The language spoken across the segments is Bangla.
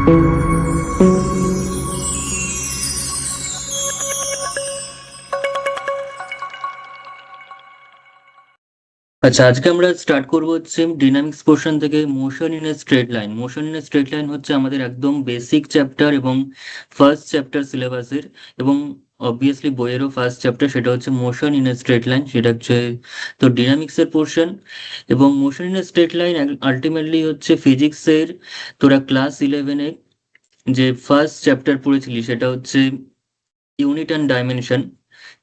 আচ্ছা, আজকে আমরা স্টার্ট করব হচ্ছে ডিনামিক্স পোর্শন থেকে motion in a straight line. Motion in a straight line হচ্ছে আমাদের একদম বেসিক চ্যাপ্টার এবং ফার্স্ট চ্যাপ্টার সিলেবাসের, এবং অবভিয়াসলি বইয়েরও ফার্স্ট চ্যাপ্টার, সেটা হচ্ছে motion in a straight line. সেটা হচ্ছে তো ডিনামিক্সের পোর্শন। এবং motion in a straight line ultimately হচ্ছে ফিজিক্সের, তোরা ক্লাস 11-এ যে ফার্স্ট চ্যাপ্টার পড়েছিলি সেটা হচ্ছে ইউনিট অ্যান্ড ডাইমেনশন।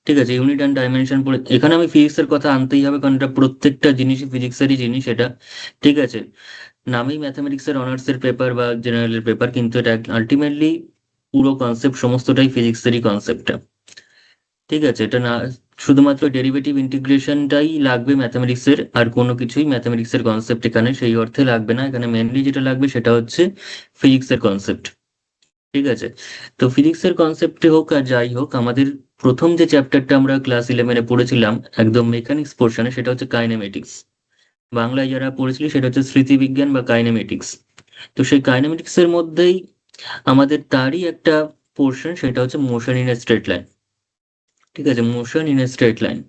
ঠিক আছে, ইউনিট অ্যান্ড ডাইমেনশন পড়ে এখানে আমি ফিজিক্সের কথা আনতেই হবে, কারণ এটা প্রত্যেকটা জিনিসই ফিজিক্সেরই জিনিস এটা। ঠিক আছে, নামেই ম্যাথামেটিক্সের অনার্সের পেপার বা জেনারেলের পেপার, কিন্তু এটা আলটিমেটলি পুরো কনসেপ্ট সমস্তটাই ফিজিক্সেরই কনসেপ্টটা। ঠিক আছে, এটা না শুধুমাত্র ডেরিভেটিভ ইন্টিগ্রেশনটাই লাগবে ম্যাথামেটিক্সের, আর কোনো কিছুই ম্যাথামেটিক্সের কনসেপ্ট এখানে সেই অর্থে লাগবে না। এখানে মেনলি যেটা লাগবে সেটা হচ্ছে ফিজিক্সের কনসেপ্ট। ঠিক আছে, তো ফিজিক্সের কনসেপ্টে হোক আর যাই হোক, আমাদের প্রথম যে চ্যাপ্টারটা আমরা ক্লাস 11-এ পড়েছিলাম একদম মেকানিক্স পোর্শনে, সেটা হচ্ছে কাইনেমেটিক্স। বাংলায় যারা পড়েছিলি সেটা হচ্ছে স্মৃতিবিজ্ঞান বা কাইনেমেটিক্স। তো সেই কাইনেমেটিক্স এর মধ্যেই আমাদের তারই একটা পোর্শন, সেটা হচ্ছে motion in a straight line. ঠিক আছে, motion in a straight line.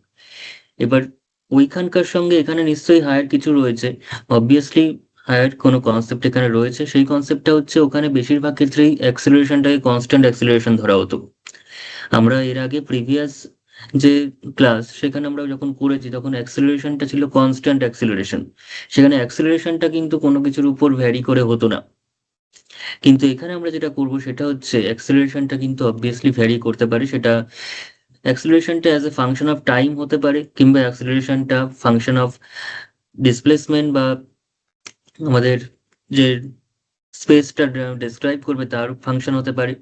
এবার ওইখানকার সঙ্গে এখানে নিশ্চয়ই হায়ার কিছু রয়েছে, অবভিয়াসলি হায়ার কোনো কনসেপ্ট এখানে রয়েছে। সেই কনসেপ্টটা হচ্ছে ওখানে বেশিরভাগ ক্ষেত্রেই অ্যাক্সেলারেশনটাকে কনস্ট্যান্ট অ্যাক্সেলারেশন ধরা হতো। আমরা এর আগে প্রিভিয়াস যে ক্লাস সেখানে আমরা যখন করেছি তখন অ্যাক্সেলারেশনটা ছিল কনস্ট্যান্ট অ্যাক্সেলারেশন। সেখানে অ্যাক্সেলারেশনটা কিন্তু কোনো কিছুর উপর ভ্যারি করে হতো না। কিন্তু এখানে আমরা যেটা করব সেটা হচ্ছে অ্যাক্সেলারেশনটা কিন্তু অবভিয়াসলি ভ্যারি করতে পারে। সেটা অ্যাক্সেলারেশনটা as a function of time হতে পারে, কিংবা অ্যাক্সেলারেশনটা ফাংশন অফ ডিসপ্লেসমেন্ট বা আমাদের যে স্পেসটা ডেসক্রাইব করবে তার ফাংশন হতে পারে,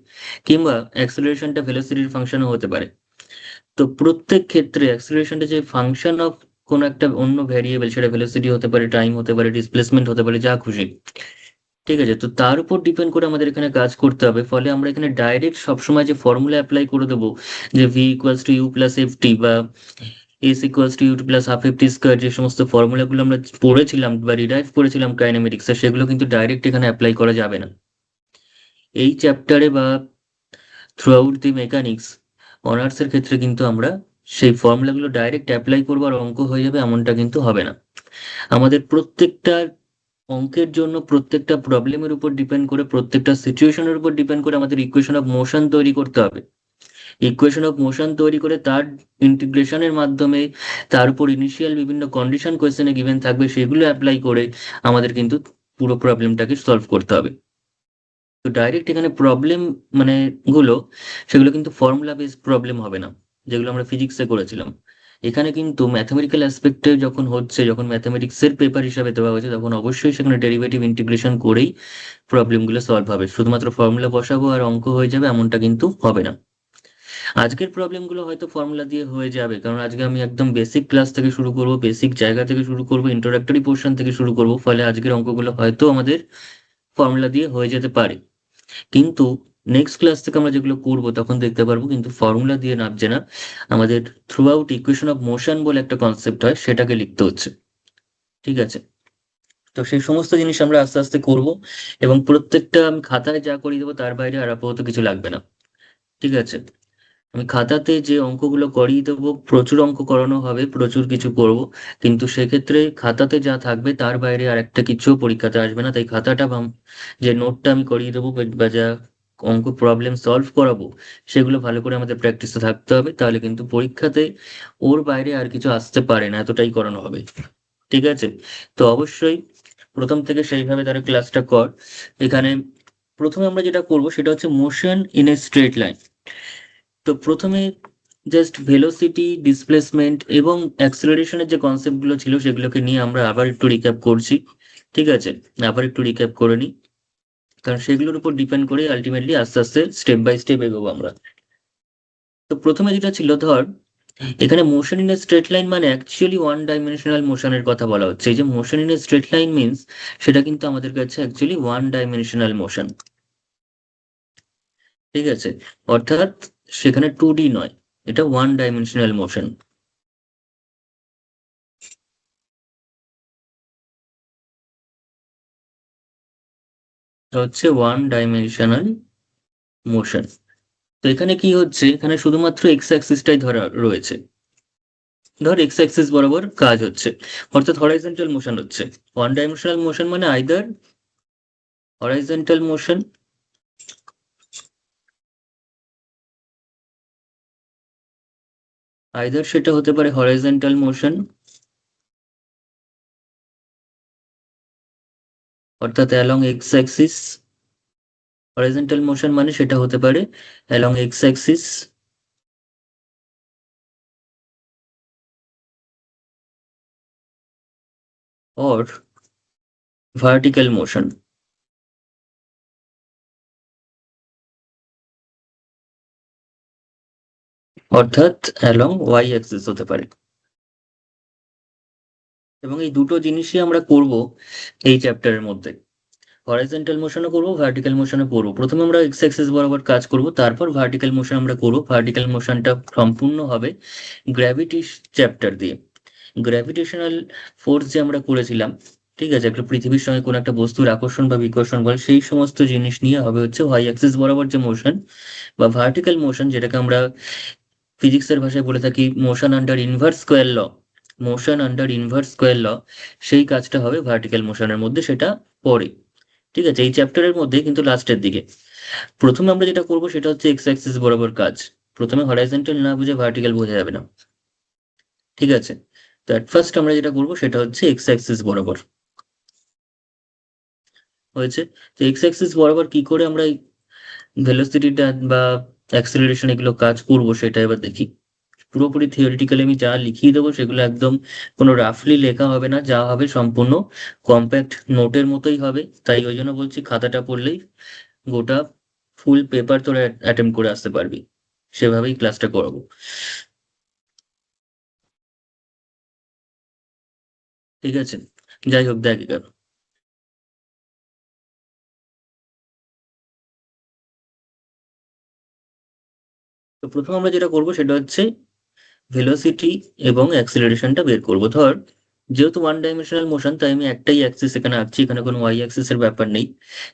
কিংবা অ্যাক্সেলারেশনটা ভেলোসিটির ফাংশনও হতে পারে। তো প্রত্যেক ক্ষেত্রে অ্যাক্সেলারেশনটা যে ফাংশন অফ কোন একটা অন্য ভ্যারিয়েবল, সেটা ভেলোসিটি হতে পারে, টাইম হতে পারে, ডিসপ্লেসমেন্ট হতে পারে, যা খুশি। ঠিক আছে, তো তার উপর ডিপেন্ড করে আমাদের এখানে কাজ করতে হবে। ফলে আমরা এখানে ডাইরেক্ট সবসময় যে ফর্মুলা অ্যাপ্লাই করে দেবো, যে V equals to U plus F T বা S equals to U plus half F T square, যে সমস্ত ফর্মুলাগুলো আমরা পড়েছিলাম বা রিডাইভ করেছিলাম কাইনেমেটিক্সে, সেগুলো কিন্তু ডাইরেক্ট এখানে অ্যাপ্লাই করা যাবে না এই চ্যাপ্টারে বা থ্রু আউট দি মেকানিক্স অনার্সের ক্ষেত্রে। কিন্তু আমরা সেই ফর্মুলাগুলো ডাইরেক্ট অ্যাপ্লাই করবো আর অঙ্ক হয়ে যাবে, এমনটা কিন্তু হবে না। আমাদের প্রত্যেকটা অঙ্কের জন্য, প্রত্যেকটা প্রবলেমের উপর ডিপেন্ড করে, প্রত্যেকটা সিচুয়েশনের উপর ডিপেন্ড করে আমাদের ইকুয়েশন অফ মোশন তৈরি করতে হবে। ইকুয়েশন অফ মোশন তৈরি করে তার ইন্টিগ্রেশনের মাধ্যমে, তার উপর ইনিশিয়াল বিভিন্ন কন্ডিশন কোয়েশ্চেনে গিভেন থাকবে, সেগুলো অ্যাপ্লাই করে আমাদের কিন্তু পুরো প্রবলেমটাকে সলভ করতে হবে। তো ডাইরেক্ট এখানে প্রবলেম মানে গুলো, সেগুলো কিন্তু ফর্মুলা বেসড প্রবলেম হবে না, যেগুলো আমরা ফিজিক্সে করেছিলাম। এখানে কিন্তু ম্যাথমেটিক্যাল অ্যাসপেক্টে যখন হচ্ছে, যখন ম্যাথমেটিক্সের পেপার হিসাবে দেওয়া হয়েছে, তখন অবশ্যই সেখানে ডেরিভেটিভ ইন্টিগ্রেশন করেই প্রবলেমগুলো সলভ হবে। শুধুমাত্র ফর্মুলা বসাবো আর অঙ্ক হয়ে যাবে, এমনটা কিন্তু হবে না। আজকের প্রবলেমগুলো হয়তো ফর্মুলা দিয়ে হয়ে যাবে, কারণ আজকে আমি একদম বেসিক ক্লাস থেকে শুরু করব, বেসিক জায়গা থেকে শুরু করব, ইন্ট্রোডাক্টরি পোর্শন থেকে শুরু করব। ফলে আজকের অঙ্কগুলো হয়তো আমাদের ফর্মুলা দিয়ে হয়ে যেতে পারে, কিন্তু নেক্সট ক্লাস থেকে আমরা যেগুলো করব তখন দেখতে পারবো কিন্তু ফর্মুলা দিয়ে নামছে না। আমাদের through out equation of motion বলে একটা কনসেপ্ট হয়, সেটাকে লিখতে হচ্ছে। ঠিক আছে, তো সেই সমস্ত জিনিস আমরা আস্তে আস্তে করব, এবং প্রত্যেকটা আমি খাতায় যা করিয়ে দেবো তার বাইরে আর আপাতত কিছু লাগবে না। ঠিক আছে, আমি খাতাতে যে অঙ্কগুলো করিয়ে দেবো, প্রচুর অঙ্ক করানো হবে, প্রচুর কিছু করব, কিন্তু সেক্ষেত্রে খাতাতে যা থাকবে তার বাইরে আর একটা কিছু পরীক্ষাতে আসবে না। তাই খাতাটা যে নোটটা আমি করিয়ে দেবো বা যা অঙ্ক প্রবলেম সলভ করাবো, সেগুলো ভালো করে আমাদের প্র্যাকটিসে থাকতে হবে। তাহলে কিন্তু পরীক্ষাতে ওর বাইরে আর কিছু আসতে পারে না, এতটাই করানো হবে। ঠিক আছে, তো অবশ্যই প্রথম থেকে সেইভাবে তারা ক্লাসটা কর। এখানে প্রথমে আমরা যেটা করব সেটা হচ্ছে motion in a straight line. তো প্রথমে জাস্ট ভেলোসিটি, ডিসপ্লেসমেন্ট এবং অ্যাক্সেলারেশনের যে কনসেপ্টগুলো ছিল সেগুলোকে নিয়ে আমরা আবার একটু রিক্যাপ করছি। ঠিক আছে, আবার একটু রিক্যাপ করে নিই, কারণ সেগুলোর উপর ডিপেন্ড করে আলটিমেটলি আস্তে আস্তে স্টেপ বাই স্টেপ এগোবো আমরা। তো প্রথমে যেটা ছিল, ধর এখানে motion in a straight line মানে অ্যাকচুয়ালি ওয়ান ডাইমেনশনাল মোশনের কথা বলা হচ্ছে। এই যে motion in a straight line means, সেটা কিন্তু আমাদের কাছে অ্যাকচুয়ালি ওয়ান ডাইমেনশনাল মোশন। ঠিক আছে, অর্থাৎ সেখানে 2D নয়, এটা ওয়ান ডাইমেনশনাল মোশন। হচ্ছে ওয়ান ডাইমেনশনাল মোশন। তো এখানে কি হচ্ছে, এখানে শুধুমাত্র এক্স অ্যাক্সিসটাই ধরা রয়েছে। ধর এক্স অ্যাক্সিস বরাবর কাজ হচ্ছে, অর্থাৎ হরাইজন্টাল মোশন হচ্ছে। ওয়ান ডাইমেনশনাল মোশন মানে আইদার হরাইজন্টাল মোশন, সেটা হতে পারে হরাইজন্টাল মোশন, অর্থাৎ along x Axis. Horizontal motion মানে সেটা হতে পারে along x Axis, or vertical motion, অর্থাৎ অ্যালং ওয়াই অ্যাক্সিস হতে পারে। এবং এই দুটো জিনিসই আমরা করব এই চ্যাপ্টারের মধ্যে। হরাইজন্টাল মোশনও করবো, ভার্টিক্যাল মোশনও করবো। প্রথমে আমরা এক্স অ্যাক্সিস বরাবর কাজ করব, তারপর ভার্টিক্যাল মোশন আমরা করবো। ভার্টিক্যাল মোশনটা সম্পূর্ণ হবে গ্র্যাভিটি চ্যাপ্টার দিয়ে। গ্র্যাভিটেশনাল ফোর্স যে আমরা করেছিলাম, ঠিক আছে, একটা পৃথিবীর সঙ্গে কোনো একটা বস্তুর আকর্ষণ বা বিকর্ষণ বল, সেই সমস্ত জিনিস নিয়ে হবে হচ্ছে ওয়াই অ্যাক্সিস বরাবর যে মোশন বা ভার্টিক্যাল মোশন, যেটাকে আমরা ফিজিক্সের ভাষায় বলে থাকি মোশন আন্ডার ইনভার্স স্কোয়ার ল। মোশন আন্ডার ইনভার্স স্কোয়ার ল, সেই কাজটা হবে ভার্টিক্যাল মোশনের মধ্যে, সেটা পরে। ঠিক আছে, এই চ্যাপ্টারের মধ্যে কিন্তু লাস্টের দিকে। প্রথমে আমরা যেটা করব সেটা হচ্ছে এক্স অ্যাক্সিস বরাবর কাজ। প্রথমে হরাইজন্টাল না বুঝে ভার্টিক্যাল বোঝা যাবে না, ঠিক আছে। তো অ্যাট ফার্স্ট আমরা যেটা করব সেটা হচ্ছে এক্স অ্যাক্সিস বরাবর হয়েছে। তো এক্স অ্যাক্সিস বরাবর কি করে আমরা ভেলোসিটিটা বা অ্যাক্সেলারেশন এগুলো কাজ করব সেটা এবার দেখি। পুরোপুরি থিওরিটিক্যালি আমি যা লিখিয়ে দেবো সেগুলো একদম কোনো রাফলি লেখা হবে না, যা হবে সম্পূর্ণ কম্প্যাক্ট নোটের মতোই হবে। তাই ওই জন্য বলছি খাতাটা পড়লেই গোটা ফুল পেপার তোরা অ্যাটেম্প করে আসতে পারবি, সেভাবেই ক্লাসটা করাবো। ঠিক আছে, যাই হোক দেখ এবার। তো প্রথম আমরা যেটা করবো সেটা হচ্ছে ভেলোসিটি এবং অ্যাক্সিলারেশনটা বের করবো। ধর যেহেতু ওয়ান ডাইমেনশনাল মোশন, তাই আমি একটাই অ্যাক্সিস এখানে আঁকছি, এখানে কোনো ওয়াই অ্যাক্সিস এর ব্যাপার নেই,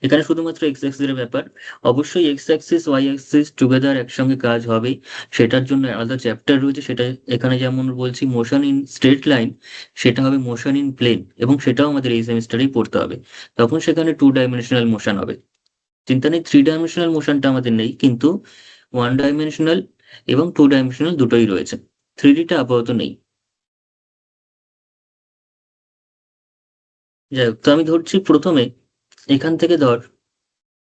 এখানে শুধুমাত্র এক্স অ্যাক্সিস এর ব্যাপার। অবশ্যই x axis y axis together একসঙ্গে কাজ হবে, সেটার জন্য আলাদা চ্যাপ্টার রয়েছে। সেটা এখানে যেমন বলছি মোশন ইন স্ট্রেট লাইন, সেটা হবে মোশন ইন প্লেন, এবং সেটাও আমাদের এই সেমিস্টারেই পড়তে হবে। তখন সেখানে টু ডাইমেনশনাল মোশন হবে। চিন্তা নেই, থ্রি ডাইমেনশনাল মোশনটা আমাদের নেই, কিন্তু ওয়ান ডাইমেনশনাল এবং টু ডাইমেনশনাল দুটোই রয়েছে, থ্রি ডিটা আপাতত নেই। যাই হোক, তো আমি ধরছি প্রথমে এখান থেকে ধর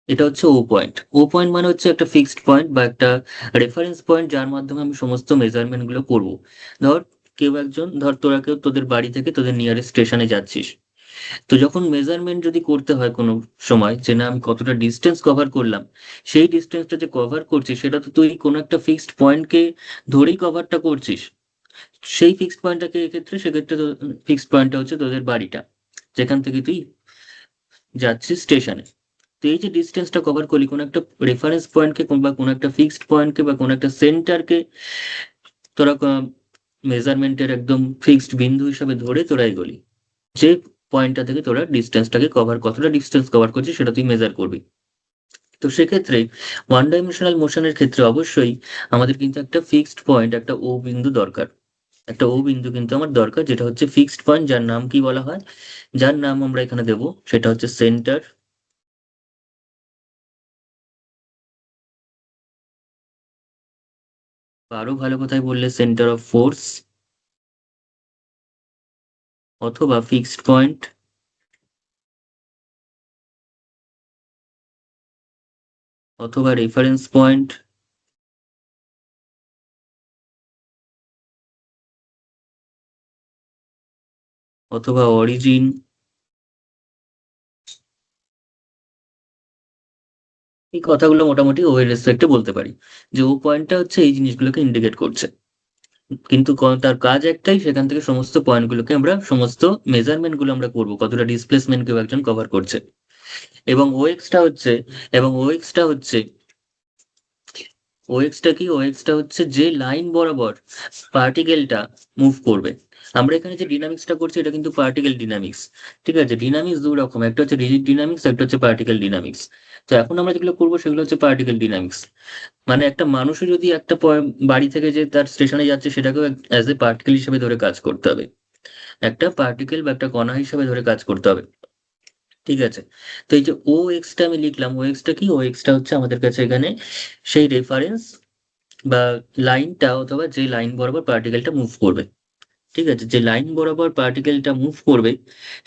এটা হচ্ছে ও পয়েন্ট। ও পয়েন্ট মানে হচ্ছে একটা ফিক্সড পয়েন্ট বা একটা রেফারেন্স পয়েন্ট, যার মাধ্যমে আমি সমস্ত মেজারমেন্ট গুলো করবো। ধর কেউ একজন, ধর তোরা কেউ তোদের বাড়ি থেকে তোদের নিয়ারেস্ট স্টেশনে যাচ্ছিস, তো যখন মেজারমেন্ট যদি করতে হয় কোনো সময়, যে না আমি কতটা ডিস্টেন্স কভার করলাম, সেই ডিস্টেন্সটা যে কভার করছিস সেটা তো তুই কোনো একটা ফিক্সড পয়েন্টকে ধরেই কভারটা করছিস। সেই ফিক্সড পয়েন্টটাকে এক্ষেত্রে, সেক্ষেত্রে ফিক্সড পয়েন্টটা হচ্ছে তোদের বাড়িটা, যেখান থেকে তুই যাচ্ছিস স্টেশনে। তো এই যে ডিস্টেন্সটা কভার করলি, কোনো একটা রেফারেন্স পয়েন্টকে বা কোনো একটা ফিক্সড পয়েন্টকে বা কোনো একটা সেন্টারকে তোরা মেজারমেন্টের একদম ফিক্সড বিন্দু হিসাবে ধরে তোরা এগোলি। যে পয়েন্টটা থেকে তোরা ডিস্টেন্সটাকে কভার, কতটা ডিস্টেন্স কভার করছিস সেটা তুই মেজার করবি। তো সেক্ষেত্রে ওয়ান ডাইমেনশনাল মোশনের ক্ষেত্রে অবশ্যই আমাদের কিন্তু একটা ফিক্সড পয়েন্ট, একটা ও বিন্দু দরকার। একটা ও বিন্দু কিন্তু আমার দরকার, যেটা হচ্ছে ফিক্সড পয়েন্ট, যার নাম কি বলা হয়, যার নাম আমরা এখানে দেবো সেটা হচ্ছে সেন্টার। আরো ভালো কথায় বললে সেন্টার অফ ফোর্স, অথবা ফিক্সড পয়েন্ট, অথবা রেফারেন্স পয়েন্ট, অথবা অরিজিন। এই কথাগুলো মোটামুটি ও এর রেসপেক্টে বলতে পারি, যে ও পয়েন্টটা হচ্ছে এই জিনিসগুলোকে ইন্ডিকেট করছে। কিন্তু তার কাজ একটাই, সেখান থেকে সমস্ত পয়েন্টগুলোকে আমরা, সমস্ত মেজারমেন্ট গুলো আমরা করবো, কতটা ডিসপ্লেসমেন্ট কেউ একজন কভার করছে। এবং ও এক্সটা হচ্ছে, এবং ও এক্সটা হচ্ছে ও এক্সটা কি, ও এক্সটা হচ্ছে যে লাইন বরাবর পার্টিকেলটা মুভ করবে। আমরা এখানে যে ডিনামিক্সটা করছি এটা কিন্তু পার্টিকেল ডিনামিক্স। ঠিক আছে, ডিনামিক্স দু রকম, একটা হচ্ছে রিজিড ডিনামিক্স, একটা হচ্ছে পার্টিকেল ডিনামিক্স। তো এখন আমরা যেগুলো করবো সেগুলো হচ্ছে পার্টিকেল ডিনামিক্স। মানে একটা মানুষও যদি একটা বাড়ি থেকে যে তার স্টেশনে যাচ্ছে সেটাকেও অ্যাজ এ পার্টিকেল হিসেবে ধরে কাজ করতে হবে, একটা পার্টিকেল বা একটা কণা হিসেবে ধরে কাজ করতে হবে। ঠিক আছে, তো এই যে ও এক্সটা আমি লিখলাম, ও এক্সটা কি, ও এক্সটা হচ্ছে আমাদের কাছে এখানে সেই রেফারেন্স বা লাইনটা, অথবা যে লাইন বরাবর পার্টিকেলটা মুভ করবে। ঠিক আছে, যে লাইন বরাবর পার্টিকেলটা মুভ করবে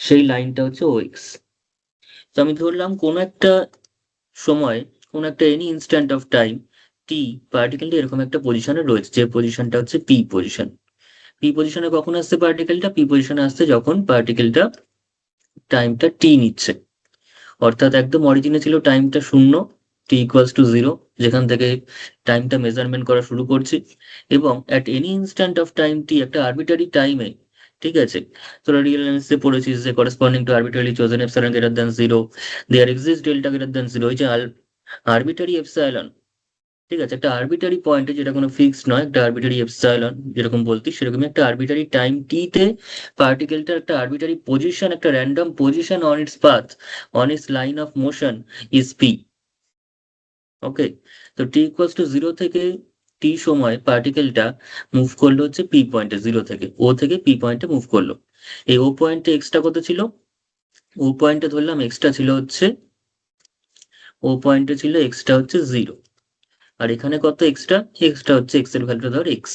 সেই লাইনটা হচ্ছে ও এক্স। তো আমি ধরলাম কোনো একটা সময়, কোনো একটা এনি ইনস্ট্যান্ট অফ টাইম টি, পার্টিকেলটা এরকম একটা পজিশনে রয়েছে, যে পজিশনটা হচ্ছে পি পজিশন। পি পজিশনে কখন আসছে পার্টিকেলটা, পি পজিশনে আসছে যখন পার্টিকেলটা টাইমটা টি নিচ্ছে। অর্থাৎ একদম অরিজিনে ছিল টাইমটা শূন্য, টি ইকুয়ালস টু জিরো, যেখান থেকে টাইমটা মেজারমেন্ট করা শুরু করছি। এবং at any instant of time T, একটা আরবিটারি টাইমে, ঠিক আছে, তোরা রিয়েল এনালিসিসে পড়েছিস যে corresponding to arbitrary chosen epsilon greater than zero, there exist delta greater than zero. ওই যে আরবিটারি এপসাইলন, ঠিক আছে, একটা আরবিটারি পয়েন্টে, যেটা কোনো ফিক্সড নয়, একটা আরবিটারি এপসাইলন যেরকম বলতি, সেরকমই একটা আরবিটারি টাইম টি তে পার্টিকেলটার একটা আরবিটারি পজিশন, একটা random position on its path, on its line of motion is P. Okay, তো টি ইকুয়ালস টু জিরো থেকে টি সময় পার্টিকেলটা মুভ করলো হচ্ছে পি পয়েন্টে, জিরো থেকে ও থেকে পি পয়েন্টে মুভ করলো। এই ও পয়েন্টে এক্সটা কত ছিল, ও পয়েন্টে ধরলাম এক্সটা ছিল হচ্ছে, ও পয়েন্টে ছিল এক্সটা হচ্ছে জিরো। আর এখানে কত এক্সট্রা, এক্সট্রা হচ্ছে এক্স এর ভ্যালুটা ধর এক্স।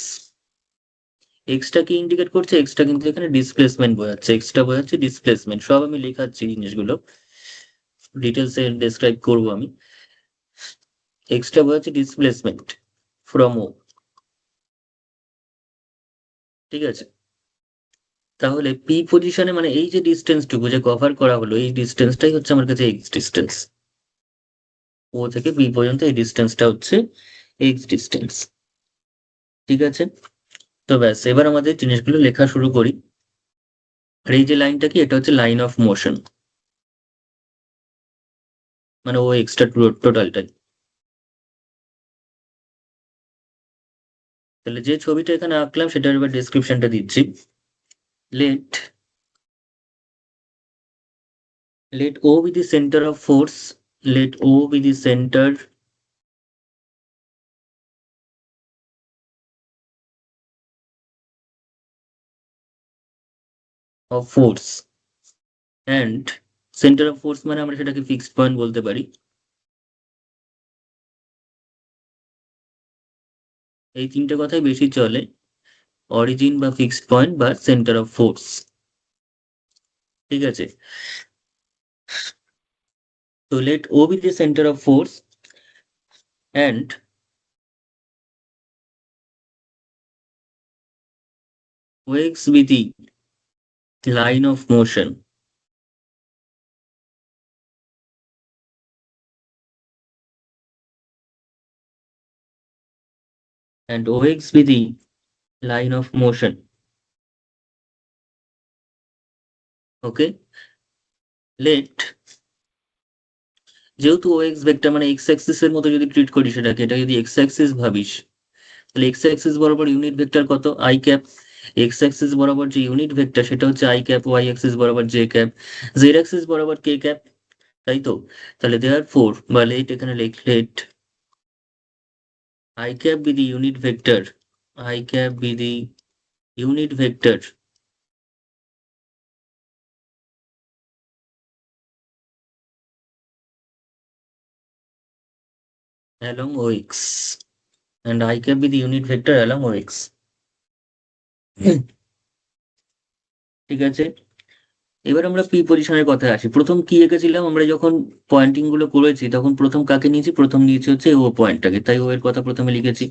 এক্সটা কি ইন্ডিকেট করছে, এক্সটা কিন্তু এখানে ডিসপ্লেসমেন্ট বোঝাচ্ছে, এক্সটা বোঝাচ্ছে ডিসপ্লেসমেন্ট। সব আমি লেখাচ্ছি জিনিসগুলো, ডিটেলসে ডেসক্রাইব করবো আমি। এক্সটা বোঝাচ্ছে ডিসপ্লেসমেন্ট ফ্রম ও। ঠিক আছে, তাহলে পি পজিশনে মানে এই যে ডিস্টেন্সটুকু যে কভার করা হলো, এই ডিস্টেন্সটাই হচ্ছে আমার কাছে এক্স ডিস্টেন্স। ও থেকে পি পর্যন্ত এই ডিস্টেন্সটা হচ্ছে এক্স ডিস্টেন্স। ঠিক আছে, তো ব্যাস, এবার আমাদের জিনিসগুলো লেখা শুরু করি। আর এই যে লাইনটা কি, এটা হচ্ছে লাইন অফ মোশন, মানে ও এক্সট্রা টোটালটাই। তাহলে যে ছবিটা এখানে আঁকলাম সেটার এবার ডেসক্রিপশনটা দিচ্ছি। Let let O be the center of force, let O be the center of force, and center of force মানে আমরা সেটাকে ফিক্সড পয়েন্ট বলতে পারি। এই তিনটে কথাই বেশি চলে, অরিজিন বা ফিক্সড পয়েন্ট বা সেন্টার অফ ফোর্স। ঠিক আছে, তো let O be the center of force and OX be the line of motion, and OX be the line of motion. Okay, let, যেহেতু ও এক্স ভেক্টর মানে এক্স অ্যাক্সিস এর মতো যদি ট্রিট করি সেটাকে, এটা যদি এক্স অ্যাক্সিস ভাবিস, তাহলে এক্স অ্যাক্সিস বরাবর ইউনিট ভেক্টর কত, আই ক্যাপ। এক্স অ্যাক্সিস বরাবর যে ইউনিট ভেক্টর সেটা হচ্ছে আই ক্যাপ, ওয়াই অ্যাক্সিস বরাবর জে ক্যাপ, জেড অ্যাক্সিস বরাবর কে ক্যাপ। তাই তো, তাহলে দেয়ার ফোর বা লেট, এখানে let i cap be the unit vector, i cap be the unit vector along OX, and I cap be the unit vector along OX. ঠিক আছে, এবার আমরা পি পজিশনের কথায় আসি। প্রথম কি এঁকেছিলাম আমরা, যখন পয়েন্টিং গুলো করেছি তখন প্রথম কাকে নিয়েছি, প্রথম নিয়েছি হচ্ছে ও পয়েন্টটাকে, তাই ও এর কথা প্রথমে লিখেছি।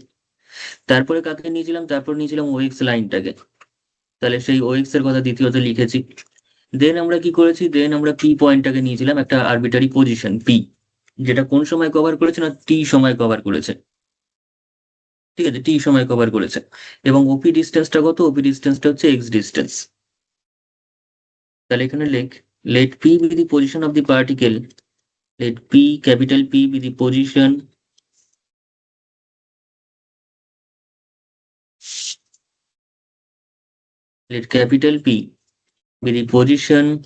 তারপরে কাকে নিয়েছিলাম, তারপর নিয়েছিলাম ও এক্স লাইনটাকে, তাহলে সেই ও এক্স এর কথা দ্বিতীয়তে লিখেছি। দেন আমরা কি করেছি, দেন আমরা পি পয়েন্টটাকে নিয়েছিলাম একটা আরবিটারি পজিশন পি, যেটা কোন সময় কভার করেছে না, টি সময় কভার করেছে। ঠিক আছে, টি সময় কভার করেছে। এবং ওপি ডিস্টেন্সটা কত, ওপি ডিস্টেন্সটা হচ্ছে এক্স ডিস্টেন্স। তাহলে এখানে let p be the position of the particle, let p, capital P be the position let capital P be the position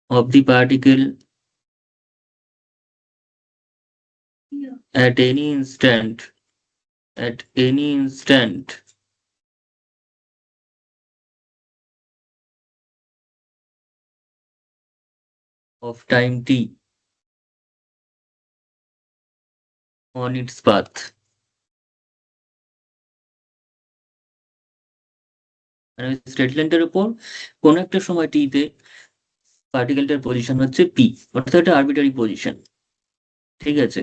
of the particle at any instant, at any instant of time t on its path. মানে স্ট্রেট লাইনটার উপর কোন একটা সময় টি তে পার্টিকেলটার পজিশন হচ্ছে পি, অর্থাৎ একটা আরবিটারি পজিশন। ঠিক আছে,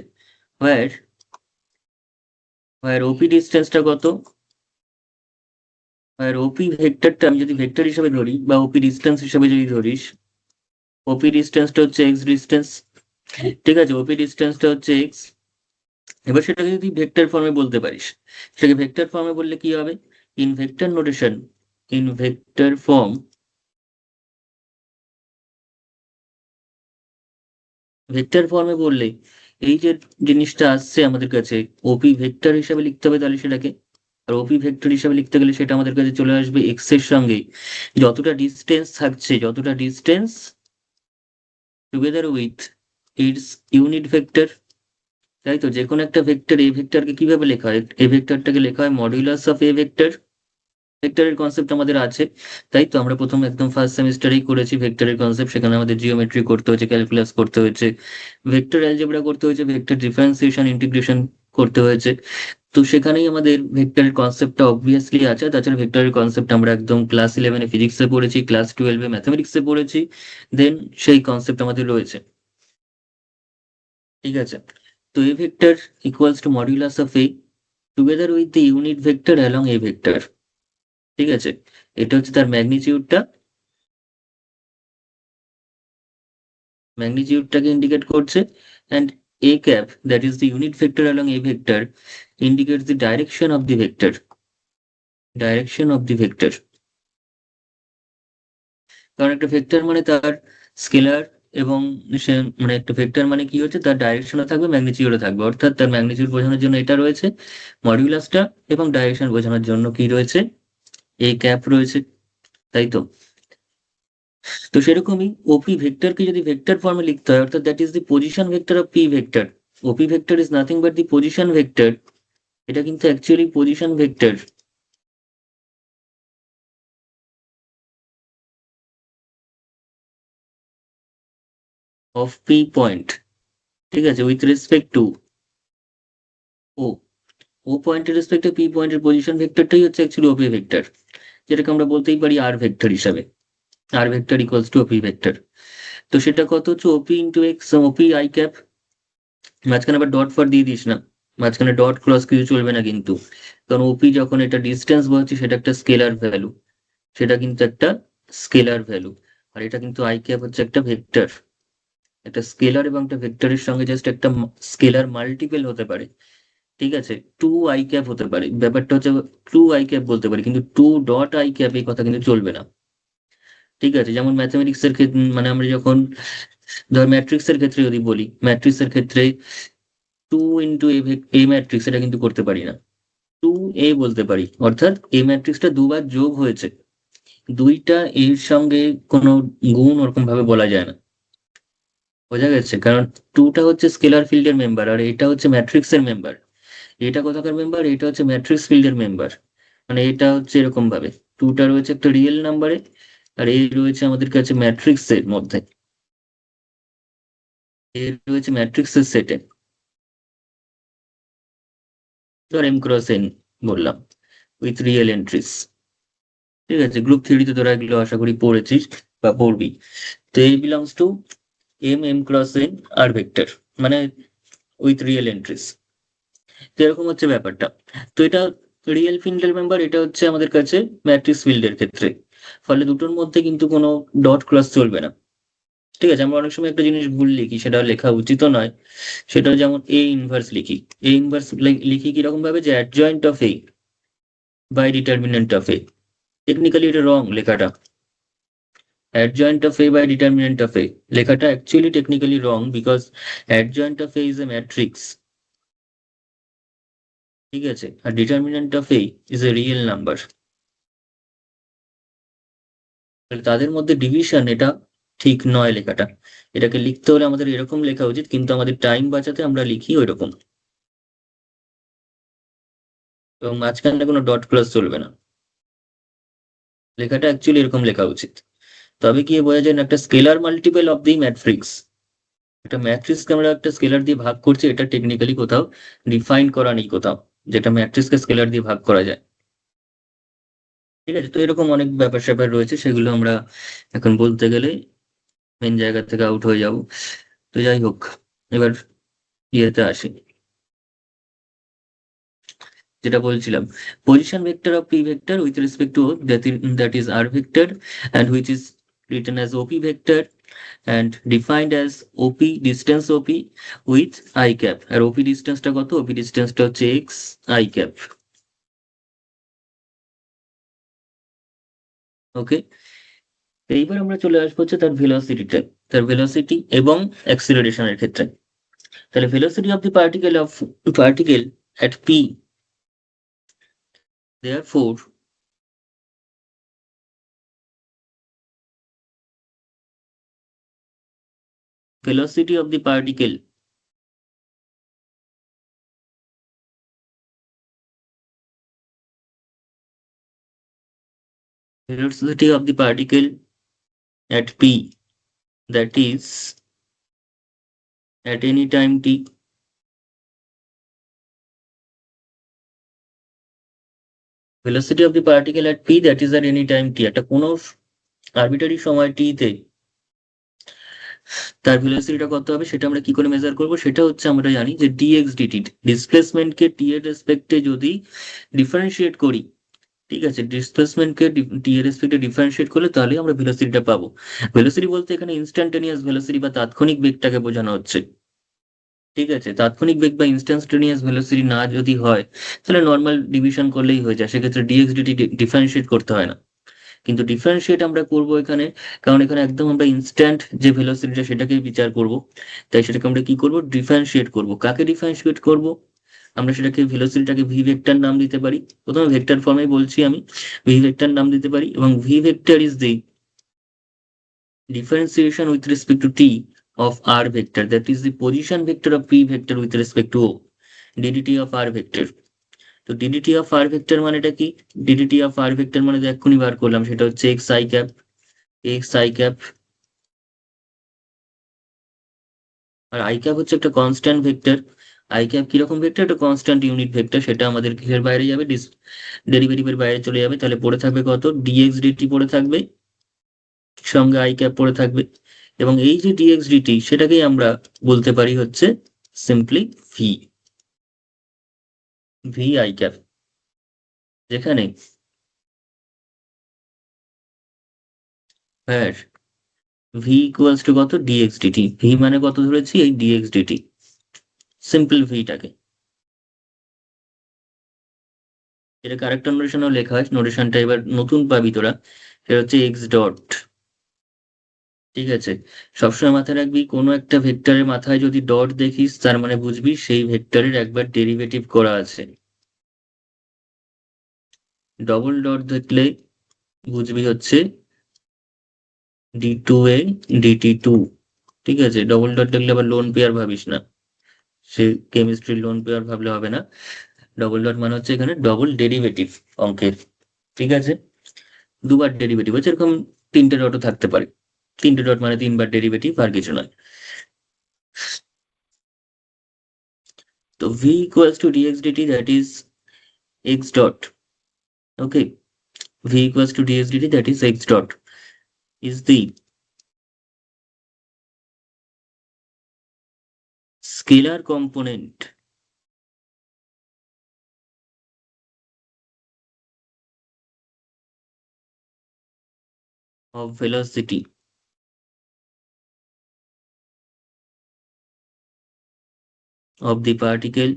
হোয়ার হোয়ার ওপি ডিস্টেন্সটা কত, হোয়ার ওপি ভেক্টরটা আমি যদি ভেক্টর হিসেবে ধরি বা ওপি ডিস্টেন্স হিসেবে যদি ধরিস, ওপি ডিস্টেন্সটা হচ্ছে এক্স ডিস্টেন্স। ঠিক আছে, ওপি ডিস্টেন্সটা হচ্ছে এক্স। এবার সেটাকে যদি ভেক্টর ফর্মে বলতে পারিস, সেটাকে ভেক্টর ফর্মে বললে কি হবে, in vector notation, in vector form, vector ফর্মে বললে এই যে জিনিসটা আসছে আমাদের কাছে ওপি ভেক্টর হিসাবে লিখতে হবে, তাহলে সেটাকে, আর ওপি ভেক্টর হিসাবে লিখতে গেলে সেটা আমাদের কাছে চলে আসবে এক্স এর সঙ্গে যতটা ডিস্টেন্স থাকছে, যতটা distance together with its unit vector. তাই তো, যে কোনো একটা ভেক্টর, এ ভেক্টরকে কিভাবে লেখা হয়, এ ভেক্টরটাকে লেখা হয় মডুলাস অফ এ ভেক্টর। ভেক্টরের কনসেপ্ট আমাদের আছে, তাই তো আমরা প্রথম একদম ফার্স্ট সেমিস্টারেই করেছি ভেক্টরের কনসেপ্ট। সেখানে আমাদের জিওমেট্রি করতে হয়েছে, ক্যালকুলাস করতে হয়েছে, ভেক্টর অ্যালজেব্রা করতে হয়েছে, ভেক্টর ডিফারেন্সিয়েশন ইন্টিগ্রেশন করতে হয়েছে। তো সেখানেই আমাদের ভেক্টরের কনসেপ্টটা অবভিয়াসলি আছে। তাছাড়া ভেক্টরের কনসেপ্ট আমরা একদম ক্লাস 11-এ ফিজিক্সে পড়েছি, ক্লাস 12-এ ম্যাথমেটিক্সে পড়েছি, দেন সেই কনসেপ্ট আমাদের রয়েছে। ঠিক আছে, তো এ vector equals two modulus of A together with the unit vector along A vector. ঠিক আছে, এটা হচ্ছে তার ম্যাগনিটিউডটা, ম্যাগনিটিউডটাকে ইন্ডিকেট করছে। And a cap, that is the unit vector along a vector, indicates the direction of the vector, direction of the vector। কারণ একটা ভেক্টর মানে তার স্কেলার, এবং সে মানে একটা ভেক্টর মানে কি হচ্ছে, তার ডাইরেকশনও থাকবে, ম্যাগনিটিউডও থাকবে, অর্থাৎ তার ম্যাগনিটিউড বোঝানোর জন্য এটা রয়েছে মডিউলাসটা, এবং ডাইরেকশন বোঝানোর জন্য কি রয়েছে, a cap রয়েছে। তাই তো, তো সেরকমই ওপি ভেক্টরকে যদি ভেক্টর ফর্মে লিখতে হয়, অর্থাৎ that is the position vector of P vector. OP vector is nothing but the position vector, এটা কিন্তু actually position vector of P point. ঠিক আছে, উইথ রেসপেক্ট টু ও, ও পয়েন্টের রেসপেক্টে পি পয়েন্টের পজিশন ভেক্টরটাই হচ্ছে অ্যাকচুয়ালি ওপি ভেক্টর, যেটাকে আমরা বলতেই পারি আর ভেক্টর হিসাবে। R vector equals to OP vector. তো সেটা কত হচ্ছে OP into X, OP I cap. মাঝখানে আবার ডট ফট দিয়ে দিস না, মাঝখানে ডট ক্রস কিছু চলবে না কিন্তু, কারণ ওপি যখন এটা ডিস্টেন্স বলছি সেটা একটা স্কেলার ভ্যালু, সেটা কিন্তু একটা স্কেলার ভ্যালু। আর এটা কিন্তু আই ক্যাপ হচ্ছে একটা ভেক্টর, একটা স্কেলার এবং একটা ভেক্টরের সঙ্গে জাস্ট একটা স্কেলার মাল্টিপল হতে পারে। ঠিক আছে, টু আই ক্যাপ হতে পারে, ব্যাপারটা হচ্ছে টু আই ক্যাপ বলতে পারি, কিন্তু টু ডট আই ক্যাপ এই কথা কিন্তু চলবে না। ঠিক আছে, যেমন ম্যাথমেটিক্স এর ক্ষেত্রে, মানে আমরা যখন ধর ম্যাট্রিক্স এর ক্ষেত্রে যদি বলি, ম্যাট্রিক্স এর ক্ষেত্রে টু ইন্টু এ ম্যাট্রিক্স এটা কিন্তু করতে পারি না, টু এ বলতে পারি, অর্থাৎ এ ম্যাট্রিক্সটা দুবার যোগ হয়েছে, দুইটা এর সঙ্গে কোনো গুণ ওরকম ভাবে বলা যায় না। বোঝা গেছে, কারণ টুটা হচ্ছে স্কেলার ফিল্ডের মেম্বার, আর এটা হচ্ছে ম্যাট্রিক্স এর মেম্বার। এটা কোথাকার মেম্বার, এটা হচ্ছে ম্যাট্রিক্স ফিল্ডের মেম্বার। মানে এটা হচ্ছে এরকম ভাবে, টুটা রয়েছে একটা রিয়েল নাম্বারে, আর এই রয়েছে আমাদের কাছে ম্যাট্রিক্স এর মধ্যে, এর রয়েছে ম্যাট্রিক্স এর সেটে, ধর এম ক্রস এন বললাম, উইথ রিয়েল এন্ট্রিস। ঠিক আছে, গ্রুপ থিওরিতে তোরা এগুলো আশা করি পড়েছিস বা পড়বি। তো এই belongs to m cross n r vector, মানে উইথ রিয়েল এন্ট্রিস। তো এরকম হচ্ছে ব্যাপারটা। তো এটা রিয়েল ফিল্ডের মেম্বার, এটা হচ্ছে আমাদের কাছে ম্যাট্রিক্স ফিল্ডের ক্ষেত্রে। ফলে দুটোর মধ্যে কিন্তু কোনো ডট ক্রস চলবে না। ঠিক আছে, আমরা অনেক সময় একটা জিনিস ভুল লিখি, সেটা লেখা উচিত নয়। সেটা যেমন এ ইনভার্স লিখি, এ ইনভার্স লিখি কিরকম ভাবে, যে adjoint of A by determinant of A. Technically এটা রং লেখাটা, adjoint of A by determinant of A লেখাটা actually technically wrong, because adjoint of A is a matrix, ঠিক আছে, আর determinant of A is a real number. তাদের মধ্যে ডিভিশন এটা ঠিক নয় লেখাটা। এটাকে লিখতে হলে আমাদের এরকম লেখা উচিত, কিন্তু আমাদের টাইম বাঁচাতে আমরা লিখি ওইরকম, এবং মাঝখানে কোনো ডট প্লাস চলবে না। লেখাটা অ্যাকচুয়ালি এরকম লেখা উচিত। তবে কি বোঝা যায় না একটা scalar multiple of the matrix. একটা ম্যাট্রিক্সকে আমরা একটা স্কেলার দিয়ে ভাগ করছি, এটা টেকনিক্যালি কোথাও ডিফাইন করা নেই কোথাও, যেটা ম্যাট্রিক্সকে স্কেলার দিয়ে ভাগ করা যায়। ঠিক আছে, তো এরকম অনেক ব্যাপার স্যাপার রয়েছে, সেগুলো আমরা এখন বলতে গেলে মেন জায়গা থেকে আউট হয়ে যাব। তো যাই হোক, এবার ইয়েতে আসি, যেটা বলছিলাম, position vector of P vector with respect two that is r vector and which is written as op vector and defined as op distance op with I cap। আর op ডিস্টেন্সটা কত? op ডিস্টেন্সটা হচ্ছে x I cap। ওকে, এইবার আমরা চলে আসবো হচ্ছে তার ভেলোসিটিতে, তার ভেলোসিটি এবং অ্যাক্সিলারেশনের ক্ষেত্রে। তাহলে velocity of the particle at p, therefore velocity of the particle velocity of the particle at p, that is at any time t, velocity of the particle at p that is at any time t, একটা কোনো আরবিটারি সময় t তে তার ভেলোসিটিটা কত হবে সেটা আমরা কি করে মেজার করব? সেটা হচ্ছে আমরা জানি যে dx dt, ডিসপ্লেসমেন্টকে t এর রেসপেক্টে যদি ডিফারেন্সিয়েট করি, ঠিক আছে, ডিসপ্লেসমেন্টকে টি এর রেসপেক্টে ডিফারেন্সিয়েট করলে তাহলে আমরা ভেলোসিটিটা পাবো। ভেলোসিটি বলতে এখানে ইনস্ট্যান্টেনিয়াস ভেলোসিটি বা তাৎক্ষণিক বেগটাকে বোঝানো হচ্ছে। ঠিক আছে, তাৎক্ষণিক বেগ বা ইনস্ট্যান্টেনিয়াস ভেলোসিটি না যদি হয়, তাহলে নর্মাল ডিভিশন করলেই হয়ে যায়, সেক্ষেত্রে ডিএক্স ডিটি ডিফারেন্সিয়েট করতে হয় না। কিন্তু ডিফারেন্সিয়েট আমরা করব এখানে, কারণ এখানে একদম আমরা ইনস্ট্যান্ট যে ভেলোসিটিটা সেটাকেই বিচার করব। তাই সেটাকে আমরা কি করব? ডিফারেন্সিয়েট করব। কাকে ডিফারেন্সিয়েট করব? আমরা সেটাকে ভেলোসিটিটাকে ভি ভেক্টর নাম দিতে পারি। প্রথমে ভেক্টর ফর্মে বলছি আমি, ভি ভেক্টর নাম দিতে পারি, এবং V vector is the differentiation with respect to t of r vector, that is the position vector of p vector with respect to o, ddt of r vector। তো ddt of r vector মানেটা কি? ddt of r vector মানে যে এক্ষুনি বার করলাম, সেটা হচ্ছে x i cap, x i cap। R i cap হচ্ছে একটা কনস্ট্যান্ট ভেক্টর। i cap কিরকম ভেক্টর? একটা কনস্ট্যান্ট ইউনিট ভেক্টর, সেটা আমাদের কিসের বাইরে যাবে? ডেরিভেটিভের বাইরে চলে যাবে। তাহলে পড়ে থাকবে কত? dx dt পড়ে থাকবে, সঙ্গে i cap পড়ে থাকবে, এবং এই যে dx dt সেটাকেই আমরা বলতে পারি হচ্ছে simply v, v i cap, যেখানে হ্যাঁ ভি ইকুয়ালস টু কত? Dx DT. ভি মানে কত ধরেছি? এই ডিএক্স ডিটি, সিম্পল ভিটাকে। এটা কারেক্ট নোটেশনও লেখা হয়, নোটেশনটা এবার নতুন পাবি তোরা, সেটা হচ্ছে এক্স ডট। ঠিক আছে, সবসময় মাথায় রাখবি কোনো একটা ভেক্টরের মাথায় যদি ডট দেখিস তার মানে বুঝবি সেই ভেক্টরের একবার ডেরিভেটিভ করা আছে। ডবল ডট দেখলে বুঝবি হচ্ছে ডি টু এ ডিটি টু। ঠিক আছে, ডবল ডট দেখলে আবার লোন পেয়ার ভাবিস না, সে কেমিস্ট্রির লোন পেয়ার ভাবলে হবে না। ডবল ডট মানে হচ্ছে এখানে ডবল ডেরিভেটিভ অঙ্কের। ঠিক আছে, দুবার ডেরিভেটিভ হচ্ছে, এরকম তিনটে ডটও থাকতে পারে। তিনটে ডট মানে তিনবার ডেরিভেটিভ, আর কিছু নয়। তো v equals to dx dt, that is x dot. Okay, v equals to dx dt, that is x dot, is the scalar component of velocity of the particle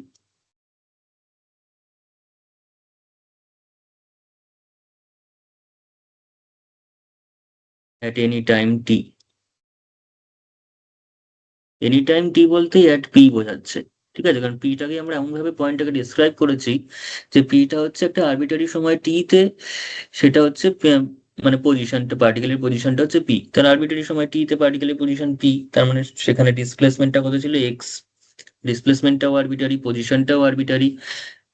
at any time t। Any time T বলতে at p বোঝাচ্ছে। ঠিক আছে, কারণ পিটাকে আমরা এমন ভাবে পয়েন্টটাকে ডিসক্রাইব করেছি যে পিটা হচ্ছে একটা আরবিটারি সময় টিতে, সেটা হচ্ছে মানে পজিশনটা, পার্টিকেলের পজিশনটা হচ্ছে পি, তার আরবিটারি সময় টিতে পার্টিকেলের পজিশন পি, তার মানে সেখানে ডিসপ্লেসমেন্টটা কত ছিল এক্স, ডিসপ্লেসমেন্টটাও আরবিটারি, পজিশনটাও আরবিটারি,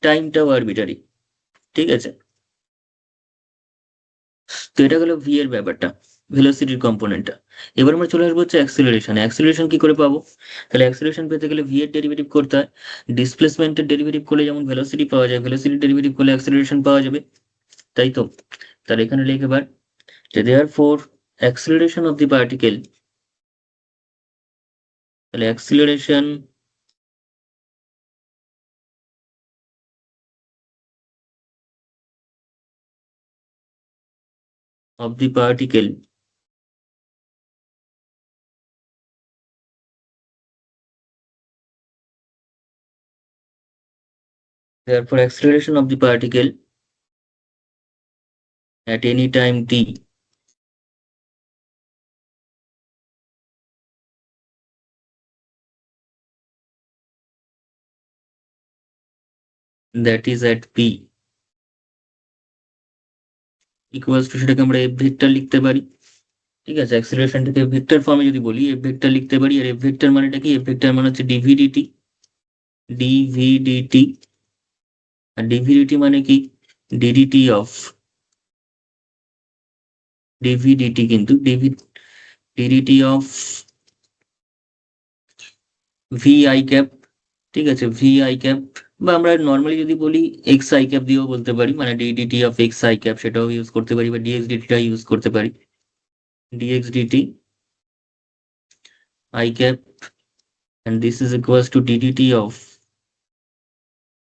টাইমটাও আরবিটারি। ঠিক আছে, তো এটা গেলো ভি এর ব্যাপারটা, ভেলোসিটির কম্পোনেন্টটা। এবার আমরা চলে আসবো হচ্ছে অ্যাক্সিলারেশন। অ্যাক্সিলারেশন কি করে পাবো? তাহলে অ্যাক্সিলারেশন পেতে গেলে ভি এর ডেরিভেটিভ করতে হয়। ডিসপ্লেসমেন্টের ডেরিভেটিভ করলে যেমন ভেলোসিটি পাওয়া যায়, ভেলোসিটির ডেরিভেটিভ করলে অ্যাক্সিলারেশন পাওয়া যাবে, তাই তো? তাহলে এখানে লিখে এবার যে therefore acceleration of the particle, তাহলে acceleration of the particle therefore acceleration of the particle at any time t, that is at p equals to, সেটাকে আমরা এফ ভেক্টর লিখতে পারি। ঠিক আছে, অ্যাক্সিলারেশনটাকে ভেক্টর ফর্মে যদি বলি এফ ভেক্টর লিখতে পারি। আর এফ ভেক্টর মানেটা কি? এফ ভেক্টর মানে হচ্ছে ডিভিডিটি, ডিভিডিটি। আর ডিভিডিটি মানে কি? ডিডিটি অফ, ডিভিডিটি কিন্তু DDT of V i cap. ঠিক আছে, ভি আই ক্যাপ, বা আমরা নর্মালি যদি বলি এক্স আই ক্যাপ দিয়েও বলতে পারি, মানে d dt of x i cap সেটাও ইউজ করতে পারি, বা ডিএক্স ডিটিটা ইউজ করতে পারি, dx dt I cap, and this is equals to ddt of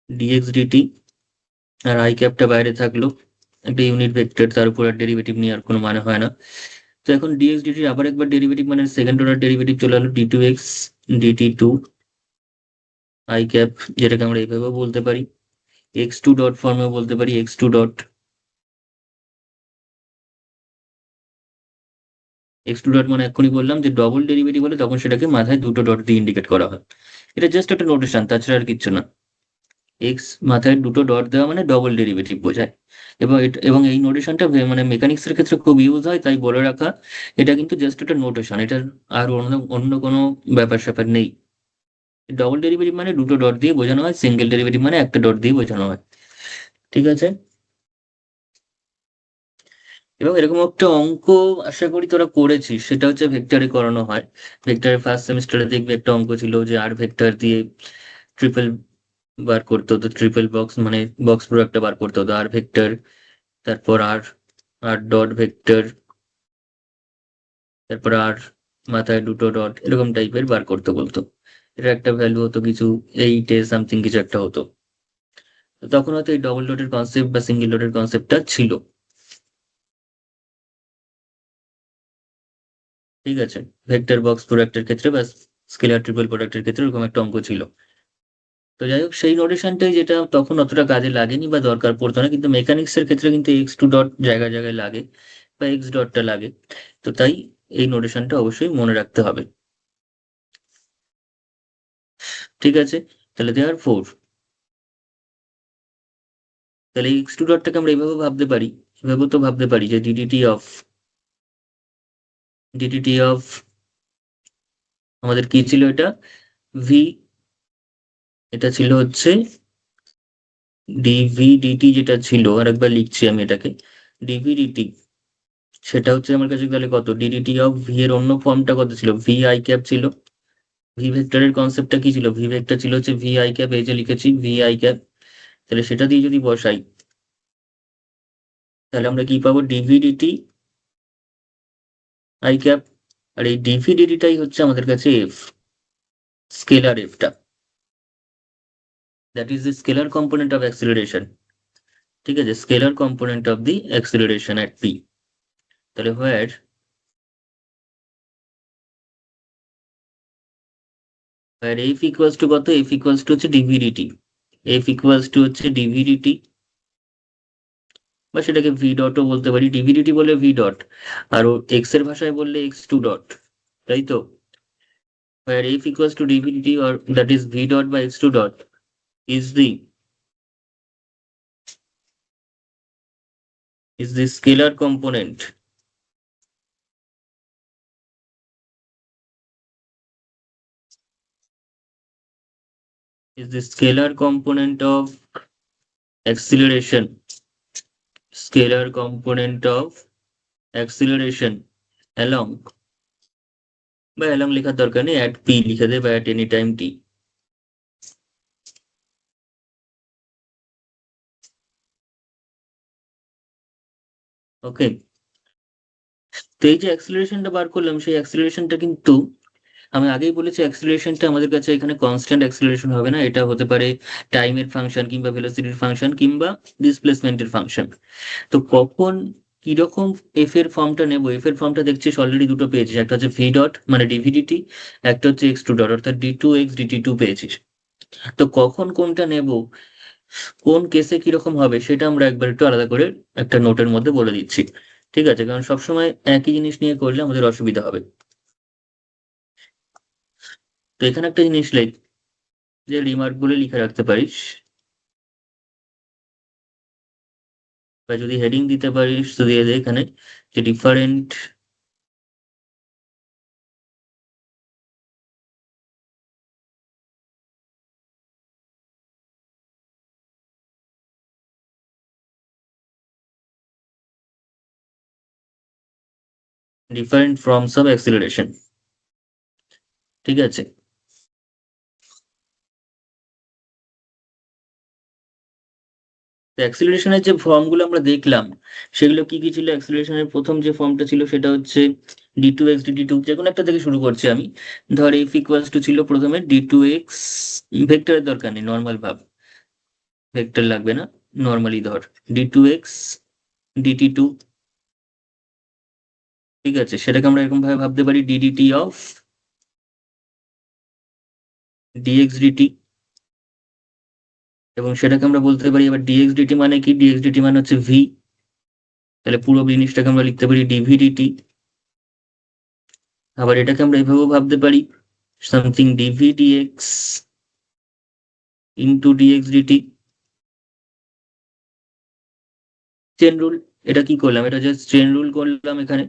dx dt, আর i ক্যাপটা বাইরে থাকলো, একটা ইউনিট ভেক্টর, তার উপর আর ডেরিভেটিভ নিয়ে আর কোনো মানে হয় না। তো এখন dx dt আবার একবার ডেরিভেটিভ, মানে সেকেন্ড অর্ডার ডেরিভেটিভ চলে এলো, d2x dt2 i ক্যাপ, যেটাকে আমরা এইভাবে বলতে পারি, x2 ডট ফর্মেও বলতে পারি, x2 ডট, x2 ডট মানে এক্ষুনি বললাম যে ডবল ডেরিভেটিভ হলে তখন সেটাকে মাথায় দুটো ডট দিয়ে ইন্ডিকেট করা হয়। এটা জাস্ট একটা নোটেশন, তাছাড়া আর কিচ্ছু না। এক্স মাথায় দুটো ডট দেওয়া মানে ডবল ডেরিভেটিভ বোঝায়। এবং এই নোটেশনটা মানে মেকানিক্স এর ক্ষেত্রে খুব ইউজ হয়, তাই বলে রাখা। এটা কিন্তু জাস্ট একটা নোটেশন, এটা আর অন্য অন্য কোনো ব্যাপার স্যাপার নেই। ডবল ডেরিভেটিভ মানে দুটো ডট দিয়ে বোঝানো হয়, সিঙ্গেল ডেরিভেটিভ মানে একটা ডট দিয়ে বোঝানো হয়। ঠিক আছে, এবং এরকম একটা অঙ্ক আশা করি তোরা করেছিস, সেটা হচ্ছে ভেক্টরে করানো হয়। ভেক্টরের ফার্স্ট সেমিস্টারে দেখবি একটা অঙ্ক ছিল যে আর ভেক্টর দিয়ে ট্রিপল বার করতে হতো, ট্রিপল বক্স মানে বক্স প্রোডাক্টটা বার করতে হতো, আর ভেক্টর, তারপর আর, আর ডট ভেক্টর, তারপর আর মাথায় দুটো ডট, এরকম টাইপের বার করতে বলতো। এটা একটা ভ্যালু হতো কিছু 8 সামথিং কিছু একটা হতো। তো তখন হয়তো এই ডবল ডটের কনসেপ্ট বা সিঙ্গেল ডটের কনসেপ্টটা ছিল। ঠিক আছে, ভেক্টর বক্স প্রোডাক্টের ক্ষেত্রে বা স্কেলার ট্রিপল প্রোডাক্টের ক্ষেত্রে এরকম একটা অঙ্ক ছিল। তো যাই হোক, সেই নোটেশনটাই যেটা তখন অতটা কাজে লাগেনি বা দরকার পড়তো না, কিন্তু মেকানিক্স এর ক্ষেত্রে কিন্তু এক্স টু ডট জায়গায় জায়গায় লাগে, বা এক্স ডটটা লাগে। তো তাই এই নোটেশনটা অবশ্যই মনে রাখতে হবে। ঠিক আছে, তাহলে দেয়ার ফোর, তাহলে এক্স টু ডটটাকে আমরা এইভাবে ভাবতে পারি, এভাবে তো ভাবতে পারি যে ডিডিটি অফ আমাদের কি ছিল এটা, ভি, এটা ছিল হচ্ছে ডিভিডিটি, যেটা ছিল আরেকবার লিখছি আমি এটাকে, ডিভিডিটি, সেটা হচ্ছে আমার কাছে তাহলে কত, ডিডিটি অফ ভি এর অন্য ফর্মটা কত ছিল, ভি আই ক্যাপ ছিল। ভি ভেক্টরের কনসেপ্টটা কি ছিল, ভি ভেক্টর ছিল হচ্ছে ভি আই ক্যাপ, এই যে লিখেছি ভি আই ক্যাপ। তাহলে সেটা দিয়ে যদি বসাই, তাহলে আমরা কি পাবো, ডিভিডিটি আই ক্যাপ। আর এই ডিভিডিটিটাই হচ্ছে আমাদের কাছে এফ, স্কেলার এফটা, that is the scalar component of acceleration. ঠিক আছে, scalar component of the acceleration at P. তাহলে হোয়ার এফ ইকুয়ালস টু কত, এফ ইকুয়ালস টু হচ্ছে ডিভিডিটি, এফ ইকুয়ালস টু হচ্ছে ডিভিডিটি, বা সেটাকে ভি ডটও বলতে পারি, ডিভিডিটি বলে ভি ডট, আর এক্স এর ভাষায় বললে এক্স টু ডট, তাই তো? where f equals to dv dt, or that is v dot by x2 dot, is the scalar component of acceleration, scalar component of acceleration along, বা along লেখার দরকার নেই, at p লিখে দে বা at any time t। ওকে, তো এই যে অ্যাক্সিলারেশনটা বার করলাম, সেই অ্যাক্সিলারেশনটা কিন্তু আমি আগেই বলেছি, অ্যাক্সিলারেশনটা আমাদের কাছে এখানে কনস্ট্যান্ট অ্যাক্সিলারেশন হবে না, এটা হতে পারে টাইমের ফাংশন কিংবা ভেলোসিটির ফাংশন কিংবা ডিসপ্লেসমেন্টের ফাংশন। তো কখন কিরকম এফ এর ফর্মটা নেব, এফ এর ফর্মটা দেখছিস অলরেডি দুটো পেয়েছিস, একটা হচ্ছে ভি ডট মানে ডিভিডিটি, একটা হচ্ছে এক্স টু ডট অর্থাৎ d two x DT two পেয়েছিস। তো কখন কোনটা নেব, কোন কেসে কিরকম হবে, সেটা আমরা একবার একটু আলাদা করে একটা নোটের মধ্যে বলে দিচ্ছি। ঠিক আছে, কারণ সবসময় একই জিনিস নিয়ে করলে আমাদের অসুবিধা হবে। তো এখানে একটা জিনিস লেখ, যে রিমার্ক বলে লিখে রাখতে পারিস, বা যদি হেডিং দিতে পারিস তো দিয়ে দে এখানে, যে ডিফারেন্ট ফর্মস অফ অ্যাক্সিলারেশন। ঠিক আছে, তো অ্যাক্সিলারেশনের যে ফর্মগুলো আমরা দেখলাম, সেগুলো কি কি ছিল? অ্যাক্সিলারেশনের প্রথম যে ফর্মটা ছিল সেটা হচ্ছে d two x DT two, যে কোনো একটা থেকে শুরু করছি আমি। ধর এফ ইকুয়ালস টু ছিল প্রথমে ডি টু এক্স, ভেক্টরের দরকার নেই, নর্মাল ভাব, ভেক্টর লাগবে না, নর্মালি ধর d two x DT two. ঠিক আছে, সেটাকে আমরা এরকম ভাবে ভাবতে পারি ডিডিটি অফ ডিএক্স ডিটি, এবং সেটাকে আমরা বলতে পারি এবার ডিএক্স ডিটি মানে কি, ডিএক্স ডিটি মানে হচ্ছে ভি, তাহলে পুরো জিনিসটাকে আমরা লিখতে পারি ডিভি ডিটি। আবার এটাকে আমরা এভাবেও ভাবতে পারি something dv dx into dx dt. Chain rule, এটা কি করলাম, এটা জাস্ট চেন রুল করলাম এখানে,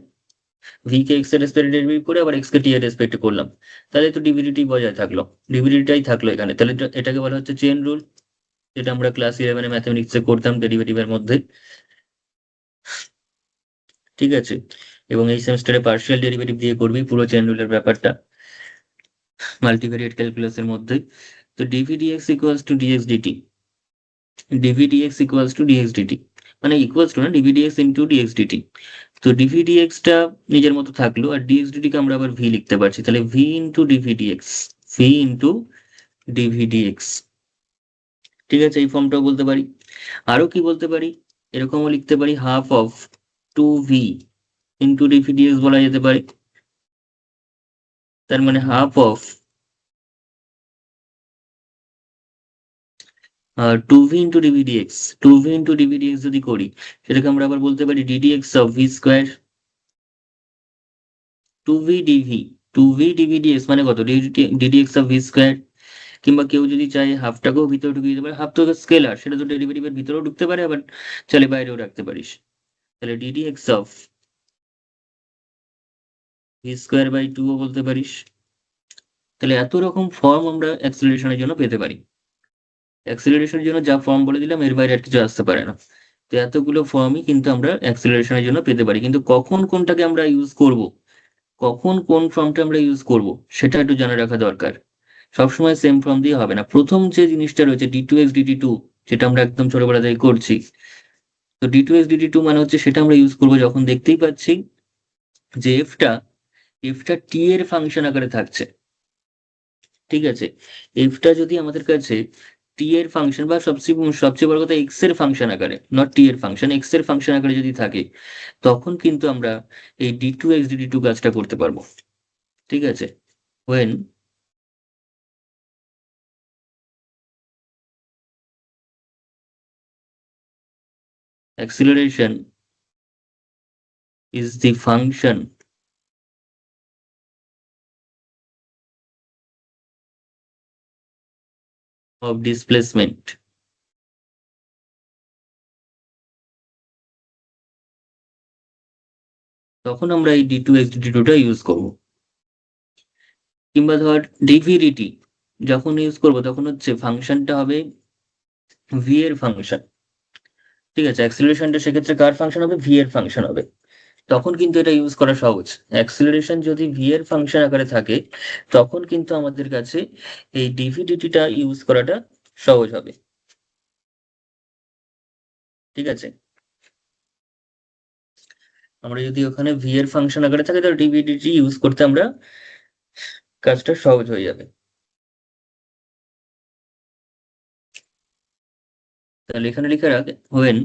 ভি কে এক্স এর রেসপেক্টে ডেরিভেটিভ করে আবার এক্স কে টি এর রেসপেক্টে করলাম, তাহলে তো ডিভিডিটি বজায় থাকলো, ডিভিডিটাই থাকলো এখানে, তাহলে এটাকে বলা হচ্ছে চেন রুল, যেটা আমরা ক্লাস 11 ম্যাথমেটিক্সে করতাম ডেরিভেটিভের মধ্যে। ঠিক আছে, এবং এই সেমিস্টারে পার্শিয়াল ডেরিভেটিভ দিয়ে করবি পুরো চেন রুলের ব্যাপারটা মাল্টিভেরিয়েট ক্যালকুলাসের মধ্যে। তো dv dx equals to dx dt, dv dx equals to dx dt, মানে ইকুয়ালস টু না, dv dx into dx dt. তো ডিভি ডিএক্স টা নিজের মতো থাকলো, আর ডিএক্স ডিটি কে আমরা আবার ভি লিখতে পারছি, তাহলে v into DV dx, v into DV dx. ঠিক আছে, এই ফর্মটাও বলতে পারি। আরো কি বলতে পারি, এরকমও লিখতে পারি half of two V into DV dx বলা যেতে পারে, তার মানে half of two V into DV dx, two V into DV dx যদি করি, সেটাকে আমরা আবার বলতে পারি d dx of V square, two v dv, two v dv dx মানে কত, ডিডিএক্স অফ ভি স্কোয়ার। কিংবা কেউ যদি চায় হাফটাকেও ভিতরে ঢুকিয়ে দিতে পারে, হাফ তো স্কেলার, সেটা তো ডেরিভেটিভের ভিতরেও ঢুকতে পারে, আবার চলে বাইরেও রাখতে পারিস, তাহলে D D X of V square by two ও বলতে পারিস। তাহলে এত রকম ফর্ম আমরা অ্যাক্সিলারেশনের জন্য পেতে পারি, অ্যাক্সিলারেশনের জন্য যা ফর্ম বলে দিলাম এর বাইরে আর কিছু আসতে পারে না। তো এতগুলো ফর্মই কিন্তু আমরা অ্যাক্সিলারেশনের জন্য পেতে পারি, কিন্তু কখন কোনটাকে আমরা ইউজ করব, কখন কোন ফর্মটা আমরা ইউজ করব, সেটা একটু জানা রাখা দরকার। সবসময় সেম ফর্ম দিয়ে হবে না। প্রথম যে জিনিসটা রয়েছে d two x DT two, যেটা আমরা একদম ছোটবেলা থেকে করছি, তো d two x DT two মানে হচ্ছে সেটা আমরা ইউজ করবো যখন দেখতেই পাচ্ছি যে এফটা টি এর ফাংশন আকারে থাকছে। ঠিক আছে, এফটা যদি আমাদের কাছে টি এর ফাংশন, বা সবচেয়ে বড় কথা এক্স এর ফাংশন আকারে, নট টি এর ফাংশন, এক্স এর ফাংশন আকারে যদি থাকে, তখন কিন্তু আমরা এই d two x DT two কাজটা করতে পারবো। ঠিক আছে, when acceleration is the function of displacement. তখন আমরা এই d2 ইউজ করব। কিংবা ধর ডিভিডিটি যখন ইউজ করব তখন হচ্ছে ফাংশনটা হবে ভি এর ফাংশন। ঠিক আছে, অ্যাক্সিলারেশনটা সেক্ষেত্রে কার ফাংশন হবে? ভি এর ফাংশন হবে। তখন কিন্তু এটা ইউজ করা সহজ। অ্যাক্সিলারেশন যদি ভি এর ফাংশন আকারে থাকে তখন কিন্তু আমাদের কাছে এই ডিভিডিটিটা ইউজ করাটা সহজ হবে। ঠিক আছে, আমরা যদি ওখানে ভি এর ফাংশন আকারে থাকে তাহলে ডিভিডিটি ইউজ করতে আমরা কাজটা সহজ হয়ে যাবে। তাহলে এখানে লিখে রাখ when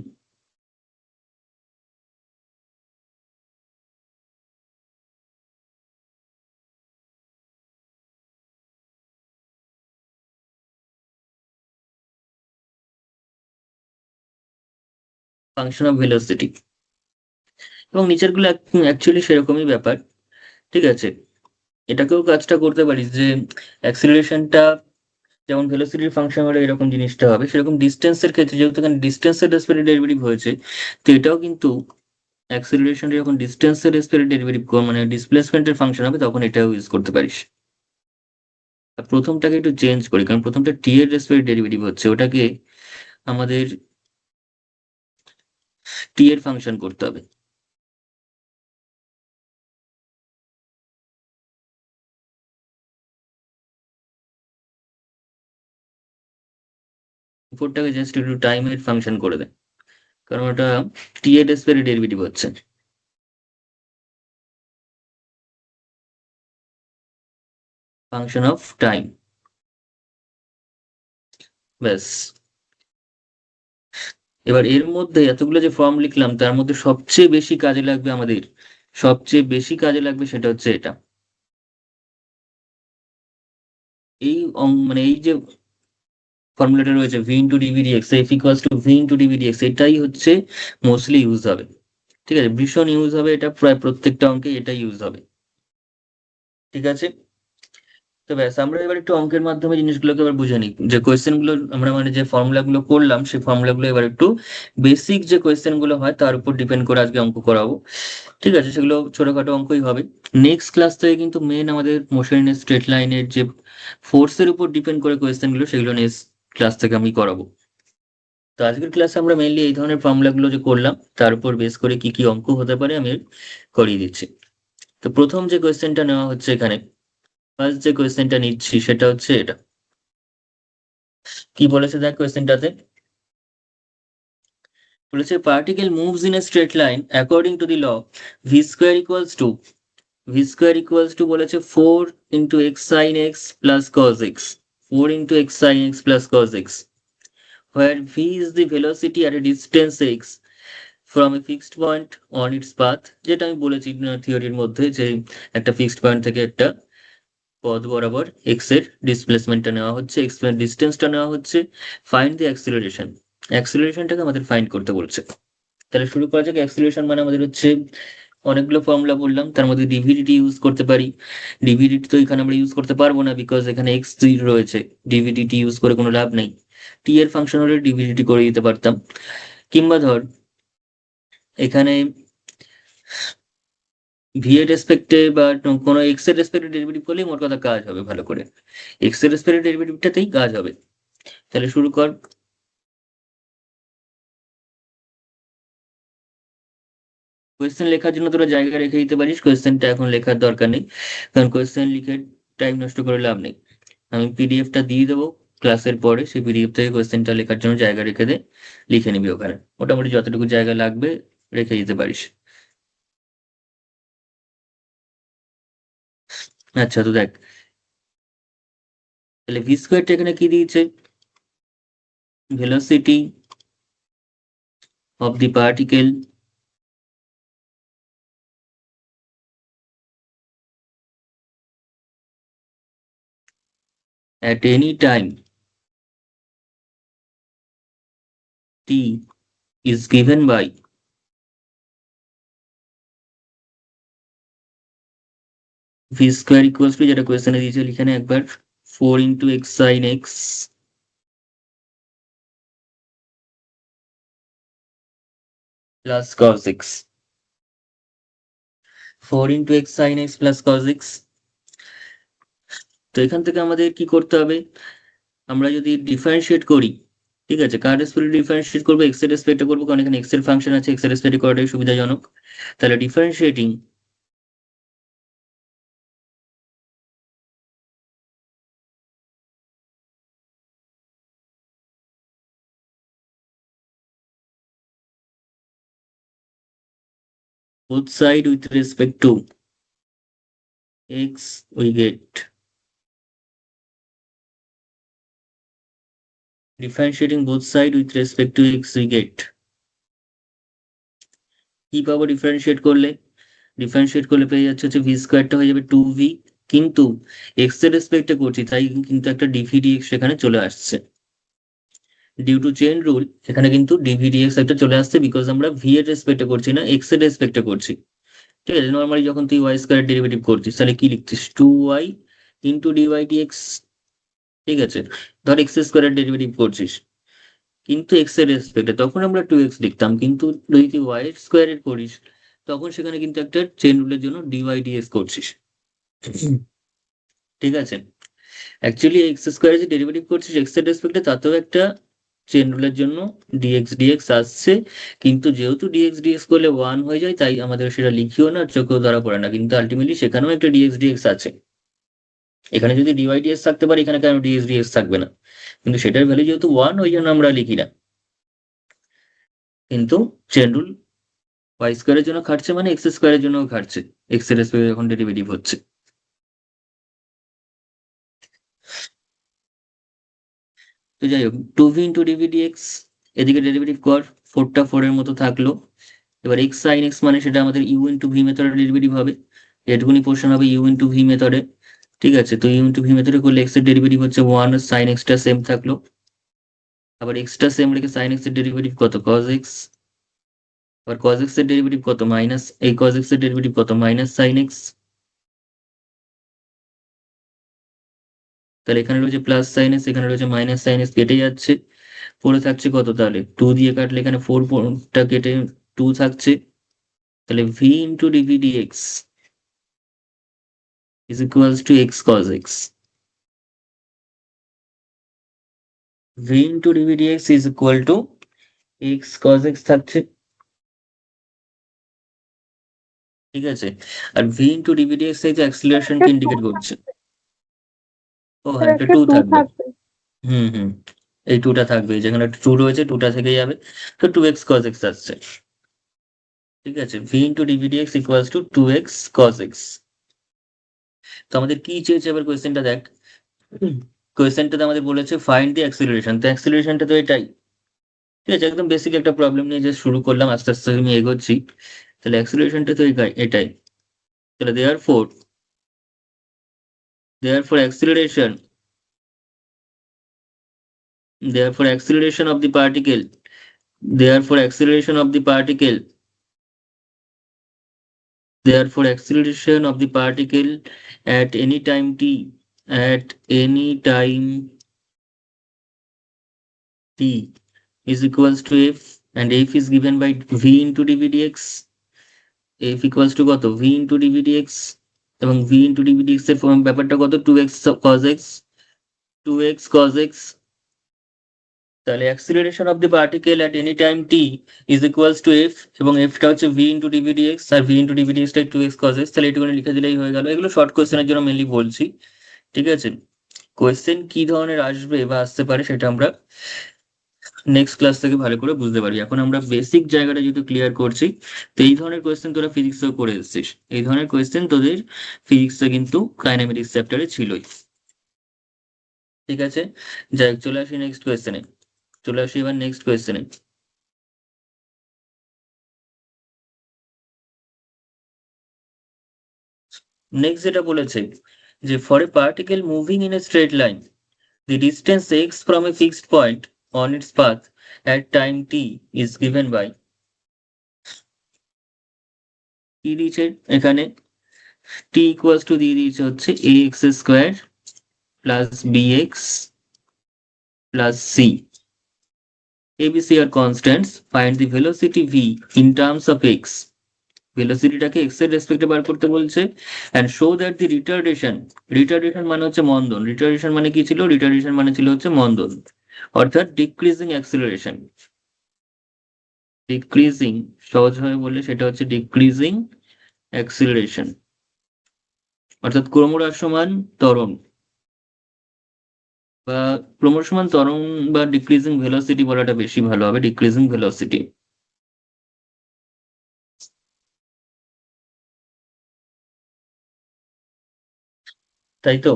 ফাংশন অফ ভেলোসিটি, এবং নিচের গুলো অ্যাকচুয়ালি সেরকমই ব্যাপার। ঠিক আছে, এটাকেও কাজটা করতে পারিস যে অ্যাক্সিলারেশনটা যেমন ভেলোসিটির ফাংশন হলে এরকম জিনিসটা হবে, সেরকম ডিস্টেন্সের ক্ষেত্রে যেহেতু এখানে ডিস্টেন্সের রেসপেক্টে ডেরিভেটিভ হয়েছে, তো এটাও কিন্তু অ্যাক্সিলারেশন যখন ডিস্টেন্সের রেসপেক্টে ডেরিভেটিভ মানে ডিসপ্লেসমেন্টের ফাংশন হবে তখন এটাও ইউজ করতে পারিস। আর প্রথমটাকে একটু চেঞ্জ করি, কারণ প্রথমটা টি এর রেসপেক্টে ডেরিভেটিভ হচ্ছে, ওটাকে আমাদের টি এর ফাংশন করতে হবে। উপরটাকে জাস্ট একটু টাইমের ফাংশন করে দেয়, কারণ ওটা টি এর রেসপেক্টে ডেরিভেটিভ হচ্ছে। ফাংশন অফ টাইম, ব্যাস। এবার এর মধ্যে এতগুলো যে ফর্ম লিখলাম তার মধ্যে সবচেয়ে বেশি কাজে লাগবে আমাদের, সবচেয়ে বেশি কাজে লাগবে সেটা হচ্ছে এটা। এই মানে এই যে ফর্মুলাটা রয়েছে V into D V D X, F equals to V into D V D X, এটাই হচ্ছে মোস্টলি ইউজ হবে। ঠিক আছে, ভীষণ ইউজ হবে এটা, প্রায় প্রত্যেকটা অঙ্কে এটাই ইউজ হবে। ঠিক আছে, তো ব্যাস আমরা এবার একটু অঙ্কের মাধ্যমে জিনিসগুলোকে এবার বুঝে নিই, যে কোয়েশ্চেন গুলো আমরা মানে যে ফর্মুলা গুলো করলাম সেই ফর্মুলা গুলো এবার একটু বেসিক যে কোয়েশ্চেন গুলো হয় তার উপর ডিপেন্ড করে আজকে অঙ্ক করাবো। ঠিক আছে, সেগুলো ছোটখাটো অঙ্কই হবে। নেক্সট ক্লাস থেকে কিন্তু মেন আমাদের মোশন ইন স্ট্রেট লাইনের যে ফোর্সের উপর ডিপেন্ড করে কোয়েশ্চেন গুলো সেগুলো নেক্সট ক্লাস থেকে আমি করাবো। তো আজকের ক্লাসে আমরা মেইনলি এই ধরনের ফর্মুলা গুলো যে করলাম তার উপর বেস করে কি কি অঙ্ক হতে পারে আমি করিয়ে দিচ্ছি। তো প্রথম যে কোয়েশ্চেনটা নেওয়া হচ্ছে এখানে, ফার্স্ট যে কোয়েশ্চেনটা নিচ্ছি সেটা হচ্ছে এটা। কি বলেছে দেখ কোয়েশ্চেনটাতে, বলেছে particle moves in a straight line according to the law v square equals to, v square equals to বলেছে 4 × x sin x plus cos x, 4 × x sin x plus cos x, where v is the velocity at a distance x from a fixed point on its path, যেটা আমি বলেছি থিওরির মধ্যে যে একটা ফিক্সড পয়েন্ট থেকে একটা পথ বরাবর এক্স এর ডিসপ্লেসমেন্টটা নেওয়া হচ্ছে, এক্স এর ডিস্টেন্সটা নেওয়া হচ্ছে, ফাইন্ড দি অ্যাক্সিলারেশন, অ্যাক্সিলারেশনটাকে আমাদের ফাইন্ড করতে বলছে। তাহলে শুরু করা যাক। অ্যাক্সিলারেশন মানে আমাদের হচ্ছে অনেকগুলো ফর্মুলা বললাম, তার মধ্যে ডিভিডিটি ইউজ করতে পারি। ডিভিডিটি তো এখানে আমরা ইউজ করতে পারবো না, বিকজ এখানে এক্স রয়েছে, ডিভিডিটি ইউজ করে কোনো লাভ নেই। টি এর ফাংশন হলে ডিভিডিটি করে দিতে পারতাম। কিংবা ধর এখানে ভি এর রেসপেক্টে বা কোনো এক্স এর রেসপেক্টে ডেরিভেটিভ করলেই মোট কথা কাজ হবে ভালো করে, এক্স এর রেসপেক্টে ডেরিভেটিভটাতেই কাজ হবে। তাহলে শুরু কর। কোয়েশ্চেন লেখার জন্য তোরা জায়গা রেখে দিতে পারিস, কোয়েশ্চেনটা এখন লেখার দরকার নেই, কারণ কোয়েশ্চেন লিখে টাইম নষ্ট করে লাভ নেই। আমি পিডিএফটা দিয়ে দেবো ক্লাসের পরে, সেই পিডিএফ থেকে কোয়েশ্চেনটা লেখার জন্য জায়গা রেখে দে, লিখে নিবি ওখানে, মোটামুটি যতটুকু জায়গা লাগবে রেখে দিতে পারিস। আচ্ছা, তো দেখ তাহলে ভি স্কোয়ারটা এখানে কি দিয়েছে, velocity of the particle at any time t is given by V square equals two, যেটা কোয়েশ্চেনে দিয়েছে লিখে নে একবার, 4 × x sin x plus cos x, 4 into x sine x plus cos x। তো এখান থেকে আমাদের কি করতে হবে, আমরা যদি ডিফারেন্সিয়েট করি, ঠিক আছে, কার রেসপেক্টে ডিফারেন্সিয়েট করবো, এক্স এর রেসপেক্টে করবো, কারণ এখানে এক্স এর ফাংশন আছে, এক্স এর রেসপেক্টে করাটাই সুবিধাজনক। তাহলে differentiating both side with respect to x, we get differentiating both side with respect to x, we get কি পাবো ডিফারেন্সিয়েট করলে, ডিফারেন্সিয়েট করলে পেয়ে যাচ্ছে হচ্ছে ভি স্কোয়ারটা হয়ে যাবে 2v, কিন্তু এক্স এর রেসপেক্টে করছি তাই কিন্তু একটা ডিভিডিএক্স সেখানে চলে আসছে, ডিউ টু চেইন রুল এখানে কিন্তু ডিভিডিএক্স একটা চলে আসছে, বিকজ আমরা ভি এর রেসপেক্টে করছি না, এক্স এর রেসপেক্টে করছি। ঠিক আছে, নর্মালি যখন তুই ওয়াই স্কোয়ার ডেরিভেটিভ করছিস তাহলে কি লিখছিস, 2y ইন্টু ডিওয়াই ডিএক্স। ঠিক আছে, ধর এক্স স্কোয়ারের ডেরিভেটিভ করছিস কিন্তু এক্স এর রেসপেক্টে, তখন আমরা 2x লিখতাম, কিন্তু যদি তুই ওয়াই স্কোয়ারের করিস তখন সেখানে কিন্তু একটা চেইন রুলের জন্য ডিওয়াই ডিএক্স করছিস। ঠিক আছে, অ্যাকচুয়ালি এক্স স্কোয়ারের যে ডেরিভেটিভ করছিস এক্স এর রেসপেক্টে তাতেও একটা চেইন রুলের জন্য ডিএক্স ডিএক্স আসছে, কিন্তু যেহেতু ডিএক্স ডিএক্স করলে 1 হয়ে যায় তাই আমাদের সেটা লিখিও না, চোখেও ধরা পড়ে না, কিন্তু আলটিমেটলি সেখানেও একটা ডিএক্স ডিএক্স আছে। এখানে যদি ডিওয়াই ডিএক্স থাকতে পারে এখানে কেন ডিএক্স ডিএক্স থাকবে না, কিন্তু সেটার ভ্যালু যেহেতু 1 ওই জন্য আমরা লিখি না। কিন্তু চেইন রুল ওয়াই স্কোয়ারের জন্য খাটছে মানে এক্স স্কোয়ারের জন্য খাটছে, এক্স এর রেসপেক্টে যখন ডেরিভেটিভ হচ্ছে। তো যাই হোক, 2v ইন্টু ডিভি ডিএক্স, এদিকে ডেরিভেটিভ কর, 4টা 4 এর মতো থাকলো। এবার এক্স সাইন এক্স মানে সেটা আমাদের ইউ ইন্টু ভি মেথডে ডেরিভেটিভ হবে, এটুকুনি পোর্শন হবে ইউ ইন্টু ভি মেথডে। ঠিক আছে, তো ইউ ইন্টু ভি মেথডে করলে এক্স এর ডেরিভেটিভ হচ্ছে 1, সাইন এক্সটা সেম থাকলো, আবার এক্সটা সেম রেখে সাইন এক্স এর ডেরিভেটিভ কত, কজ এক্স, আবার কজ এক্স এর ডেরিভেটিভ কত, মাইনাস, এই কজ এক্স এর ডেরিভেটিভ কত, মাইনাস সাইন এক্স। তাহলে এখানে রয়েছে প্লাস সাইন এক্স, এখানে রয়েছে মাইনাস সাইন এক্স, কেটে যাচ্ছে, পড়ে থাকছে কত, তাহলে 2 দিয়ে কাটলে এখানে 4টা কেটে 2 থাকছে, তাহলে v into DV dx is equals to x cos x, v into dv dx is equal to x cos x থাকছে। ঠিক আছে, আর v into dv dx এই যে অ্যাক্সিলারেশন কে ইন্ডিকেট করছে, ও হ্যাঁ এটা 2 থাকবে, হুম, এই 2টা থাকবে, যেখানে একটা 2 রয়েছে 2টা থেকে যাবে, তো 2x cos x আসছে। ঠিক আছে, v into dv dx equals to 2x cos x। তো আমাদের কি চেয়েছে এবার কোয়েশ্চেনটা দেখ, কোয়েশ্চেনটাতে আমাদের বলেছে ফাইন্ড দি অ্যাক্সিলারেশন, তো অ্যাক্সিলারেশনটা তো এটাই। ঠিক আছে, একদম বেসিক একটা প্রবলেম নিয়ে যে শুরু করলাম, আস্তে আস্তে আমি এগোচ্ছি, তাহলে অ্যাক্সিলারেশনটা তো এটাই। তাহলে therefore acceleration, therefore acceleration of the particle, therefore acceleration of the particle, therefore acceleration of the particle at any time t, at any time t is equals to f, and f is given by v into dv dx, f equals to কত, v into dv dx, এবং v into dv dx এর ব্যাপারটা কত, 2x cos x, 2x cos x। তাহলে acceleration of the particle at any time T is equals to F, এবং এফটা হচ্ছে ভি ইন্টু ডিভি ডিএক্স, আর ভি ইন্টু ডিভি ডিএক্সটা 2x cos x, তাহলে এটুকুনি লিখে দিলেই হয়ে গেল। এগুলো শর্ট কোয়েশ্চেনের জন্য মেনলি বলছি। ঠিক আছে, কোয়েশ্চেন কি ধরনের আসবে বা আসতে পারে সেটা আমরা নেক্সট ক্লাস থেকে ভালো করে বুঝতে পারবি, এখন আমরা বেসিক জায়গাটা যেহেতু ক্লিয়ার করছি। তো এই ধরনের কোয়েশ্চেন তোরা ফিজিক্সেও করে এসেছিস, এই ধরনের কোয়েশ্চেন তোদের ফিজিক্সে কিন্তু কাইনেমেটিক্স চ্যাপ্টারে ছিলই। ঠিক আছে, যাই হোক, চলে আসি নেক্সট কোয়েশ্চেনে, চলে আসি এবার নেক্সট কোয়েশ্চেনে। নেক্সট যেটা বলেছে যে for a particle moving in a straight line, the distance x from a fixed point on its path at time t is given by, কি দিয়েছে এখানে, t equals to দিয়ে দিয়েছে হচ্ছে ax square plus bx plus c। ABC are constants. Find the velocity v in terms of x. ভেলোসিটিটাকে এক্স এর রেসপেক্টে বার করতে বলছে, and show that the retardation, retardation মানে হচ্ছে মন্দন, রিটার্ডেশন মানে কি ছিল, রিটার্ডেশন মানে ছিল হচ্ছে মন্দন, অর্থাৎ ডিক্রিজিং অ্যাক্সিলারেশন, ডিক্রিজিং, সহজভাবে বললে সেটা হচ্ছে ডিক্রিজিং অ্যাক্সিলারেশন, অর্থাৎ ক্রমহ্রাসমান ত্বরণ বা ক্রমহ্রাসমান ত্বরণ বা ডিক্রিজিং ভেলোসিটি বলাটা বেশি ভালো হবে, ডিক্রিজিং ভেলোসিটি, তাই তো?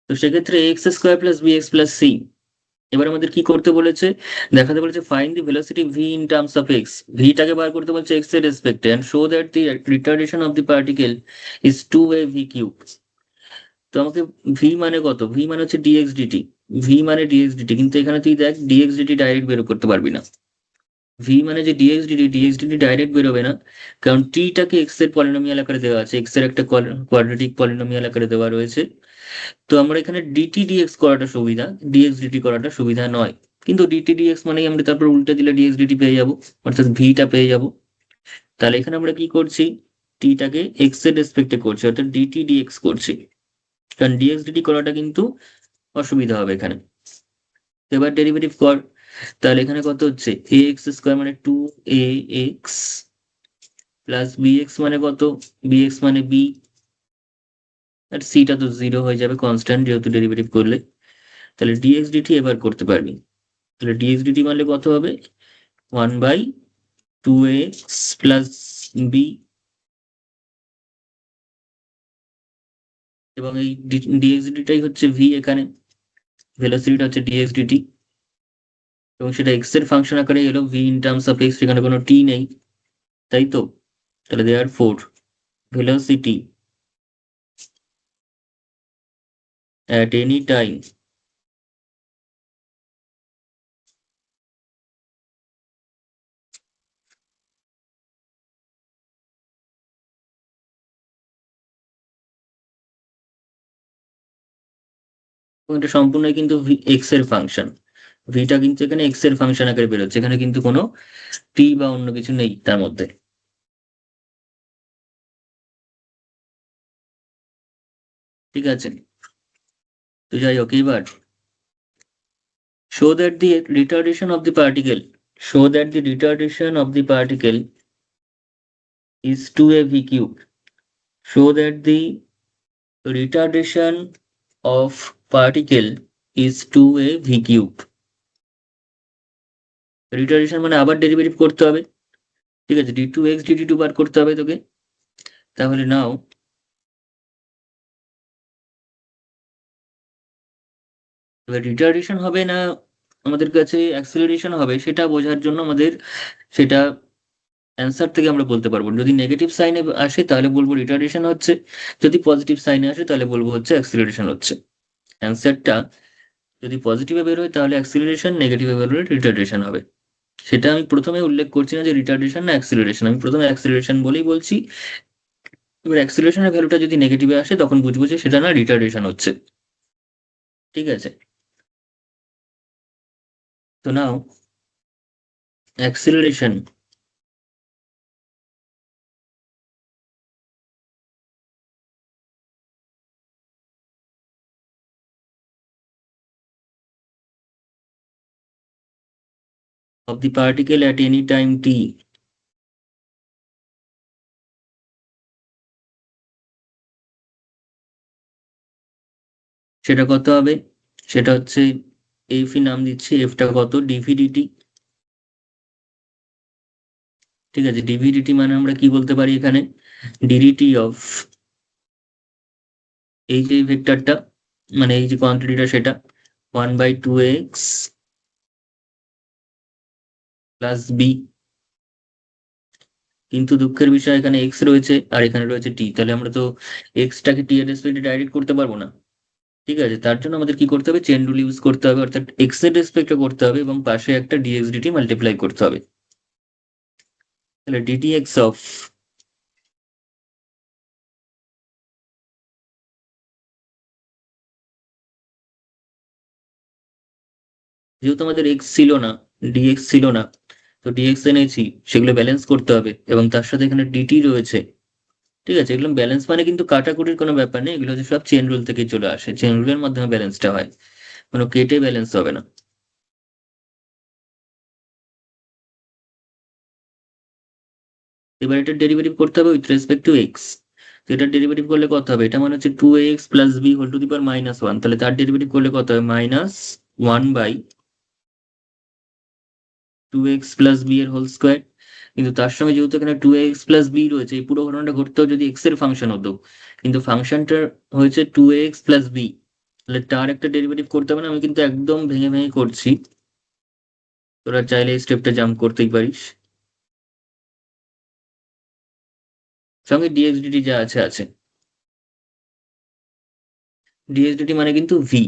তো সেক্ষেত্রে X square plus B X plus C, এবার আমাদের কি করতে বলেছে, দেখাতে বলেছে find the velocity V in terms of X, ভিটাকে বার করতে বলছে এক্স এর রেসপেক্টে, and show that the retardation of the particle is 2a V cube. তো আমাকে ভি মানে কত, ভি মানে হচ্ছে ডিএক্স ডিটি, ভি মানে ডিএক্স ডিটি, কিন্তু এখানে তুই দেখ ডিএক্স ডিটি ডাইরেক্ট বের করতে পারবি না, ভি মানে যে dx dt, dx dt direct বেরোবে না, কারণ টিটাকে এক্স এর পলিনোমিয়াল আকারে দেওয়া আছে, এক্স এর একটা কোয়াড্রেটিক পলিনোমিয়াল আকারে দেওয়া রয়েছে। তো আমরা এখানে ডিটি ডিএক্স করাটা সুবিধা, ডিএক্স ডিটি করাটা সুবিধা নয়, কিন্তু ডিটি ডিএক্স মানেই আমরা তারপর উল্টে দিলে ডিএক্স ডিটি পেয়ে যাবো, অর্থাৎ ভিটা পেয়ে যাবো। তাহলে এখানে আমরা কি করছি, টিটাকে এক্স এর রেসপেক্টে করছি, অর্থাৎ ডিটি ডিএক্স করছি, কারণ ডিএক্স ডিটি করাটা কিন্তু অসুবিধা হবে এখানে। তো এবার ডেরিভেটিভ কর, তাহলে এখানে কত হচ্ছে, এ এক্স স্কোয়ার মানে 2ax প্লাস বি এক্স মানে কত, বি এক্স মানে বি, আর সিটা তো জিরো হয়ে যাবে কনস্ট্যান্ট যেহেতু ডেরিভেটিভ করলে। তাহলে ডিএক্স ডিটি এবার করতে পারবি, তাহলে ডিএক্স ডিটি মানলে কত হবে, 1/2x প্লাস বি, এবং এই ডিএক্স ডিটিটাই হচ্ছে ভি, এখানে ভেলোসিটিটা হচ্ছে ডিএক্স ডিটি, এবং সেটা এক্স এর ফাংশন আকারে এলো V in terms of X, সেখানে কোনো টি নেই, তাই তো? তাহলে therefore velocity at any time, এবং এটা সম্পূর্ণই কিন্তু এক্স এর ফাংশন, ভিটা কিন্তু এখানে এক্স এর ফাংশন আকারে বেরোচ্ছে, এখানে কিন্তু কোনো টি বা অন্য কিছু নেই তার মধ্যে, ঠিক আছে? তো যাই হোক, এবার show that the retardation of the particle, show that the retardation of the particle is 2a v cube, show that the retardation of particle is 2a v cube, রিটার্ডেশন মানে আবার ডেরিভেটিভ করতে হবে, ঠিক আছে, D two x DT two বার করতে হবে তোকে। তাহলে নাও এবার রিটার্ডেশন হবে না আমাদের কাছে অ্যাক্সিলারেশন হবে, সেটা বোঝার জন্য আমাদের সেটা অ্যান্সার থেকে আমরা বলতে পারবো, যদি নেগেটিভ সাইনে আসে তাহলে বলবো রিটার্ডেশন হচ্ছে, যদি পজিটিভ সাইনে আসে তাহলে বলবো হচ্ছে অ্যাক্সিলারেশন হচ্ছে। অ্যান্সারটা যদি পজিটিভে বের হয় তাহলে অ্যাক্সিলারেশন, নেগেটিভে বের হলে রিটার্ডেশন হবে। সেটা আমি প্রথমে উল্লেখ করছি না যে রিটার্ডেশন না অ্যাক্সিলারেশন, আমি প্রথমে অ্যাক্সিলারেশন বলেই বলছি। এবার অ্যাক্সিলারেশনের ভ্যালুটা যদি নেগেটিভে আসে তখন বুঝবো যে সেটা না রিটার্ডেশন হচ্ছে, ঠিক আছে? তো নাও acceleration of the particle at any time t, সেটা কত হবে, সেটা হচ্ছে এফ ই নাম দিচ্ছি, এফটা কত, ডিভিডিটি, ঠিক আছে? ডিভিডিটি মানে আমরা কি বলতে পারি এখানে, ডিডিটি অফ এই যে ভেক্টরটা, মানে এই যে কোয়ান্টিটিটা সেটা 1/2x প্লাস বি, কিন্তু দুঃখের বিষয় এখানে এক্স রয়েছে আর এখানে রয়েছে টি, তাহলে আমরা তো এক্সটাকে টি এর রেসপেক্টে ডাইরেক্ট করতে পারবো না, ঠিক আছে? তার জন্য আমাদের কি করতে হবে, চেন রুল ইউজ করতে হবে, অর্থাৎ এক্স এর রেসপেক্টে করতে হবে এবং পাশে একটা ডিএক্স ডিটি মাল্টিপ্লাই করতে হবে, তাহলে ডিটি এক্স অফ যেহেতু আমাদের এক্স ছিল না, ডিএক্স ছিল না, তো ডিএক্স এনেছি, সেগুলো ব্যালেন্স করতে হবে এবং তার সাথে এখানে ডিটি রয়েছে। ঠিক আছে, এগুলো ব্যালেন্স মানে কিন্তু কাটাকুটির কোনো ব্যাপার নেই, এগুলো হচ্ছে সব চেন রুল থেকে চলে আসে, চেন রুলের মাধ্যমে ব্যালেন্সটা হয়, কোনো কেটে ব্যালেন্স হবে না। এবার এটা ডেরিভেটিভ করতে হবে উইথ রেসপেক্ট টু এক্স। এটা ডেরিভেটিভ করলে কত হবে, এটা মানে হচ্ছে 2ax plus B whole to the power -1, তাহলে তার ডেরিভেটিভ করলে কত হবে, -1/2x প্লাস বি এর হোল স্কোয়ার। কিন্তু তার সঙ্গে যেহেতু এখানে 2ax প্লাস বি রয়েছে, এই পুরো ঘটনাটা ঘটতেও যদি এক্স এর ফাংশন হতো, কিন্তু ফাংশনটা হয়েছে 2ax প্লাস বি, তাহলে তার একটা ডেরিভেটিভ করতে হবে না। আমি কিন্তু একদম ভেঙে ভেঙে করছি, তোরা চাইলে এই স্টেপটা জাম্প করতেই পারিস। সঙ্গে ডিএক্স ডিটি যা আছে আছে। ডিএক্সডিটি মানে কিন্তু ভি,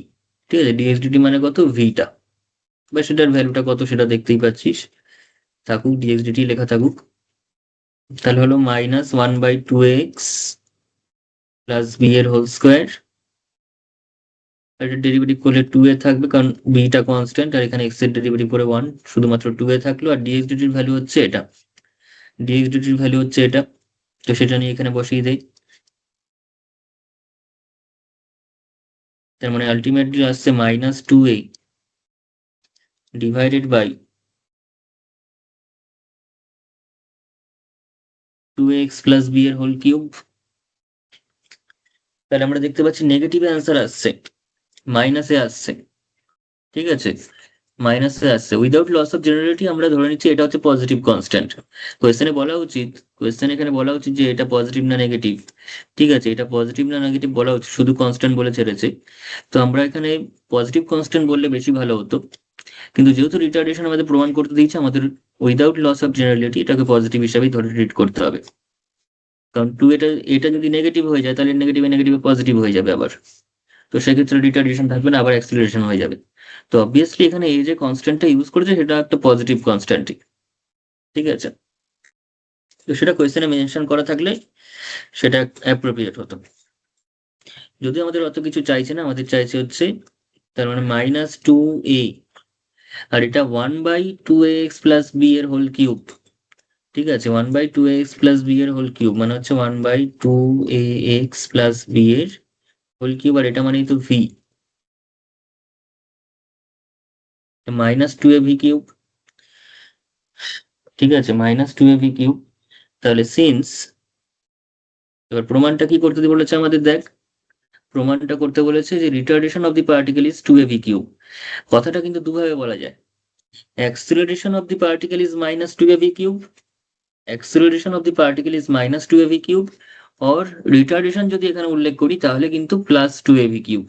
ঠিক আছে, ডিএক্সডিটি মানে কত, ভিটা, বা সেটার ভ্যালুটা কত সেটা দেখতেই পাচ্ছিস, থাকুক ডিএক্সডিটি লেখা থাকুক। তাহলে হলো -1/2x প্লাস বি এর হোল স্কোয়ার। এটা ডেরিভেটিভ করলে 2a থাকবে, কারণ বিটা কনস্ট্যান্ট, আর এখানে এক্স এর ডেরিভেটিভ করে 1, শুধুমাত্র 2a থাকলো। আর ডিএক্সডিটির ভ্যালু হচ্ছে এটা, ডিএক্সডিটির ভ্যালু হচ্ছে এটা, তো সেটা নিয়ে এখানে বসিয়ে দেই। তার মানে আলটিমেটলি আসছে -2a divided by 2x plus B এর হোল কিউব। তাহলে আমরা দেখতে পাচ্ছি নেগেটিভ অ্যান্সার আসছে, মাইনাসে আসছে। ঠিক আছে, মাইনাসে আসছে উইদাউট লস অফ জেনারেলিটি, আমরা ধরে নিচ্ছি এটা হচ্ছে পজিটিভ কনস্ট্যান্ট। কোয়েশ্চেনে বলা উচিত, কোয়েশ্চেন এখানে বলা উচিত যে এটা পজিটিভ না নেগেটিভ। ঠিক আছে, এটা পজিটিভ না নেগেটিভ বলা উচিত, শুধু কনস্ট্যান্ট বলে ছেড়েছে। তো আমরা এখানে পজিটিভ কনস্ট্যান্ট বললে বেশি ভালো হতো, কিন্তু যেহেতু রিটার্ডেশন আমাদের প্রমাণ করতে দিয়েছে, আমাদের উইদাউট লস অফ জেনারেলিটি এটাকে পজিটিভ হিসাবেই ধরে ট্রিট করতে হবে। কারণ টু এটা এটা যদি নেগেটিভ হয়ে যায়, তাহলে নেগেটিভে নেগেটিভে পজিটিভ হয়ে যাবে আবার, তো সেক্ষেত্রে রিটার্ডেশন থাকবে না, আবার অ্যাক্সিলারেশন হয়ে যাবে। তো অবভিয়াসলি এখানে এই যে কনস্ট্যান্টটা ইউজ করেছে সেটা একটা পজিটিভ কনস্ট্যান্টই। ঠিক আছে, তো সেটা কোয়েশ্চেনে মেনশন করা থাকলে সেটা অ্যাপ্রোপ্রিয়েট হতো। যদি আমাদের অত কিছু চাইছে না, আমাদের চাইছে হচ্ছে তার মানে -2a, আর এটা 1/2ax প্লাস বি এর হোল কিউব। ঠিক আছে, 1/2ax প্লাস বি এর হোল কিউব মানে হচ্ছে 1/2ax প্লাস বি এর হোল কিউব, আর এটা মানেই তো ভি, -2a v কিউব। ঠিক আছে, -2a v কিউব। তাহলে সিন্স, এবার প্রমাণটা কি করতে বলেছে আমাদের, দেখ, প্রমাণটা করতে বলেছে যে retardation of the particle is 2a v cube. কথাটা কিন্তু দুভাবে বলা যায়, acceleration of the particle is -2a v cube, acceleration of the particle is -2a v cube, or retardation যদি এখানে উল্লেখ করি তাহলে কিন্তু +2a v কিউব।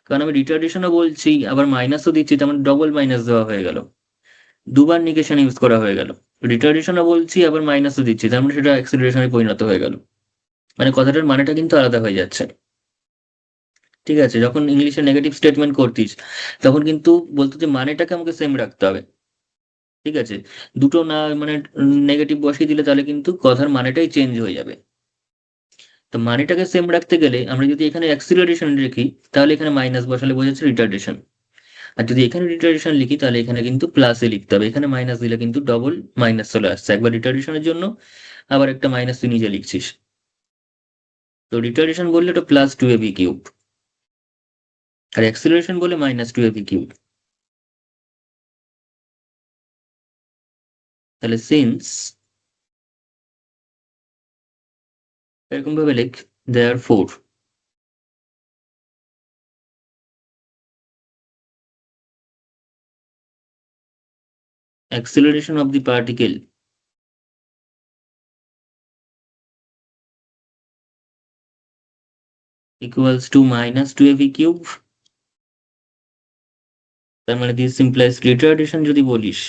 কারণ আমি রিটার্ডেশনও বলছি আবার মাইনাসও দিচ্ছি, তার মানে ডবল মাইনাস দেওয়া হয়ে গেল, দুবার নিগেশন ইউজ করা হয়ে গেল। রিটার্ডেশনও বলছি আবার মাইনাসও দিচ্ছি, তার মানে সেটা অ্যাক্সিলারেশনে পরিণত হয়ে গেল, মানে কথাটার মানেটা কিন্তু আলাদা হয়ে যাচ্ছে। ঠিক আছে, যখন ইংলিশে নেগেটিভ স্টেটমেন্ট করতিস তখন কিন্তু বলতো যে মানেটাকে আমাকে সেম রাখতে হবে। ঠিক আছে, দুটো না মানে নেগেটিভ বসিয়ে দিলে তাহলে কিন্তু কথার মানেটাই চেঞ্জ হয়ে যাবে। তো মানেটাকে সেম রাখতে গেলে আমরা যদি এখানে অ্যাক্সিলারেশন লিখি, তাহলে এখানে মাইনাস বসালে বোঝাচ্ছে রিটার্ডেশন, আর যদি এখানে রিটার্ডেশন লিখি তাহলে এখানে কিন্তু প্লাসে লিখতে হবে, এখানে মাইনাস দিলে কিন্তু ডবল মাইনাস চলে আসছে, একবার রিটার্ডেশনের জন্য আবার একটা মাইনাস তুই নিজে লিখছিস। তো রিটার্ডেশন বললে এটা +2a v কিউব, আর অ্যাক্সিলারেশন বলে -2a v কিউব। তাহলে সিন্স, এরকম ভাবে লিখ, therefore acceleration of the particle equals to -2a v cube. তার মানে দিস ইমপ্লাইজ রিটার্ডেশন যদি বলিস,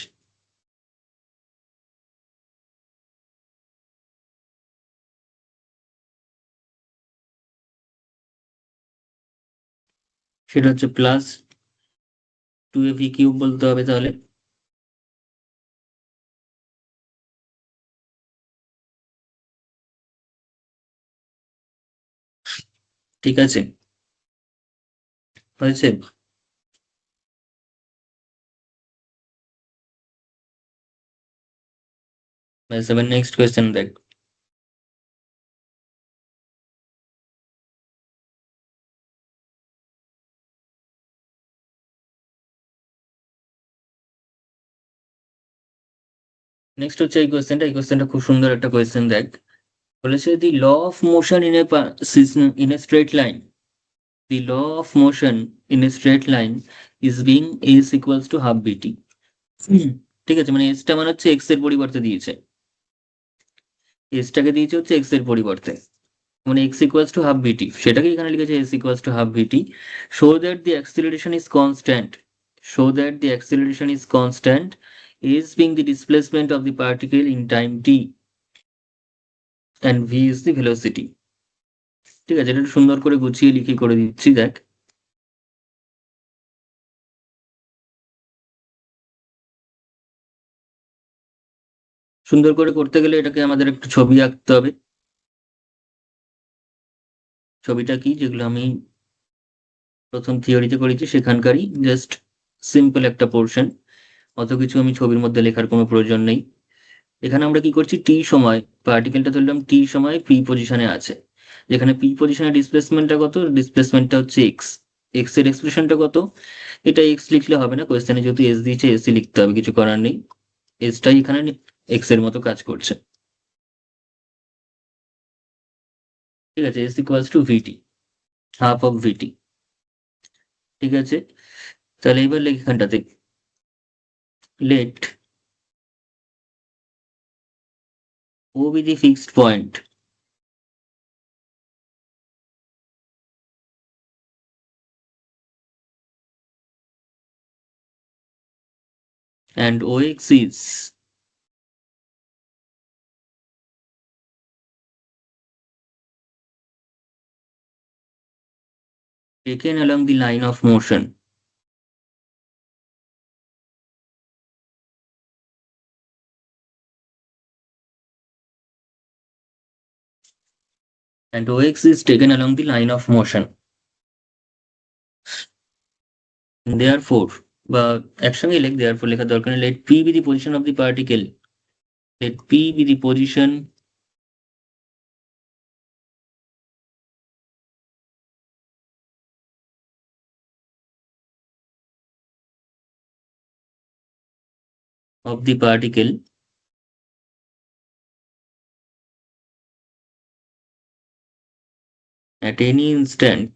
সেটা হচ্ছে +2a v কিউব বলতে হবে তাহলে। ঠিক আছে, হয়েছে। 7 নেক্সট কোয়েশ্চেন দেখ। নেক্সট হচ্ছে এই কোয়েশ্চেনটা খুব সুন্দর একটা কোয়েশ্চেন দেখ। বলেছে the law of motion in a straight line, the law of motion in a straight line is being S equals to half V T. ঠিক আছে, মানে এসটা মানে হচ্ছে এক্স এর পরিবর্তে দিয়েছে, এসটাকে দিয়েছে হচ্ছে এক্স এর পরিবর্তে, মানে এক্স ইকুয়ালস টু হাফ বিটি, সেটাকে এখানে লিখেছে এস ইকুয়ালস টু হাফ বিটি। Show that the acceleration is constant, show that the acceleration is constant, is being the displacement of the particle in time t and v is the velocity। ঠিক আছে, এটা একটু সুন্দর করে গুছিয়ে লিখে করে দিচ্ছি দেখ। সুন্দর করে করতে গেলে এটাকে আমাদের একটু ছবি আঁকতে হবে। ছবিটা কি, যেগুলো আমি প্রথম থিওরিতে করেছি সেখানকারই জাস্ট সিম্পল একটা পোর্শন, অত কিছু আমি ছবির মধ্যে লেখার কোনো প্রয়োজন নেই। এখানে আমরা কি করছি, টি সময় পার্টিকেলটা ধরলাম টি সময় পি পজিশনে আছে, যেখানে পি পজিশনে ডিসপ্লেসমেন্টটা কত, ডিসপ্লেসমেন্টটা হচ্ছে এক্স, এক্স এর এক্সপ্রেশনটা কত, এটা এক্স লিখলে হবে না, কোয়েশ্চেনে যেহেতু এস দিয়েছে এসি লিখতে হবে, কিছু করার নেই, এসটাই এখানে এক্স এর মতো কাজ করছে। ঠিক আছে, S equals to V T, half of V T. ঠিক আছে, তাহলে এবার লেখ এখানটাতে, let O be the fixed point and OX is taken along the line of motion and OX is taken along the line of motion, therefore বা একসঙ্গে লেখ, therefore লেখার দরকার নেই, let P be the position of the particle, let P be the position of the particle at any instant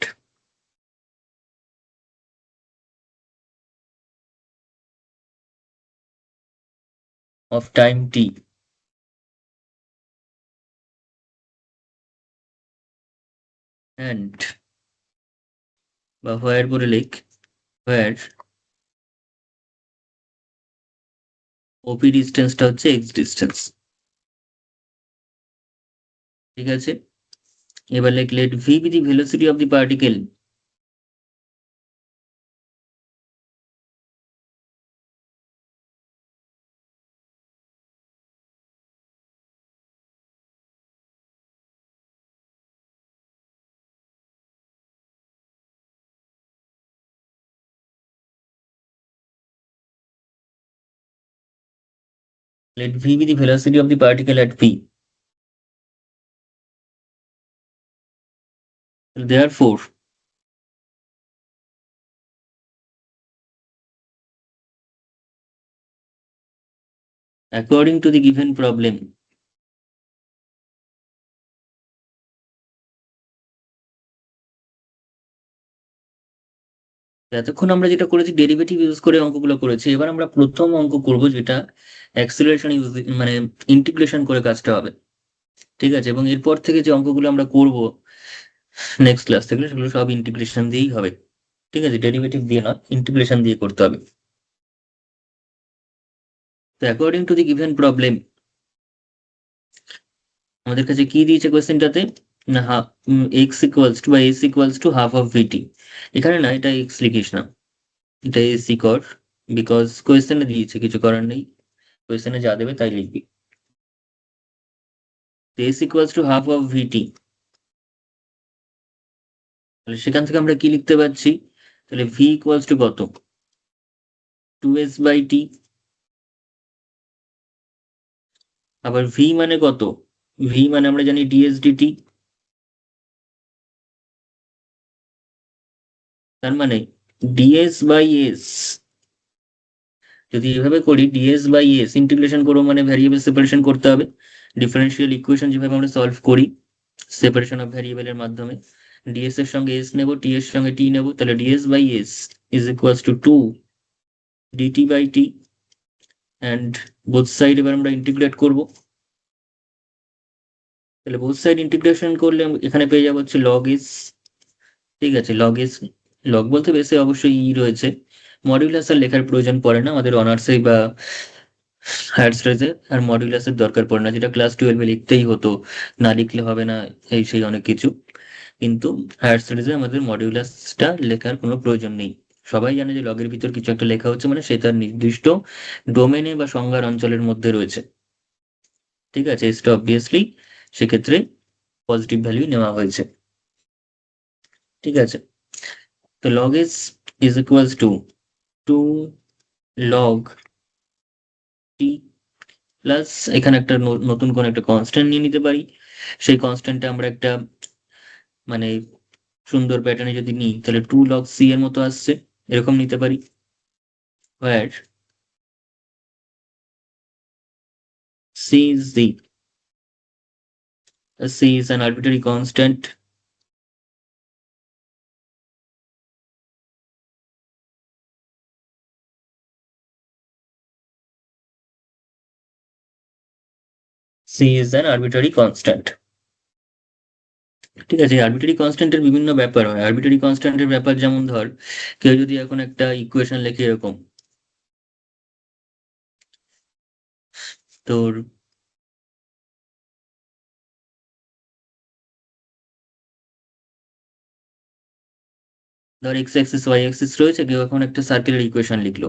of time t and বা where বলে লিখ, where OP ডিস্টেন্সটা হচ্ছে x ডিস্টেন্স। ঠিক আছে, এবার লেখ let v be the velocity of the particle let v be the velocity of the particle at p, therefore according to the given problem এতক্ষণ আমরা যেটা করেছি ডেরিভেটিভ ইউজ করে অঙ্কগুলো করেছি, এবার আমরা প্রথম অঙ্ক করব যেটা অ্যাক্সিলারেশন ইউজ মানে ইন্টিগ্রেশন করে কাজটা হবে। ঠিক আছে, এবং এরপর থেকে যে অঙ্কগুলো আমরা করব নেক্সট ক্লাস থেকে, সেগুলো সব ইন্টিগ্রেশন দিয়েই হবে। ঠিক আছে, ডেরিভেটিভ দিয়ে নয়, ইন্টিগ্রেশন দিয়ে করতে হবে। তো according to the given problem আমাদের কাছে কি দিয়েছে কোয়েশ্চেনটাতে, না এক্স ইকুয়ালস টু বা S equals to half of V T. এখানে না এটা এক্স লিখিস না, এটা এসি কর, বিকজ কোয়েশ্চেনে দিয়েছে, কিছু করার নেই, কোয়েশ্চেনে যা দেবে তাই লিখবি। S equals to half of V T, তাহলে সেখান থেকে আমরা কি লিখতে পারছি, তাহলে ভি ইকুয়ালস টু কত, 2s/t আবার ভি মানে কত? ভি মানে আমরা জানি ডিএস ডিটি। তার মানে ডিএস বাই এস, যদি এভাবে করি ডিএস বাই এস ইন্টিগ্রেশন করবো মানে ভ্যারিয়েবল সেপারেশন করতে হবে। ডিফারেন্সিয়াল ইকুয়েশন যেভাবে আমরা সলভ করি সেপারেশন অফ ভ্যারিয়েবলের মাধ্যমে, ডিএস এর সঙ্গে এস নেব, টি এর সঙ্গে টি নেব, তাহলে ds by s is equals to 2 dt by t. And both side এবার আমরা ইন্টিগ্রেট করব। তাহলে বোথ সাইড ইন্টিগ্রেশন করলে এখানে পেয়ে যাবো হচ্ছে লগ এস। ঠিক আছে, লগ এস, লগ বলতে বেশি অবশ্যই ই রয়েছে, মডিউলাস আর লেখার প্রয়োজন পড়ে না আমাদের অনার্সে বা হায়ার স্টাডিজে, আর মডিউলাসের দরকার পড়ে না, যেটা ক্লাস 12-এ লিখতেই হতো, না লিখলে হবে না, এই সেই অনেক কিছু। কিন্তু হায়ার স্টাডিজে আমাদের মডিউলাসটা লেখার কোনো প্রয়োজন নেই। সবাই জানে যে লগের ভিতর কিছু একটা লেখা হচ্ছে মানে সে তার নির্দিষ্ট ডোমেনে বা সংজ্ঞার অঞ্চলের মধ্যে রয়েছে। ঠিক আছে, এটা অবভিয়াসলি সেক্ষেত্রে পজিটিভ ভ্যালু নেওয়া হয়েছে। ঠিক আছে, তো log S is equals to 2 log T plus এখানে একটা নতুন কোন একটা কনস্ট্যান্ট নিয়ে নিতে পারি। সেই কনস্ট্যান্টটা আমরা একটা মানে সুন্দর প্যাটার্নে যদি নিই তাহলে 2 লগ সি এর মতো আসছে, এরকম নিতে পারি। where c is an arbitrary constant c is an arbitrary constant। ঠিক আছে, আরবিটারি কনস্ট্যান্টের বিভিন্ন ব্যাপার হয়। আরবিটারি কনস্ট্যান্টের ব্যাপার যেমন ধর কেউ যদি এখন একটা ইকুয়েশন লেখে এরকম, তোর ধর এক্স অ্যাক্সিস ওয়াই অ্যাক্সিস রয়েছে, কেউ এখন একটা সার্কেলের ইকুয়েশন লিখলো।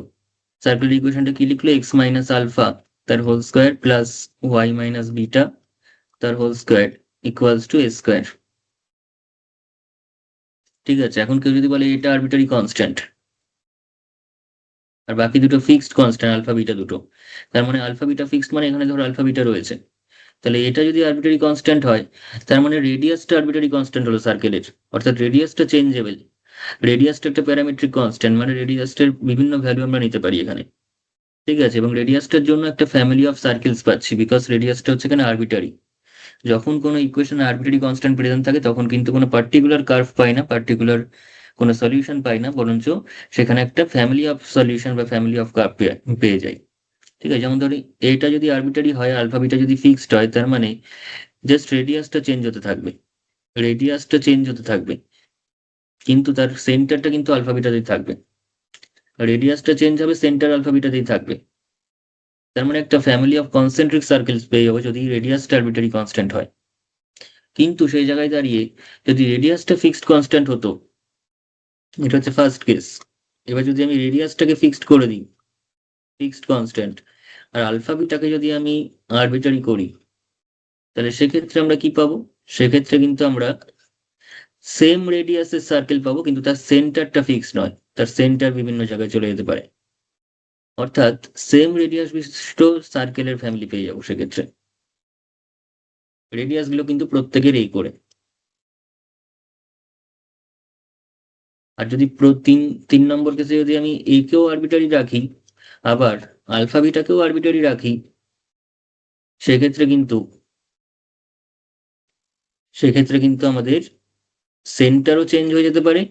সার্কেলের ইকুয়েশনটা কি লিখলো? এক্স মাইনাস আলফা তার whole square plus Y minus beta তার whole square equals to A square. ঠিক আছে, এখন কেউ যদি বলে এটা আরবিটারি কনস্ট্যান্ট আর বাকি দুটো ফিক্সড কনস্ট্যান্ট আলফা বিটা দুটো, তার মানে আলফা বিটা ফিক্সড মানে এখানে ধরো আলফা বিটা রয়েছে, তাহলে এটা যদি আরবিটারি কনস্ট্যান্ট হয় তার মানে রেডিয়াসটা আরবিটারি কনস্ট্যান্ট হলো সার্কেলের, অর্থাৎ রেডিয়াসটা চেঞ্জেবল। রেডিয়াসটা একটা প্যারামেট্রিক কনস্ট্যান্ট, মানে রেডিয়াসটার বিভিন্ন ভ্যালু আমরা নিতে পারি এখানে। ঠিক আছে, এবং রেডিয়াসটার জন্য একটা ফ্যামিলি অফ সার্কেলস পাচ্ছি, বিকজ রেডিয়াসটা হচ্ছে এখানে আরবিটারি। যখন কোনো ইকুয়েশনে আরবিটারি কনস্ট্যান্ট প্রেজেন্ট থাকে তখন কিন্তু কোনো পার্টিকুলার কার্ভ পাই না, পার্টিকুলার কোনো সলিউশন পাই না, বরঞ্চ সেখানে একটা ফ্যামিলি অফ সলিউশন বা ফ্যামিলি অফ কার্ভ পেয়ে যাই। ঠিক আছে, যেমন ধরি এটা যদি আরবিটারি হয়, আলফা বিটা যদি ফিক্সড হয়, তার মানে জাস্ট রেডিয়াসটা চেঞ্জ হতে থাকবে, রেডিয়াসটা চেঞ্জ হতে থাকবে, কিন্তু তার সেন্টারটা কিন্তু আলফা বিটাতেই থাকবে। রেডিয়াসটা চেঞ্জ হবে, সেন্টার আলফা বিটাতেই থাকবে। তার মানে একটা ফ্যামিলি অফ কনসেন্ট্রিক সার্কেলস পেয়ে যাবো যদি রেডিয়াসটা আরবিটারি কনস্ট্যান্ট হয়। কিন্তু সেই জায়গায় দাঁড়িয়ে যদি রেডিয়াসটা ফিক্সড কনস্ট্যান্ট হতো, এটা হচ্ছে ফার্স্ট কেস। এবার যদি আমি রেডিয়াসটাকে ফিক্সড করে দিই, ফিক্সড কনস্ট্যান্ট, আর আলফা বিটাকে যদি আমি আরবিটারি করি, তাহলে সেক্ষেত্রে আমরা কি পাবো? সেক্ষেত্রে কিন্তু আমরা সেম রেডিয়াসের সার্কেল পাবো, কিন্তু তার সেন্টারটা ফিক্স নয়, তার সেন্টার বিভিন্ন জায়গায় চলে যেতে পারে। অর্থাৎ সেম রেডিয়াস বিশিষ্ট সার্কেলের ফ্যামিলি পেয়ে যাবো সেক্ষেত্রে। রেডিয়াস গুলো কিন্তু প্রত্যেকের এই করে। আর যদি তিন তিন নম্বর কেসে যদি আমি এ কেও আরবিটারি রাখি, আবার আলফা বিটাকেও আরবিটারি রাখি, সেক্ষেত্রে কিন্তু সেক্ষেত্রে কিন্তু আমাদের সেন্টারও চেঞ্জ হয়ে যেতে পারে,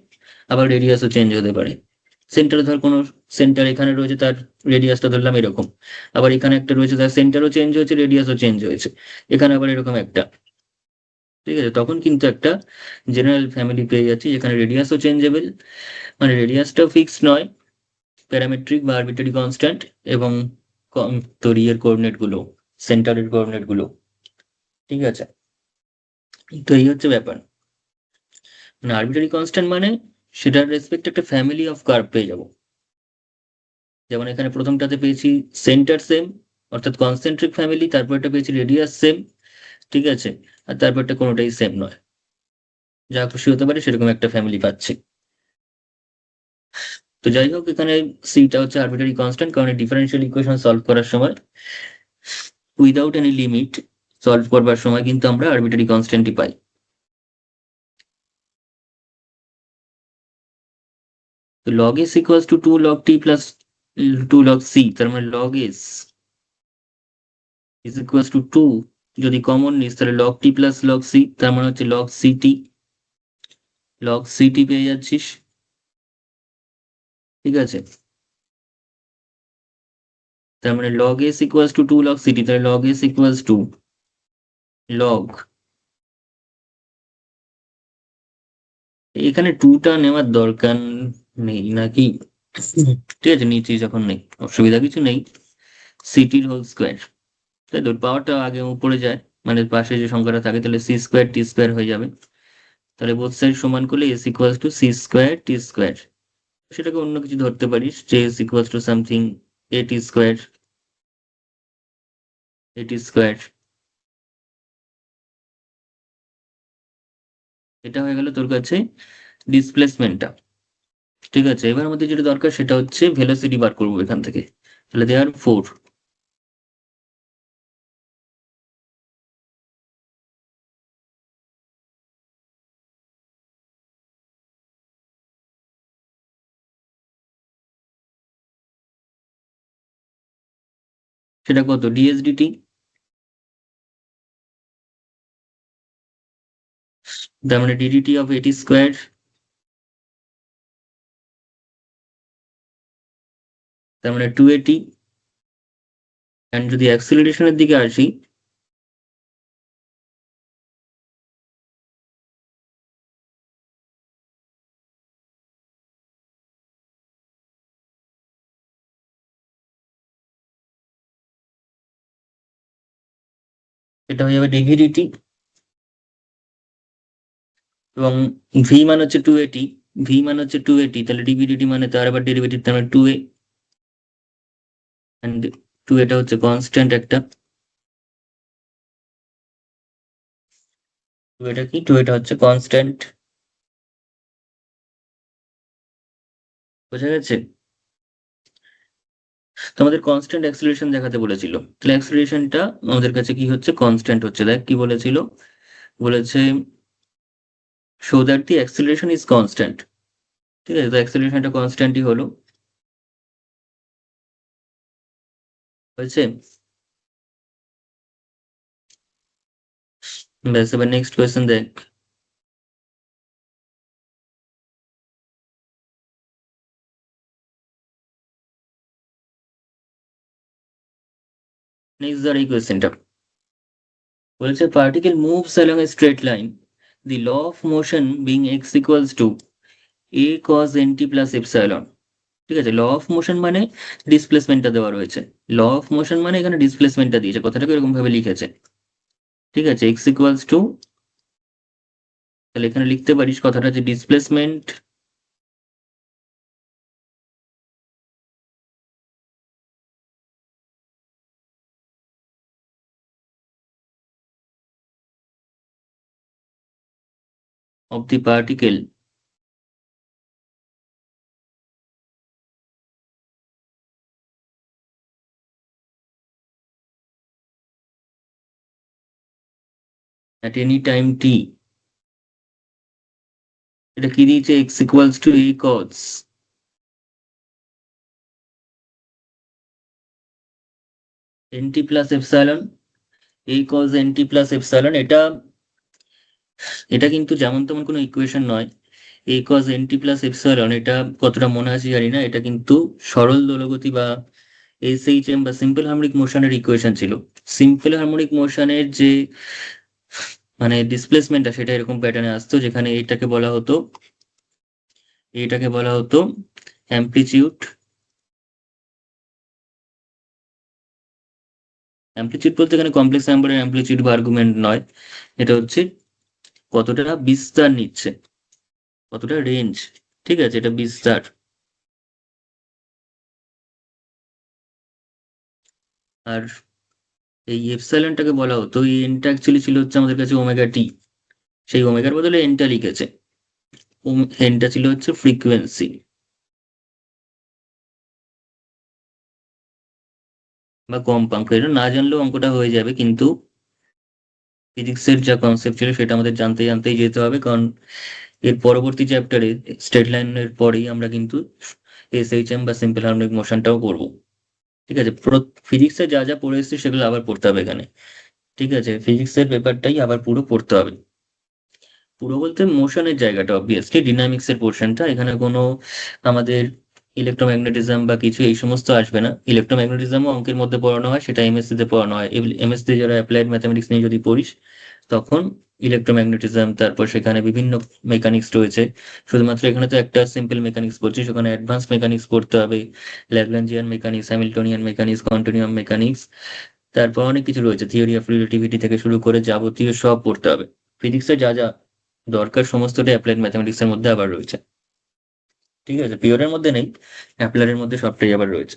আবার রেডিয়াসও চেঞ্জ হতে পারে। সেন্টারে ধর কোনো সেন্টার এখানে রয়েছে, তার রেডিয়াসটা ধরলাম এরকম, আবার এখানে একটা রয়েছে তার সেন্টারও চেঞ্জ হয়েছে, রেডিয়াসও চেঞ্জ হয়েছে, এখানে আবার এরকম একটা। ঠিক আছে, তখন কিন্তু একটা জেনারেল ফ্যামিলি পেয়ে যাচ্ছি যেখানে রেডিয়াসও চেঞ্জেবল, মানে রেডিয়াসটাও ফিক্সড নয়, প্যারামেট্রিক বা আরবিটারি কনস্ট্যান্ট, এবং তোর ইয়ের কোঅর্ডিনেট গুলো, সেন্টারের কোঅর্ডিনেট গুলো। ঠিক আছে, তো এই হচ্ছে ব্যাপার। মানে আরবিটারি কনস্ট্যান্ট মানে সেটার রেসপেক্ট একটা ফ্যামিলি অফ কার্ভ পেয়ে যাবো। যেমন এখানে প্রথমটাতে পেয়েছি সেন্টার সেম, অর্থাৎ কনসেন্ট্রিক ফ্যামিলি, তারপরটা পেয়েছি রেডিয়াস সেম। ঠিক আছে, আর তারপরটা কোনোটাই সেম নয়, যা খুশি হতে পারে সেরকম একটা ফ্যামিলি পাচ্ছি। তো যাই হোক, এখানে সিটা হচ্ছে আরবিটারি কনস্ট্যান্ট, কারণ ডিফারেন্সিয়াল ইকুয়েশন সলভ করার সময় উইদাউট এনি লিমিট সলভ করবার সময় কিন্তু আমরা আরবিটারি কনস্ট্যান্টই পাই। তো log s equals to 2 log t plus 2 log c, তার মানে log s is equals to 2, যদি কমন নিস তাহলে log t plus log c, তার মানে হচ্ছে log ct, log ct পেয়ে যাচ্ছিস। ঠিক আছে, তার মানে log s equals to 2 log ct, তাহলে log s equals to log, এখানে 2টা নেওয়ার দরকার নেই নাকি? ঠিক আছে, নিচে যখন নেই অসুবিধা কিছু নেই, সিটির হোল স্কোয়ার, তাই তো পাওয়ারটা আগে উপরে যায়, মানে পাশে যে সংখ্যাটা থাকে, তাহলে সি স্কোয়ার টি স্কোয়ার হয়ে যাবে। তাহলে বোথ সাইড সমান করলে s equals to c square t square, সেটাকে অন্য কিছু ধরতে পারিস, যে s equals to something a t square, a t square. এটা হয়ে গেল তোর কাছে ডিসপ্লেসমেন্টটা। ঠিক আছে, এবার আমাদের যেটা দরকার সেটা হচ্ছে ভেলোসিটি বার করবো এখান থেকে। তাহলে দেয়ার ফোর, সেটা কত, ডিএস ডিটি, তার মানে ডিডিটি অফ এটি স্কোয়ার, তার মানে 280। অ্যান্ড যদি অ্যাক্সিলারেশনের দিকে আসি, এটা হয়ে যাবে ডিভিডিটি, এবং ভি মান হচ্ছে 280, ভি মান হচ্ছে 280, তাহলে ডিভিডিটি মানে তার আবার ডেরিভেটিভ, তার মানে 2a, অ্যান্ড 2 এটা হচ্ছে কনস্ট্যান্ট একটা, 2 এটা কি, 2 এটা হচ্ছে কনস্ট্যান্ট। বোঝা গেছে? তো আমাদের কনস্ট্যান্ট অ্যাক্সিলারেশন দেখাতে বলেছিল, তাহলে অ্যাক্সিলারেশনটা আমাদের কাছে কি হচ্ছে, কনস্ট্যান্ট হচ্ছে। দেখ কি বলেছিল, বলেছে show that the acceleration is constant. ঠিক আছে, তো অ্যাক্সিলারেশনটা কনস্ট্যান্টই হলো, হয়েছে। ব্যাস, এবার নেক্সট কোয়েশ্চেন দেখ। নেক্সট ধর এই কোয়েশ্চেনটা বলেছে particle moves along a straight line, the law of motion being x equals to A cos N T plus epsilon. ঠিক আছে, ল অফ মোশন মানে ডিসপ্লেসমেন্টটা দেওয়া রয়েছে, ল অফ মোশন মানে এখানে ডিসপ্লেসমেন্টটা দিয়েছে, কথাটাকে এরকম ভাবে লিখেছে। ঠিক আছে, এক্স ইকুয়ালস টু, তাহলে এখানে লিখতে পারিস কথাটা যে displacement of the particle at any time T, এটা কি দিয়েছে, X equals to A cos N T plus epsilon, A cos N T plus epsilon. এটা এটা কিন্তু যেমন তেমন কোনো ইকুয়েশন নয়, A cos N T plus epsilon, এটা কতটা মনে আছে জানি না, এটা কিন্তু সরল দোলগতি বা এসএইচএম বা সিম্পল হারমোনিক মোশনের ইকুয়েশন ছিল। সিম্পল হারমোনিক মোশনের যে মানে ডিসপ্লেসমেন্টটা, সেটা এরকম প্যাটার্নে আসতো, যেখানে এটাকে বলা হতো অ্যামপ্লিচিউড, অ্যামপ্লিচিউড বলতে এখানে কমপ্লেক্স নাম্বারের অ্যামপ্লিচিউড বা আর্গুমেন্ট নয়, এটা হচ্ছে কতটা বিস্তার নিচ্ছে, কতটা রেঞ্জ। ঠিক আছে, এটা বিস্তার। আর এই এপসাইলনটাকে বলা হতো, এই এনটা অ্যাকচুয়ালি ছিল হচ্ছে আমাদের কাছে ওমেগা টি, সেই ওমেগার বদলে এনটা লিখেছে, এনটা ছিল হচ্ছে ফ্রিকোয়েন্সি। বা কম্পাঙ্ক, এটা না জানলেও অঙ্কটা হয়ে যাবে, কিন্তু ফিজিক্সের যা কনসেপ্ট ছিল সেটা আমাদের জানতে জানতেই যেতে হবে, কারণ এর পরবর্তী চ্যাপ্টারে স্ট্রেট লাইনের পরেই আমরা কিন্তু এসএইচএম বা সিম্পল হারমোনিক মোশনটাও করবো। ঠিক আছে, পুরো ফিজিক্সে যা যা পড়ে এসেছি সেগুলো আবার পড়তে হবে এখানে। ঠিক আছে, ফিজিক্সের পেপারটাই আবার পুরো পড়তে হবে। পুরো বলতে মোশনের জায়গাটা, অবভিয়াসলি ডিনামিক্স এর পোর্শনটা, এখানে কোনো আমাদের ইলেকট্রোম্যাগনেটিজম বা কিছু এই সমস্ত আসবে না। ইলেকট্রোম্যাগনেটিজমও অঙ্কের মধ্যে পড়ানো হয়, সেটা এমএসসি তে পড়ানো হয়। এমএসসি যারা অ্যাপ্লাইড ম্যাথামেটিক্স নিয়ে যদি পড়িস তখন ইলেকট্রোম্যাগনেটিজম, তারপর সেখানে বিভিন্ন মেকানিক্স রয়েছে। শুধুমাত্র এখানে তো একটা সিম্পল মেকানিক্স পড়ছি, সেখানে অ্যাডভান্স মেকানিক্স পড়তে হবে, Lagrangian mechanics, Hamiltonian mechanics, continuum mechanics, তারপর অনেক কিছু রয়েছে, থিওরি অফ রিলেটিভিটি থেকে শুরু করে যাবতীয় সব পড়তে হবে। ফিজিক্সে যা যা দরকার সমস্তটাই অ্যাপ্লাইড ম্যাথামেটিক্স এর মধ্যে আবার রয়েছে। ঠিক আছে, পিওরের মধ্যে নেই, অ্যাপ্লাইড এর মধ্যে সবটাই আবার রয়েছে।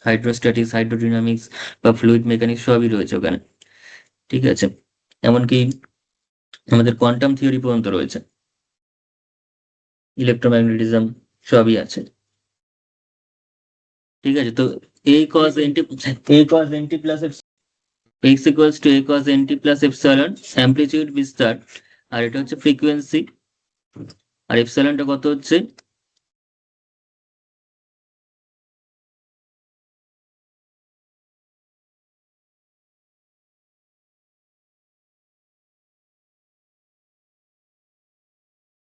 হাইড্রোস্ট্যাটিক্স, হাইড্রোডিনামিক্স বা ফ্লুইড মেকানিক্স সবই রয়েছে ওখানে। ঠিক আছে, এমনকি আমাদের কোয়ান্টাম থিওরি পর্যন্ত রয়েছে, ইলেকট্রোম্যাগনেটিজম সবই আছে। ঠিক আছে, তো a cos nt, a cos nt plus x equals to a cos nt plus epsilon, amplitude বিস্তার, আর এটা হচ্ছে ফ্রিকোয়েন্সি, আর এপসাইলনটা কত হচ্ছে?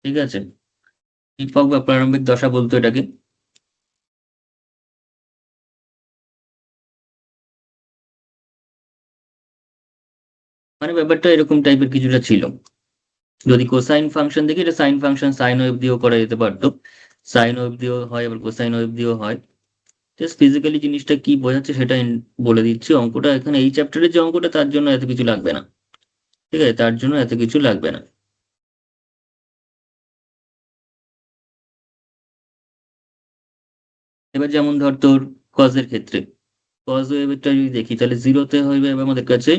ঠিক আছে, দীপক বা প্রারম্ভিক দশা বলতো এটাকে। মানে ব্যাপারটা এরকম টাইপের কিছুটা ছিল। যদি কোসাইন ফাংশন দেখি, এটা সাইন ফাংশন সাইন ওয়েভ দিয়েও করা যেতে পারতো, সাইন ওয়েভ দিয়েও হয় আবার কোসাইন ওয়েভ দিয়েও হয়। জাস্ট ফিজিক্যালি জিনিসটা কি বোঝাচ্ছে সেটা বলে দিচ্ছি। অঙ্কটা এখানে এই চ্যাপ্টারের যে অঙ্কটা তার জন্য এত কিছু লাগবে না। ঠিক আছে, তার জন্য এত কিছু লাগবে না। এবার যেমন ধর তোর কজের ক্ষেত্রে, কজ ওয়েভটা যদি দেখি তাহলে জিরোতে হইবে আমাদের কাছে,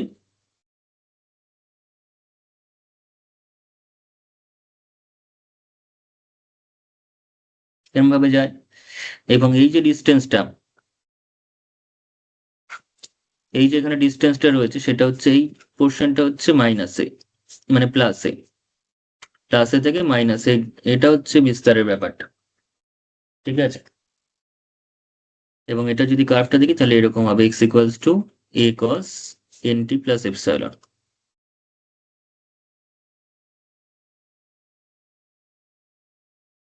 এরকম ভাবে যায়। এবং এই যে ডিস্টেন্সটা, এই যে এখানে ডিস্টেন্সটা রয়েছে সেটা হচ্ছে এই পোর্শনটা হচ্ছে মাইনাসে, মানে প্লাসে, প্লাসে থেকে মাইনাসে, এটা হচ্ছে বিস্তারের ব্যাপারটা। ঠিক আছে, এবং এটা যদি কার্ভটা দেখি তাহলে এরকম হবে, x equals to A cos n T plus epsilon.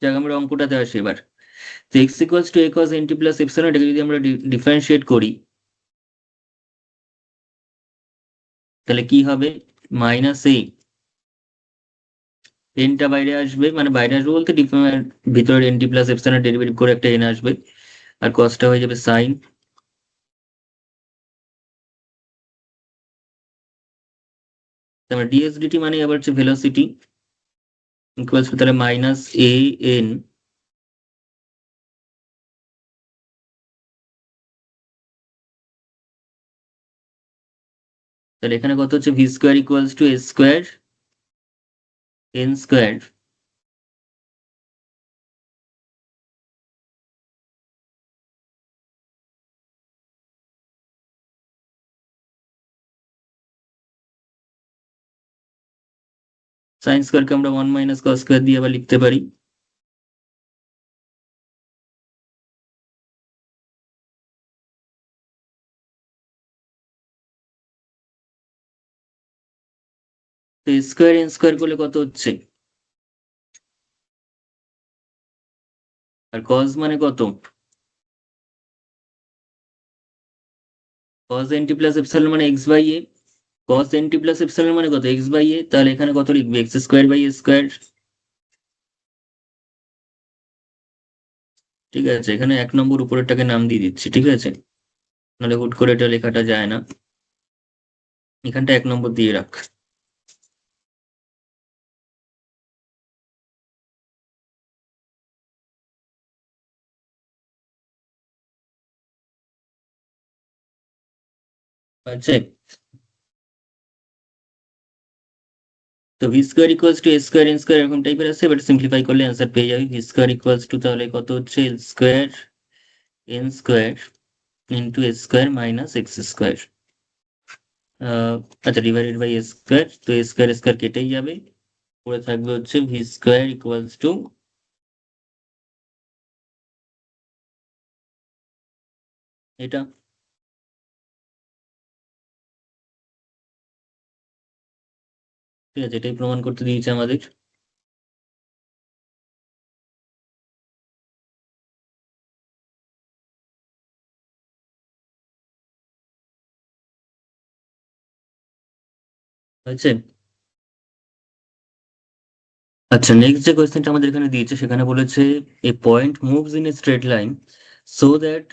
যাক, আমরা অঙ্কটাতে আসি এবার। তো x equals to A cos n T plus epsilon, এটাকে যদি আমরা ডিফারেন্সিয়েট করি তাহলে কি হবে? মাইনাস এ, এনটা বাইরে আসবে, মানে বাইরে আসবে বলতে ভিতরে N T plus epsilon derivative করে একটা এন আসবে, আর কসটা হয়ে যাবে সাইন। তারপর ডিএস ডিটি মানে আবার হচ্ছে ভেলোসিটি, ইকুয়ালস টু তাহলে মাইনাস এ এন, তাহলে এখানে কত হচ্ছে? V square equals to A square N square, sine স্কোয়ারকে আমরা ওয়ান মাইনাস কস স্কোয়ার দিয়ে আবার লিখতে পারি। তো স্কোয়ার এন স্কোয়ার করলে কত হচ্ছে? আর কস মানে কত? কস এন টি প্লাস এপসাইলন মানে x by a, cos n T plus epsilon মানে কত? এক্স বাই এ, তাহলে এখানে কত লিখবে? X square by a square. ঠিক আছে, এখানে এক নম্বর উপরেরটাকে নাম দিয়ে দিচ্ছি, ঠিক আছে, নাহলে হুট করে এটা লেখাটা যায় না। এখানটা এক নম্বর দিয়ে রাখ। আছে, তো V square equals to A square N square এরকম টাইপের আছে, বাট সিম্পলিফাই করলে অ্যান্সার পেয়ে যাবে। ভি স্কোয়ার ইকুয়ালস টু তাহলে কত হচ্ছে? L square n square into S square minus X square, আচ্ছা ডিভাইডেড বাই এস স্কোয়ার, তো এস স্কোয়ার কেটেই যাবে, পড়ে থাকবে হচ্ছে ভি স্কোয়ার ইকুয়ালস টু এটা। ঠিক আছে, এটাই প্রমাণ করতে দিয়েছে আমাদের। হয়েছে। আচ্ছা, নেক্সট যে কোয়েশ্চেনটা আমাদের এখানে দিয়েছে সেখানে বলেছে a point moves in a straight line so that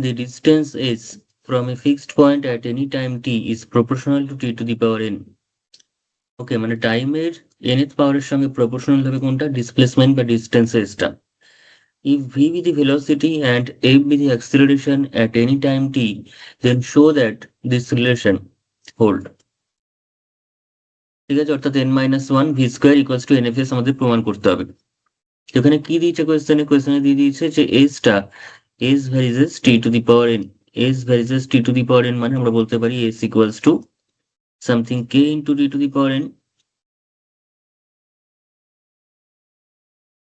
the distance is from a fixed point at any time t is proportional to t to the power n. ওকে, মানে টাইমের nth পাওয়ারের সঙ্গে প্রপোর্শনাল হবে কোনটা, ডিসপ্লেসমেন্ট বা distance এসটা। if v be the velocity and f be the acceleration at any time t, then show that this relation hold. ঠিক আছে, অর্থাৎ n minus one V square equals two NFS আমাদের প্রমাণ করতে হবে। এখানে কি দিয়েছে কোয়েশ্চেনে দিয়ে দিয়েছে যে এসটা S varies T to the power N, S varies T to the power N, মানে আমরা বলতে পারি S equals to something K into T to the power N,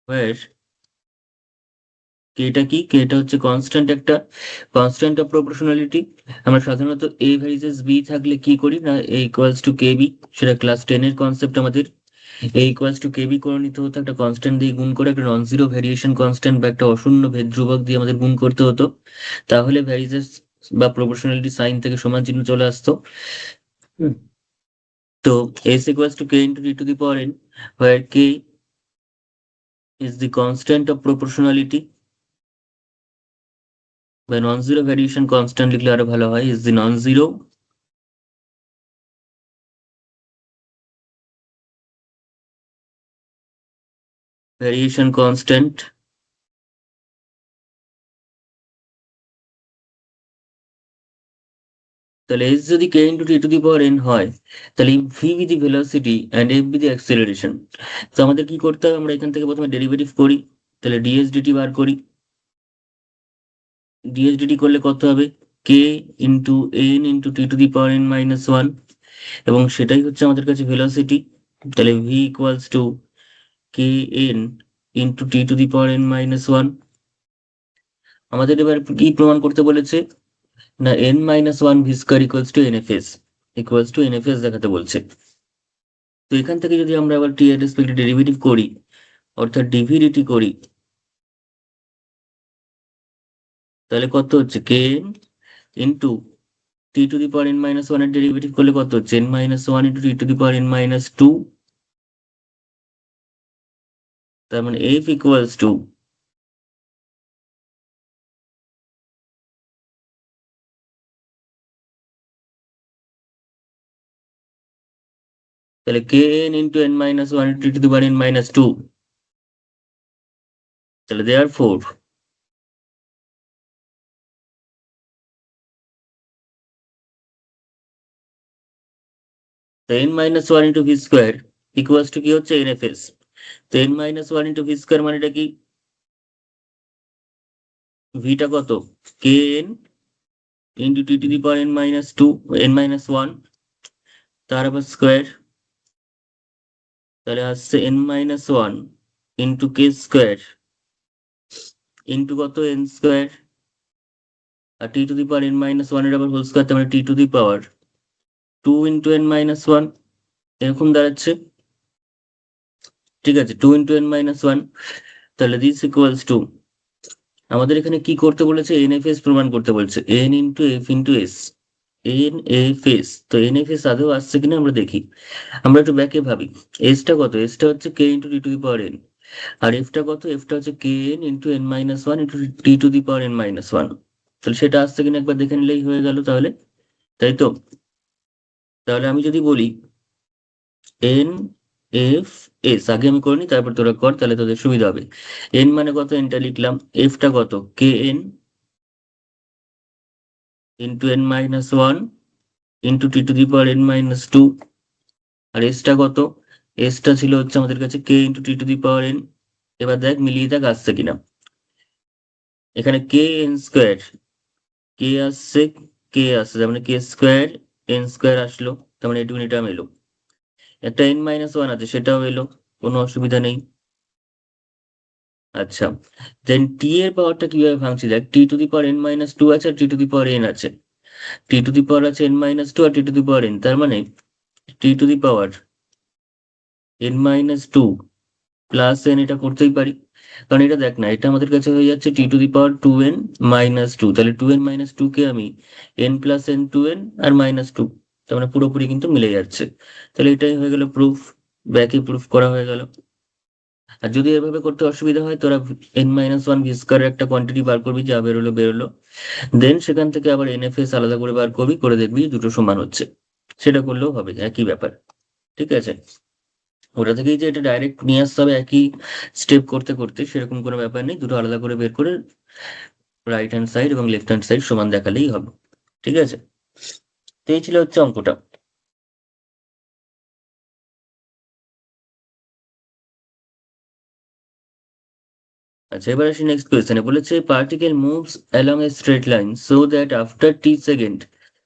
where কেটা কি, কেটা হচ্ছে কনস্ট্যান্ট, একটা কনস্ট্যান্ট অফ প্রপোর্শনালিটি। আমরা সাধারণত এ ভ্যারিজেস বি থাকলে কি করি না, এ ইকুয়ালস টু কে বি, সেটা ক্লাস 10 এর কনসেপ্ট আমাদের। এ ইকুয়ালস টু কে বি করে নিতে হতো, একটা কনস্ট্যান্ট দিয়ে গুণ করে, একটা নন জিরো ভ্যারিয়েশন কনস্ট্যান্ট বা একটা অশূন্য ভেদ ধ্রুবক দিয়ে আমাদের গুণ করতে হতো, তাহলে ভ্যারিজেস বা প্রপোর্শনালিটি সাইন থেকে সমান চিহ্ন চলে আসতো। হুম, তো s equals to k into t to the power n, where k is the constant of proportionality, বা নন জিরো ভ্যারিয়েশন কনস্ট্যান্ট লিখলে আরো ভালো হয়, is the non-zero variation constant. তাহলে s যদি k into t to the power n হয়, তাহলে v be the velocity and f be the acceleration। তো আমাদের কি করতে হবে, আমরা এখান থেকে প্রথমে ডেরিভেটিভ করি, তাহলে ds dt বার করি। ds dt করলে কত হবে, k into n into t to the power n minus 1, এবং সেটাই হচ্ছে আমাদের কাছে ভেলোসিটি। তাহলে v equals to kn into t to the power n minus 1। আমাদের এবার কি প্রমাণ করতে বলেছে না, n minus 1 v square equals to nfs, equals to nfs দেখাতে বলছে। তো এখান থেকে যদি আমরা আবার t এর রেসপেক্টে ডেরিভেটিভ করি, অর্থাৎ dv dt করি, তাহলে কত হচ্ছে kn into t to the power n minus 1 এর ডেরিভেটিভ করলে কত হচ্ছে n minus 1 into t to the power n minus 2, তার মানে f equals to তাহলে kn into n minus 1 into t to the power n minus 2, তাহলে therefore তো n minus 1 into v square equals to কি হচ্ছে nfs। তো n minus 1 into v square মানেটা কি, v টা কত, kn into t to the power n minus 2, n minus 1, তার আবার স্কোয়ার, তাহলে আসছে n minus 1 into k square into কত n স্কোয়ার, আর t to the power n minus 1 এর আবার হোল স্কোয়ার, তার মানে t to the power 2 into n minus 1, এরকম দাঁড়াচ্ছে। ঠিক আছে, 2 into n minus 1, তাহলে দিস ইকুয়ালস টু, আমাদের এখানে কি করতে বলেছে, এনএফএস প্রমাণ করতে বলছে, N into F into S, N F S. তো এনএফএস আদৌ আসছে কিনা আমরা দেখি। আমরা একটু ব্যাকে ভাবি, এসটা কত, এসটা হচ্ছে K into T to the power N, আর এফটা কত, এফটা হচ্ছে K N into N minus one into T to the power N minus one. তাহলে সেটা আসছে কিনা একবার দেখে নিলেই হয়ে গেল তাহলে, তাই তো। তাহলে আমি যদি বলি এন এফ এস, আগে আমি করিনি তারপর তোরা কর, তাহলে তোদের সুবিধা হবে। এন মানে কত, এনটা লিখলাম, এফটা কত, K N into N minus one into T to the power N minus two, আর এসটা কত, এসটা ছিল হচ্ছে আমাদের কাছে K into T to the power N. এবার দেখ মিলিয়ে দেখ আসছে কিনা। এখানে কে এন স্কোয়ার, কে আসছে, কে আসছে, তার মানে কে স্কোয়ার এন স্কোয়ার আসলো, তার মানে এটুকুনি টার্ম এলো। একটা এন মাইনাস ওয়ান আছে, সেটাও এলো, কোনো অসুবিধা নেই। আচ্ছা, দেন টি এর পাওয়ারটা কিভাবে ভাঙছি, দেখ T to the power N minus two আছে আর T to the power N আছে। টি টু দি পাওয়ার আছে এন মাইনাস টু আর T to the power N, তার মানে T to the power N minus two plus N, এটা করতেই পারি। কারণ এটা দেখ না, এটা আমাদের কাছে হয়ে যাচ্ছে T to the power two N minus two, তাহলে টু এন মাইনাস টু কে আমি N plus N two N আর মাইনাস টু, তার মানে পুরোপুরি কিন্তু মিলে যাচ্ছে। তাহলে এটাই হয়ে গেল প্রুফ, ব্যাকে প্রুফ করা হয়ে গেল। আর যদি এভাবে করতে অসুবিধা হয়, তোরা N minus one V square একটা কোয়ান্টিটি বার করবি, যা বেরোলো বেরোলো, দেন সেখান থেকে আবার এনএফএস আলাদা করে বার করবি, করে দেখবি দুটো সমান হচ্ছে, সেটা করলেও হবে, একই ব্যাপার। ঠিক আছে, ওটা থেকেই যে এটা ডাইরেক্ট নিয়ে আসতে হবে একই স্টেপ করতে করতে, সেরকম কোনো ব্যাপার নেই, দুটো আলাদা করে বের করে রাইট হ্যান্ড সাইড এবং লেফট হ্যান্ড সাইড সমান দেখালেই হবে। ঠিক আছে, তো এই ছিল হচ্ছে অঙ্কটা। আচ্ছা, এবার আসি নেক্সট কোয়েশ্চেনে, বলেছে particle moves along a straight line so that after T second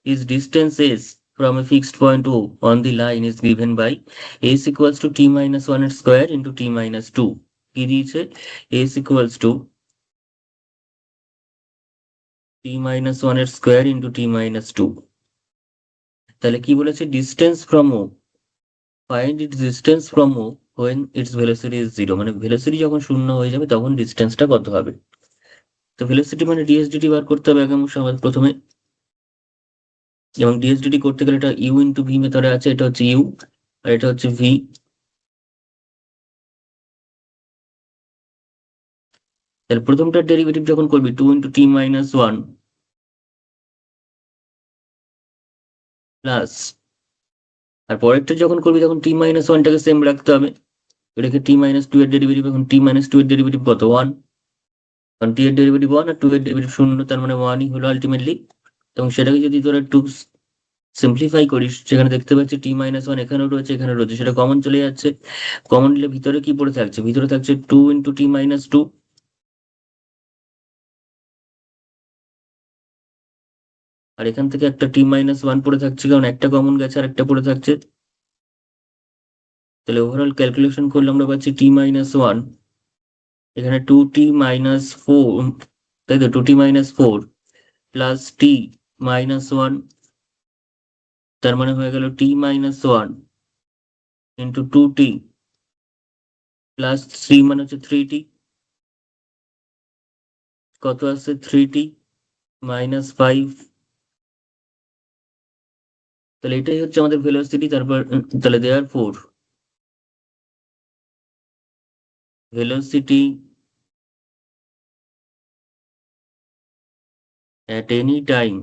is distance S from a fixed point O on the line is given by s equals to t minus 1 square into t minus 2, কি দিয়েছে, s equals to t minus 1 square into t minus 2। তাহলে কি বলেছে, distance from O, find its distance from O when its velocity is 0, মানে ভেলোসিটি যখন শূন্য হয়ে যাবে তখন ডিস্টেন্সটা কত হবে। তো ভেলোসিটি মানে ডিএসডিটি বার করতে হবে আগে আমাদের প্রথমে, এবং ডিএসডিটি করতে গেলে এটা ইউ ইন্টু ভি মেথডে আছে, এটা হচ্ছে ইউ আর এটা হচ্ছে ভি। তাহলে প্রথমটার ডেরিভেটিভ যখন করবি two into T minus one plus, আর পরেরটা যখন করবি তখন টি মাইনাস ওয়ানটাকে সেম রাখতে হবে, রেখে টি মাইনাস টু এর ডেরিভেটিভ, এখন টি মাইনাস টু এর ডেরিভেটিভ কত, ওয়ান, কারণ টি এর ডেরিভেটিভ ওয়ান আর টু এর ডেরিভেটিভ শূন্য, তার মানে ওয়ানই হলো আলটিমেটলি। এবং সেটাকে যদি তোরা একটু সিম্পলিফাই করিস, সেখানে দেখতে পাচ্ছি টি মাইনাস ওয়ান এখানেও রয়েছে এখানে রয়েছে, সেটা কমন চলে যাচ্ছে, কমন নিলে ভিতরে কি পড়ে থাকছে, ভিতরে থাকছে two into T minus two, আর এখান থেকে একটা টি মাইনাস ওয়ান পড়ে থাকছে, কারণ একটা কমন গেছে আর একটা পড়ে থাকছে। তাহলে ওভারঅল ক্যালকুলেশন করলে আমরা পাচ্ছি টি মাইনাস ওয়ান, এখানে টু টি মাইনাস ফোর, তাই তো টু টি মাইনাস ফোর প্লাস টি মাইনাস ওয়ান, তার মানে হয়ে গেল টি মাইনাস ওয়ান ইন্টু টু টি প্লাস থ্রি, মানে হচ্ছে থ্রি টি, কত আসছে থ্রি টি মাইনাস ফাইভ। তাহলে এটাই হচ্ছে আমাদের ভেলোসিটি, তারপর তাহলে therefore velocity at any time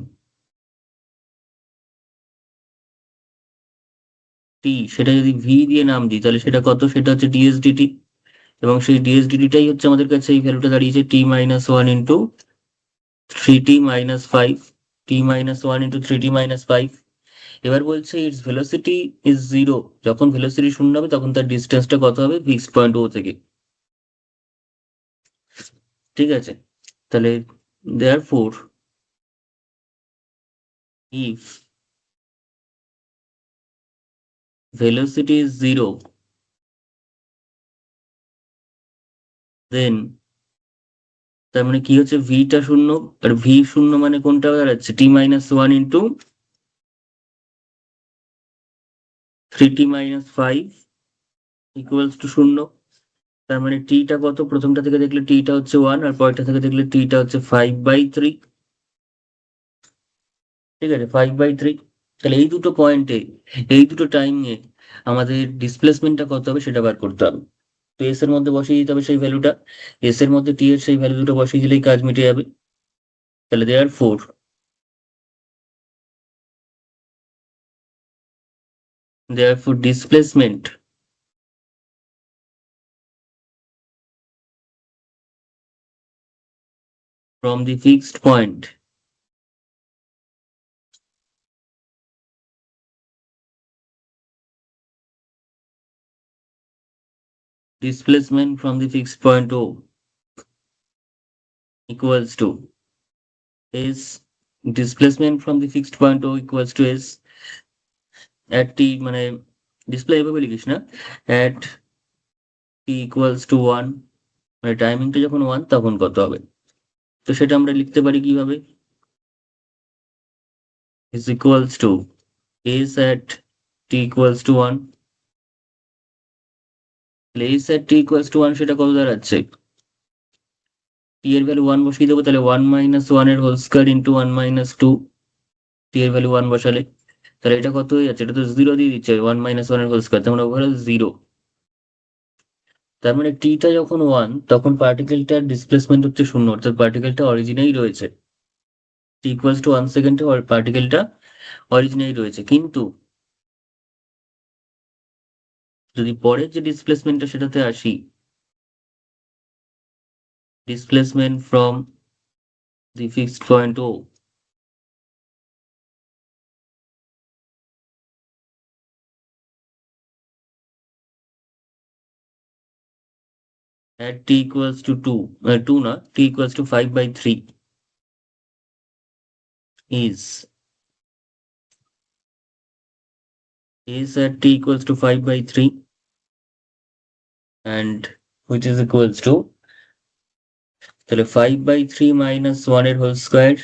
T, সেটা যদি ভি দিয়ে নাম দিই তাহলে সেটা কত, সেটা হচ্ছে ডিএসডিটি, এবং সেই ডিএসডিটিটাই হচ্ছে আমাদের কাছে এই ভ্যালুটা দাঁড়িয়েছে টি minus one into three T minus five, টি minus one into three T minus five. এবার বলছে ইটস ভেলোসিটি ইজ জিরো, যখন ভেলোসিটি শূন্য হবে তখন তার ডিস্টেন্সটা কত হবে ফিক্সড পয়েন্ট ও থেকে। ঠিক আছে, তাহলে therefore if velocity is zero, then তার মানে কি হচ্ছে, ভিটা শূন্য, আর ভি শূন্য মানে কোনটা দাঁড়াচ্ছে, T minus one into three T minus five equals to শূন্য। তার মানে টিটা কত, প্রথমটা থেকে দেখলে টিটা হচ্ছে ওয়ান আর পরেরটা থেকে দেখলে টিটা হচ্ছে ফাইভ বাই থ্রি। ঠিক আছে, ফাইভ বাই থ্রি। তাহলে এই দুটো পয়েন্টে, এই দুটো টাইমে আমাদের ডিসপ্লেসমেন্টটা কত হবে সেটা বার করতে হবে। তো এস এর মধ্যে বসিয়ে দিতে হবে সেই ভ্যালুটা, এস এর মধ্যে টি এর সেই ভ্যালু দুটো বসিয়ে দিলেই কাজ মিটে যাবে। তাহলে দেয়ার four therefore displacement from the fixed point displacement from the fixed point O equals to s displacement from the fixed point O equals to s at t মানে ডিসপ্লে এভাবে লিখিস না, at t equals to 1 মানে টাইমিংটা যখন 1 তখন কত হবে। তো সেটা আমরা লিখতে পারি কিভাবে, is equals to s at t equals to 1, s at t equals to 1 সেটা কত দাঁড়াচ্ছে, t এর ভ্যালু 1 বসিয়ে দেবো, তাহলে 1 minus 1 এর whole square into 1 minus 2, t এর ভ্যালু 1 বসালে তাহলে এটা কত হয়ে যাচ্ছে, এটা তো 0 দিয়ে দিচ্ছে 1 minus 1 এর হোল স্কয়ার, তার মানে ওভারঅল 0। তার মানে টিটা যখন 1 তখন পার্টিকেলটার ডিসপ্লেসমেন্ট হচ্ছে 0, অর্থাৎ পার্টিকেলটা অরিজিনেই রয়েছে, টি ইকুয়ালস টু 1 সেকেন্ডে পার্টিকেলটা অরিজিনেই রয়েছে। কিন্তু যদি পরের যে ডিসপ্লেসমেন্টটা সেটাতে আসি, displacement from the fixed point O, at t equals to 2, 2 না, t equals to 5/3 is at t equals to 5/3 and which is equals to, তাহলে 5/3 minus 1 এর হোল স্কয়ার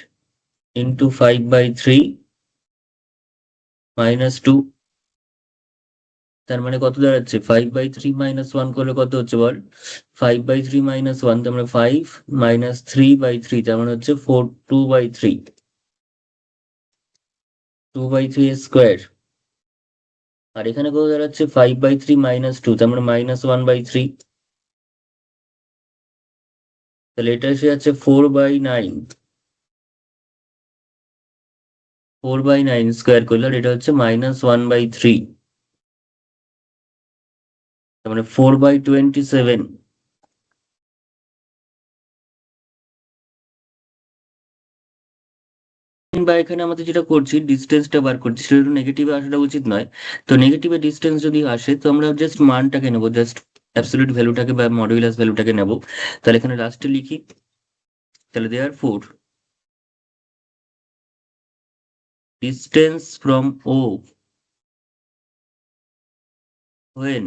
ইন্টু 5/3 minus 2, তার মানে কত দাঁড়াচ্ছে, 5/3 minus 1 করলে কত হচ্ছে বল, 5/3 minus 1 তার মানে 5 minus 3/3 তার মানে হচ্ছে 2/3 2/3 স্কোয়ার। আর এখানে কত দাঁড়াচ্ছে 5/3 minus 2 তার মানে -1/3, তাহলে এটা এসে যাচ্ছে 4/9 4/9 স্কোয়ার করলে আর এটা হচ্ছে -1/3, তার মানে 4/27। বা এখানে আমাদের যেটা করছি ডিস্টেন্সটা বার করছি, সেটা নেগেটিভে আসাটা উচিত নয়। তো নেগেটিভে ডিস্টেন্স যদি আসে তো আমরা জাস্ট মানটাকে নেবো, জাস্ট অ্যাবসলিউট ভ্যালুটাকে বা মডুলাস ভ্যালুটাকে নেবো। তাহলে এখানে লাস্টে লিখি, তাহলে therefore distance from O when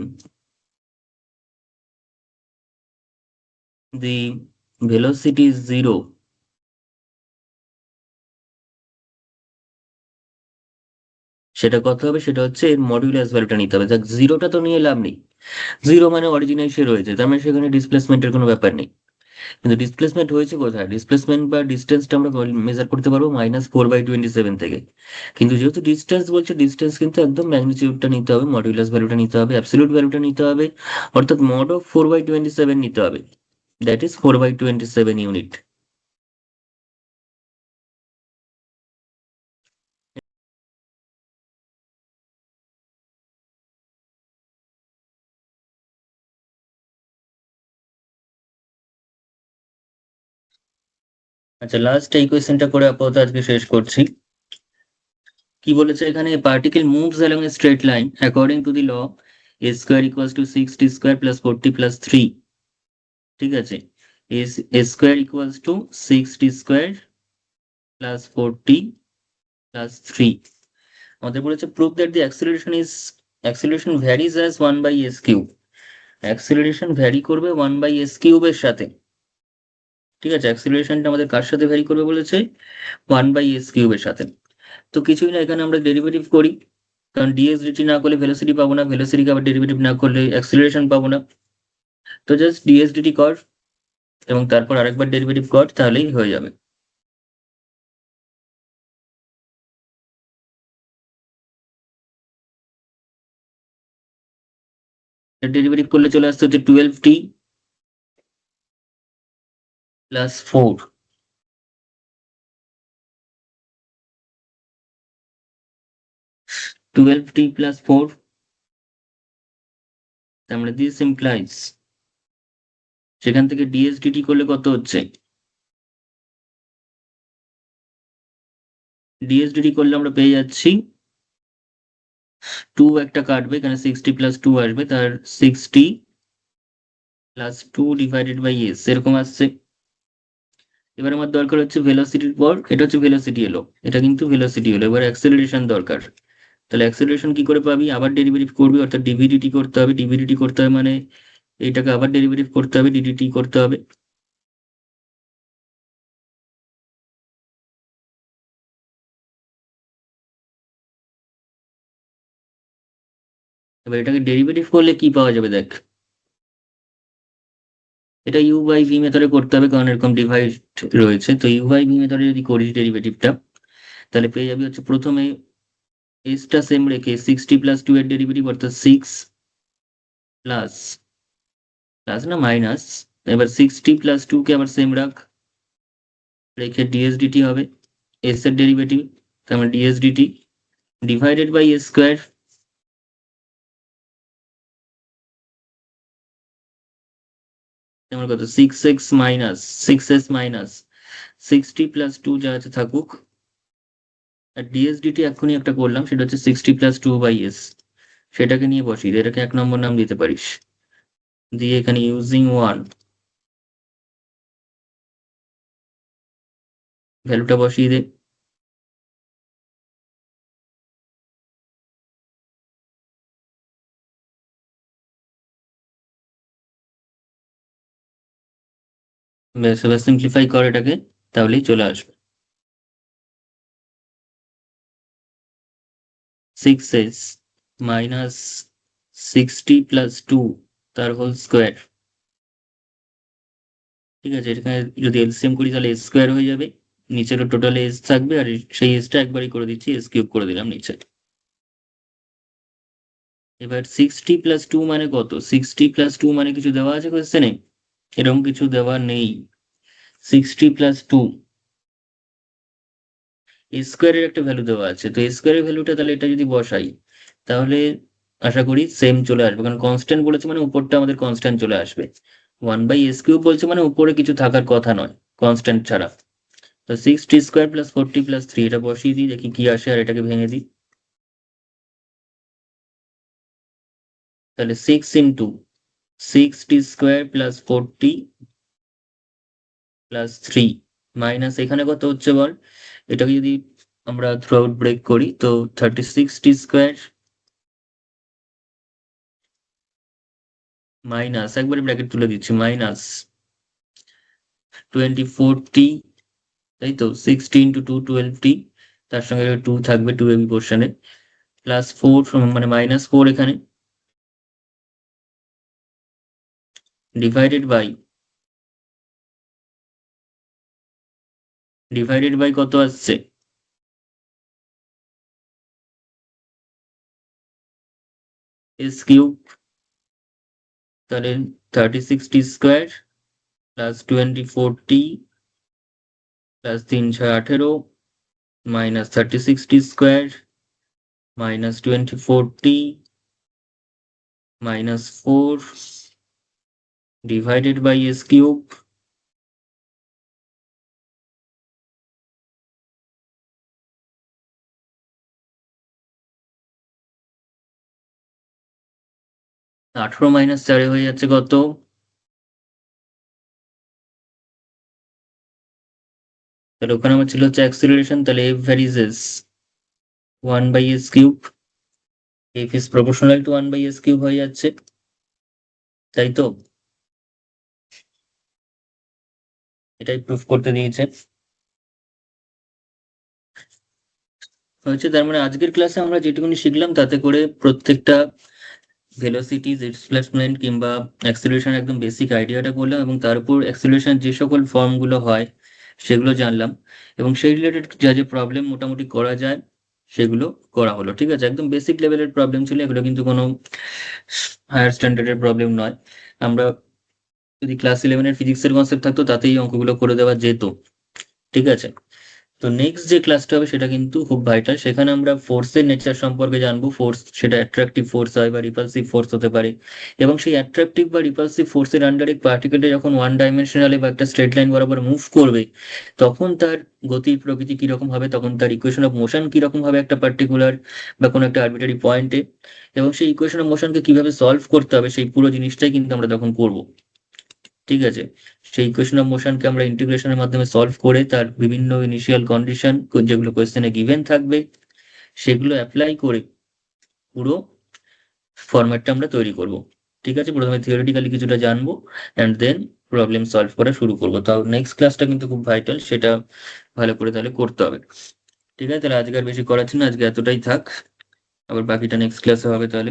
the velocity is 0, সেটা কত হবে, সেটা হচ্ছে এর মডুলাস ভ্যালুটা নিতে হবে। দেখ জিরোটা তো নিয়ে লাভ নেই, জিরো মানে অরিজিনাল সে রয়েছে, তার মানে সেখানে ডিসপ্লেসমেন্টের কোনো ব্যাপার নেই। কিন্তু ডিসপ্লেসমেন্ট হয়েছে কোথায়, ডিসপ্লেসমেন্ট বা ডিস্টেন্সটা আমরা মেজার করতে পারবো -4/27 থেকে। কিন্তু যেহেতু ডিস্টেন্স বলছে, ডিস্টেন্স কিন্তু একদম ম্যাগনিটিউডটা নিতে হবে, মডুলাস ভ্যালুটা নিতে হবে, অ্যাবসলিউট ভ্যালুটা নিতে হবে, অর্থাৎ মড অফ 4/27 নিতে হবে, দ্যাট ইজ 4/27 ইউনিট। আচ্ছা, লাস্ট এই কোয়েশ্চেনটা করে আপাতত আজকে শেষ করছি। কি বলেছে এখানে, particle moves along a straight line according to the law a square equals to 6t square plus 40 plus 3। ঠিক আছে, is a square equals to 6t square plus 40 plus 3। আমাদের বলেছে prove that the acceleration varies as 1/s cube, acceleration vary করবে 1/s কিউবের সাথে। ঠিক আছে, অ্যাক্সিলারেশনটা আমাদের কার সাথে ভ্যারি করবে বলেছে, 1/s কিউবের সাথে। তো কিছুই না, এখানে আমরা ডেরিভেটিভ করি, কারণ ডিএস ডিটি না করলে ভেলোসিটি পাবো না, ভেলোসিটিকে আবার ডেরিভেটিভ না করলে অ্যাক্সিলারেশন পাবো না। তো জাস্ট ডিএস ডিটি কর এবং তারপর আরেকবার ডেরিভেটিভ কর, তাহলেই হয়ে যাবে। ডেরিভেটিভ করলে চলে আসতে হচ্ছে 12t প্লাস 4, 12t প্লাস 4, তার মানে দিস ইমপ্লাইজ, সেখান থেকে ডিএস ডিটি করলে কত হচ্ছে, ডিএস ডিটি করলে আমরা পেয়ে যাচ্ছি 2 একটা কাটবে, এখানে 60 প্লাস 2 আসবে, তার 60 প্লাস 2 ডিভাইডেড বাই এস এরকম আসছে। এবার আমার দরকার হচ্ছে ভেলোসিটির পর, এটা হচ্ছে ভেলোসিটি এলো, এটা কিন্তু ভেলোসিটি হলো, এবার অ্যাক্সেলারেশন দরকার। তাহলে অ্যাক্সেলারেশন কি করে পাবি? আবার ডেরিভেটিভ করবি, অর্থাৎ ডিভিডিটি করতে হবে। ডিভিডিটি করতে হবে মানে এইটাকে আবার ডেরিভেটিভ করতে হবে, ডিডিটি করতে হবে। এবার এটাকে ডেরিভেটিভ করলে কি পাওয়া যাবে দেখ, এটা ইউ বাই ভি মেথডে করতে হবে, কারণ এরকম ডিভাইড রয়েছে। তো ইউ বাই ভি মেথডে যদি করিস ডেরিভেটিভটা, তাহলে পেয়ে যাবি হচ্ছে প্রথমে এসটা সেম রেখে 60+2 এর ডেরিভেটিভ, অর্থাৎ 6 প্লাস, প্লাস না মাইনাস, এবার 60+2 কে আবার সেম রাখ, রেখে ডিএস ডিটি হবে, এস এর ডেরিভেটিভ, তার মানে ds dt divided by a square, আমার কত 6x মাইনাস 60+2 যা আছে থাকুক, আর ডিএস ডিটি এখনই একটা করলাম, সেটা হচ্ছে 60+2/s, সেটাকে নিয়ে বসিয়ে দে, এটাকে 1 নম্বর নাম দিতে পারিস, দিয়ে এখানে ইউজিং 1 ভ্যালুটা বসিয়ে দে। ব্যাস এবার সিম্পলিফাই কর এটাকে, তাহলেই চলে আসবে 6s - 60+2 তার হোল স্কোয়ার। ঠিক আছে, এখানে যদি এলসিএম করি তাহলে এস স্কোয়ার হয়ে যাবে, নিচেরও টোটাল এস থাকবে, আর সেই এসটা একবারই করে দিচ্ছি, এস কিউব করে দিলাম নিচে। এবার 60+2 মানে কত? 60+2 মানে কিছু দেওয়া আছে কোশ্চেনে? এরকম কিছু দেওয়া নেই। 60+2 স্কোয়ারের একটা ভ্যালু দেওয়া আছে, তো স্কোয়ারের ভ্যালুটা তাহলে এটা যদি বসাই, তাহলে আশা করি সেম চলে আসবে, কারণ কনস্ট্যান্ট বলেছে মানে উপরটা আমাদের কনস্ট্যান্ট চলে আসবে। 1/s³ বলছে মানে উপরে কিছু থাকার কথা নয় কনস্ট্যান্ট ছাড়া। তো 60² + 40+3 এটা বসিয়ে দিই, দেখি কি আসে, আর এটাকে ভেঙে দিই। তাহলে 6x² + 40+3 মাইনাস এখানে কত হচ্ছে বল, এটাকে যদি আমরা থ্রু আউট ব্রেক করি, তো 36t² মাইনাস, একবারে ব্র্যাকেট তুলে দিচ্ছি, মাইনাস 24t, তাই তো 60 × 2 12t, তার সঙ্গে 2 থাকবে 2 এবি পোর্শনে, +4 মানে -4 এখানে, ডিভাইডেড বাই কত আসছে, s³ তাহলে 36t² +24t +3 × 18 -36t² -24t -4 divided by s³। 18 - 4 হয়ে যাচ্ছে কত? তাহলে ওখানে আমার ছিল হচ্ছে অ্যাক্সিলারেশন, তাহলে f varies s 1/s³, f is proportional to 1/s³ হয়ে যাচ্ছে, তাই তো? এটাই প্রুফ করতে দিয়েছে হচ্ছে। তার মানে আজকের ক্লাসে আমরা যেটুকুনি শিখলাম, তাতে করে প্রত্যেকটা ভেলোসিটি, ডিসপ্লেসমেন্ট কিংবা অ্যাক্সিলারেশন একদম বেসিক আইডিয়াটা করলাম, এবং তার উপর অ্যাক্সিলারেশন যে সকল ফর্মগুলো হয় সেগুলো জানলাম, এবং সেই রিলেটেড যা যে প্রবলেম মোটামুটি করা যায় সেগুলো করা হলো। ঠিক আছে, একদম বেসিক লেভেলের প্রবলেম ছিল এগুলো, কিন্তু কোনো হায়ার স্ট্যান্ডার্ডের প্রবলেম নয়। আমরা যদি ক্লাস 11-এর ফিজিক্সের কনসেপ্ট থাকতো তাতেই অঙ্কগুলো করে দেওয়া যেত। ঠিক আছে, তো নেক্সট যে ক্লাসটা হবে সেটা কিন্তু খুব ভাইটাল, সেখানে আমরা ফোর্সের নেচার সম্পর্কে জানবো। ফোর্স সেটা অ্যাট্রাকটিভ ফোর্স হয় বা রিপালসিভ ফোর্স হতে পারে, এবং সেই অ্যাট্রাকটিভ বা রিপালসিভ ফোর্সের আন্ডারে পার্টিকেলটা যখন ওয়ান ডাইমেনশনালে বা একটা স্ট্রেট লাইন বরাবর মুভ করবে, তখন তার গতির প্রকৃতি কিরকম হবে, তখন তার ইকুয়েশন অফ মোশন কিরকম হবে একটা পার্টিকুলার বা কোনো একটা আরবিটারি পয়েন্টে, এবং সেই ইকুয়েশন অফ মোশনকে কিভাবে সলভ করতে হবে সেই পুরো জিনিসটাই কিন্তু আমরা তখন করবো। ঠিক আছে? সেই ইকুয়েশন অফ মোশনকে আমরা ইন্টিগ্রেশনের মাধ্যমে সলভ করে তার বিভিন্ন ইনিশিয়াল কন্ডিশন যেগুলো কোয়েশ্চেনে গিভেন থাকবে সেগুলো অ্যাপ্লাই করে পুরো ফরম্যাটটা আমরা তৈরি করব। ঠিক আছে? প্রথমে থিওরিটিক্যালি কিছুটা জানবো অ্যান্ড দেন প্রবলেম সলভ করা শুরু করবো। তাও নেক্সট ক্লাসটা কিন্তু খুব ভাইটাল, সেটা ভালো করে তাহলে করতে হবে। ঠিক আছে? তাহলে আজকে আর বেশি করাচ্ছি না, আজকে এতটাই থাক, আবার বাকিটা নেক্সট ক্লাসে হবে তাহলে।